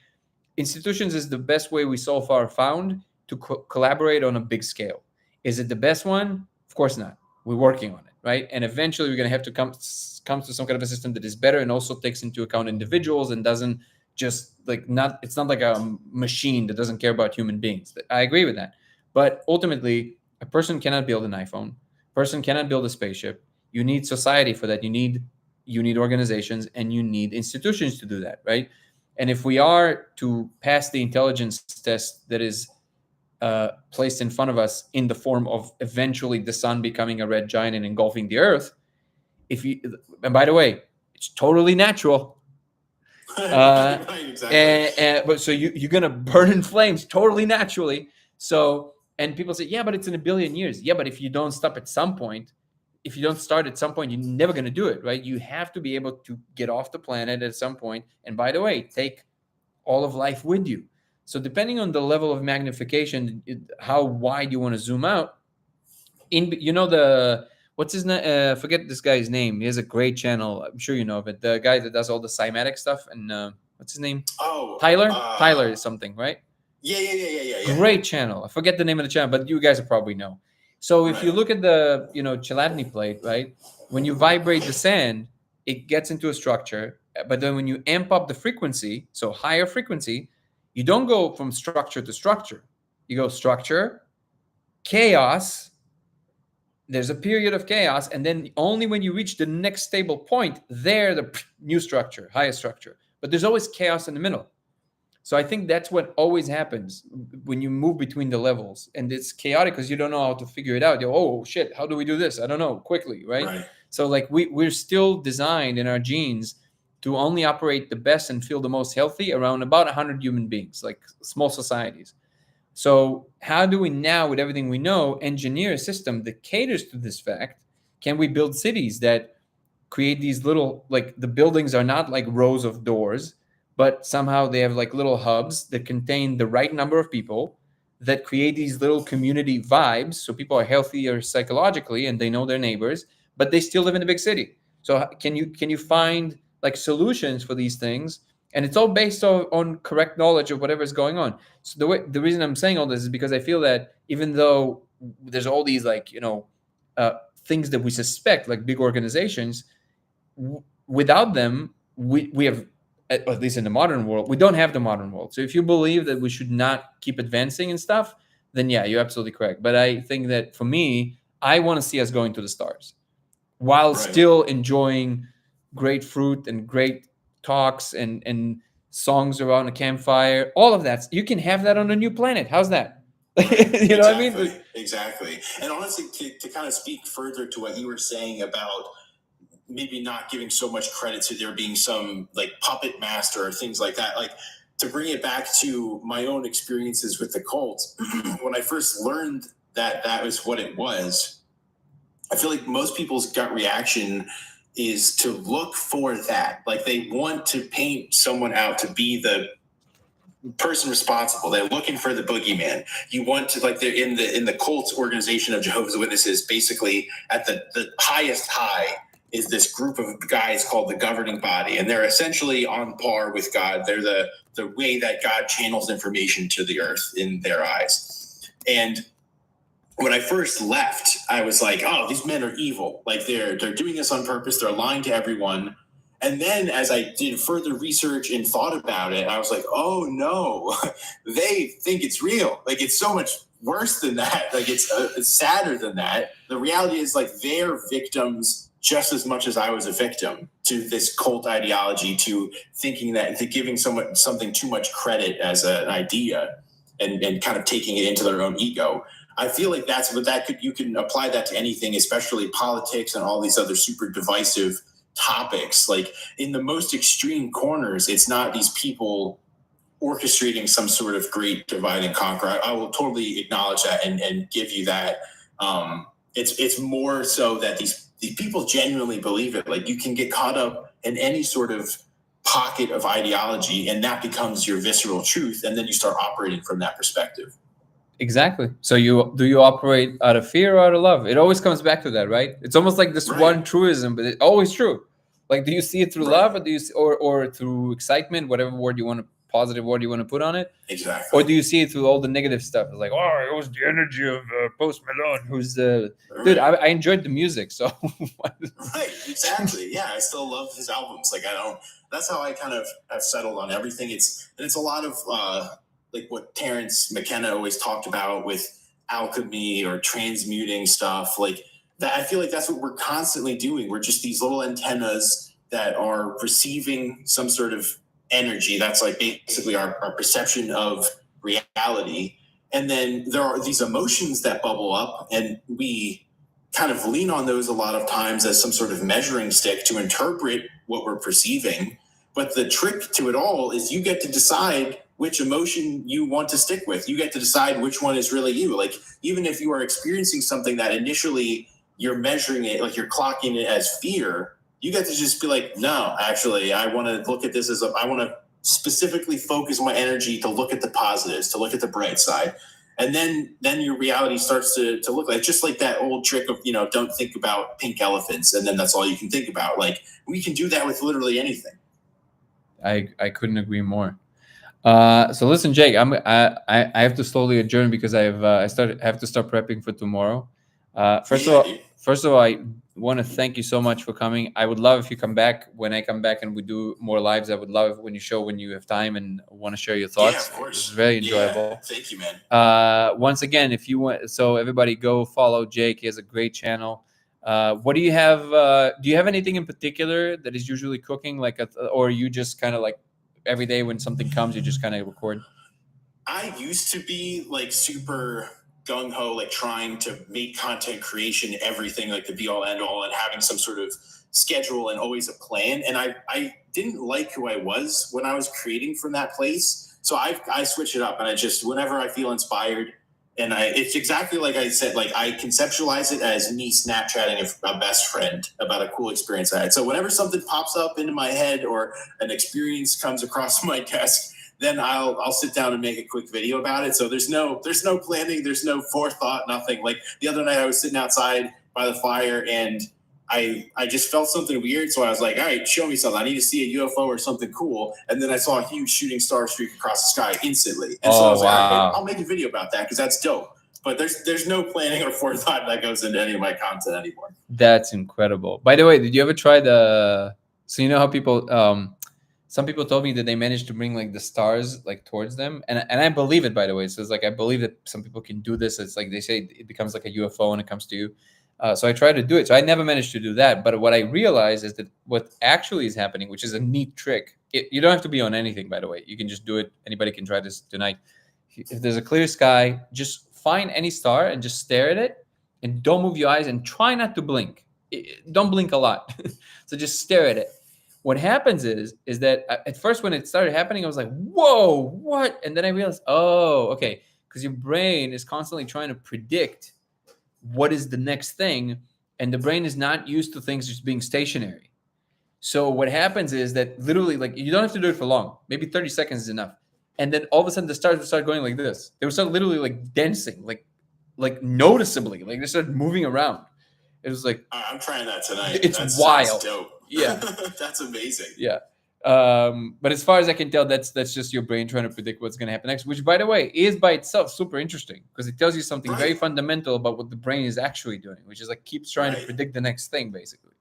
institutions is the best way we so far found to collaborate on a big scale. Is it the best one? Of course not. We're working on it, right? And eventually we're going to have to come to some kind of a system that is better and also takes into account individuals and doesn't just it's not like a machine that doesn't care about human beings. I agree with that. But ultimately, a person cannot build an iPhone. A person cannot build a spaceship. You need society for that. You need organizations, and you need institutions to do that, right? And if we are to pass the intelligence test that is placed in front of us in the form of eventually the sun becoming a red giant and engulfing the earth, and by the way, it's totally natural. Exactly. But so you're gonna burn in flames totally naturally. So, and people say, yeah, but it's in 1 billion years. Yeah, but if you don't stop at some point, if you don't start at some point, you're never gonna do it, right? You have to be able to get off the planet at some point. And by the way, take all of life with you. So depending on the level of magnification, how wide you want to zoom out, what's his name? Forget this guy's name. He has a great channel. I'm sure you know of it. The guy that does all the cymatic stuff. And what's his name? Oh, Tyler. Tyler is something, right? Yeah. Great channel. I forget the name of the channel, but you guys probably know. So if you look at the Chladni plate, right? When you vibrate the sand, it gets into a structure. But then when you amp up the frequency, so higher frequency, you don't go from structure to structure. You go structure, chaos. There's a period of chaos, and then only when you reach the next stable point, there the new structure, highest structure. But there's always chaos in the middle. So I think that's what always happens when you move between the levels, and it's chaotic because you don't know how to figure it out. Oh shit, how do we do this? I don't know. Quickly, right? So like we're still designed in our genes to only operate the best and feel the most healthy around about 100 human beings, like small societies. So how do we now, with everything we know, engineer a system that caters to this fact? Can we build cities that create these little, like the buildings are not like rows of doors, but somehow they have like little hubs that contain the right number of people that create these little community vibes. So people are healthier psychologically and they know their neighbors, but they still live in a big city. So can you find like solutions for these things? And it's all based on correct knowledge of whatever is going on. So the reason I'm saying all this is because I feel that even though there's all these like, things that we suspect, like big organizations, without them, we have, at least in the modern world, we don't have the modern world. So if you believe that we should not keep advancing and stuff, then yeah, you're absolutely correct. But I think that for me, I want to see us going to the stars while still enjoying great fruit and great talks and songs around a campfire. All of that. You can have that on a new planet. How's that? You know what I mean? Exactly. And honestly, to kind of speak further to what you were saying about maybe not giving so much credit to there being some like puppet master or things like that. Like, to bring it back to my own experiences with the cult, when I first learned that that was what it was, I feel like most people's gut reaction is to look for that. Like, they want to paint someone out to be the person responsible. They're looking for the boogeyman. You want to, like, they're in the cult organization of Jehovah's Witnesses, basically at the highest high is this group of guys called the governing body, and they're essentially on par with God. They're the way that God channels information to the earth in their eyes. And when I first left, I was like, oh, these men are evil. Like, they're doing this on purpose. They're lying to everyone. And then as I did further research and thought about it, I was like, oh no, they think it's real. Like, it's so much worse than that. Like, it's sadder than that. The reality is, like, they're victims just as much as I was a victim to this cult ideology, to thinking that, to giving someone something too much credit as an idea and kind of taking it into their own ego. I feel like that's what that could, you can apply that to anything, especially politics and all these other super divisive topics. Like, in the most extreme corners, it's not these people orchestrating some sort of great divide and conquer. I will totally acknowledge that and give you that. It's more so that these people genuinely believe it. Like, you can get caught up in any sort of pocket of ideology, and that becomes your visceral truth, and then you start operating from that perspective. Exactly. So you operate out of fear or out of love? It always comes back to that, right? It's almost like this Right. one truism, but it's always true. Like, do you see it through Right. love, or do you or through excitement, whatever word you want to, positive word you want to put on it? Exactly. Or do you see it through all the negative stuff? It's like, oh, it was the energy of Post Malone, who's dude. I enjoyed the music, so Right, exactly. Yeah, I still love his albums. Like, that's how I kind of have settled on everything. It's a lot of like what Terrence McKenna always talked about with alchemy or transmuting stuff. Like that, I feel like that's what we're constantly doing. We're just these little antennas that are receiving some sort of energy. That's like basically our perception of reality. And then there are these emotions that bubble up, and we kind of lean on those a lot of times as some sort of measuring stick to interpret what we're perceiving. But the trick to it all is you get to decide which emotion you want to stick with. You get to decide which one is really you. Like, even if you are experiencing something that initially you're measuring it, like you're clocking it as fear, you get to just be like, no, actually, I want to look at this as I want to specifically focus my energy to look at the positives, to look at the bright side. And then your reality starts to look like, just like that old trick of, don't think about pink elephants, and then that's all you can think about. Like, we can do that with literally anything. I couldn't agree more. So listen, Jake, I have to slowly adjourn because I have to start prepping for tomorrow. First of all, I want to thank you so much for coming. I would love if you come back. When I come back and we do more lives, I would love when you have time and want to share your thoughts. Yeah, of course. It's very enjoyable. Yeah, thank you, man. Once again, if you want, so everybody go follow Jake. He has a great channel. What do you have? Do you have anything in particular that is usually cooking, or you just kind of like every day when something comes, you just kind of record? I used to be like super gung-ho, like trying to make content creation everything, like the be-all end-all, and having some sort of schedule and always a plan. And I didn't like who I was when I was creating from that place. So I switch it up, and I just, whenever I feel inspired, and it's exactly like I said, like I conceptualize it as me Snapchatting a best friend about a cool experience I had. So whenever something pops up into my head or an experience comes across my desk, then I'll sit down and make a quick video about it. So there's no planning, there's no forethought, nothing. Like the other night I was sitting outside by the fire, and I just felt something weird. So I was like, all right, show me something. I need to see a UFO or something cool. And then I saw a huge shooting star streak across the sky instantly. And so I was like, all right, I'll make a video about that because that's dope. But there's no planning or forethought that goes into any of my content anymore. That's incredible. By the way, did you ever try so you know how people, some people told me that they managed to bring like the stars like towards them. And I believe it, by the way. So it's like, I believe that some people can do this. It's like they say it becomes like a UFO when it comes to you. So I tried to do it. So I never managed to do that. But what I realized is that what actually is happening, which is a neat trick, you don't have to be on anything, by the way. You can just do it. Anybody can try this tonight. If there's a clear sky, just find any star and just stare at it and don't move your eyes and try not to blink. don't blink a lot. So just stare at it. What happens is that at first when it started happening, I was like, whoa, what? And then I realized, oh, okay, because your brain is constantly trying to predict what is the next thing, and the brain is not used to things just being stationary. So what happens is that literally, like, you don't have to do it for long. Maybe 30 seconds is enough. And then all of a sudden the stars would start going like this. They would start literally like dancing, like noticeably, like they started moving around. It was like, I'm trying that tonight. It's That wild. sounds dope. Yeah. That's amazing. yeah. But as far as I can tell, that's just your brain trying to predict what's going to happen next, which, by the way, is by itself super interesting because it tells you something very Right. fundamental about what the brain is actually doing, which is like keeps trying to Right. predict the next thing, basically.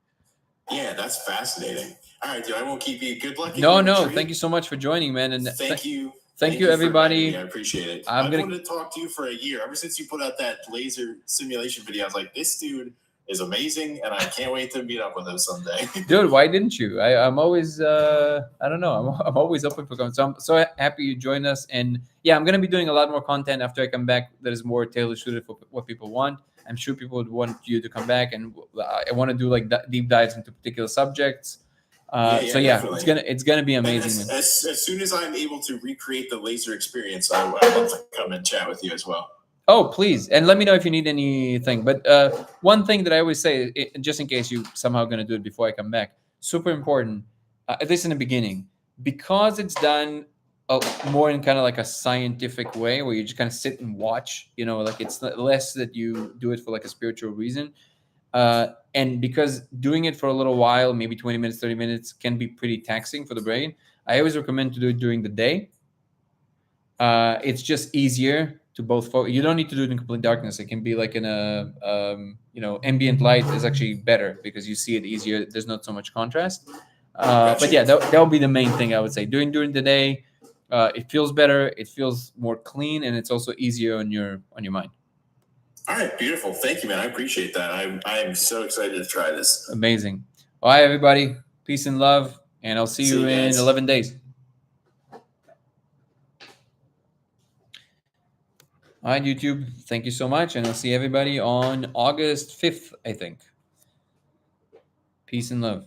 Yeah, that's fascinating. All right, dude, I won't keep you. Good luck. in No, your no, retreat. thank you so much for joining, man, and Thank you. thank you, for everybody. inviting me. I appreciate it. I'm I've gonna- wanted to talk to you for a year. Ever since you put out that laser simulation video, I was like, this dude is amazing, and I can't wait to meet up with him someday. Dude, why didn't you? I'm always, I don't know, I'm always open for comments. So I'm so happy you joined us, and yeah, I'm gonna be doing a lot more content after I come back that is more tailored suited for what people want. I'm sure people would want you to come back, and I want to do like deep dives into particular subjects. So yeah, definitely. it's gonna be And amazing. man. as soon as I'm able to recreate the laser experience, I'd love to come and chat with you as well. Oh, please. And let me know if you need anything. But one thing that I always say, just in case you somehow going to do it before I come back, super important, at least in the beginning, because it's done more in kind of like a scientific way where you just kind of sit and watch, like it's less that you do it for like a spiritual reason. And because doing it for a little while, maybe 20 minutes, 30 minutes, can be pretty taxing for the brain, I always recommend to do it during the day. It's just easier to both focus. You don't need to do it in complete darkness. It can be like in a ambient light is actually better because you see it easier. There's not so much contrast. But yeah, that will be the main thing I would say. Doing during the day, it feels better. It feels more clean, and it's also easier on your mind. All right, beautiful. Thank you, man. I appreciate that. I'm so excited to try this. Amazing. All right, everybody. Peace and love, and I'll see See you you in guys. 11 days. All right, YouTube. Thank you so much, and I'll see everybody on August 5th, I think. Peace and love.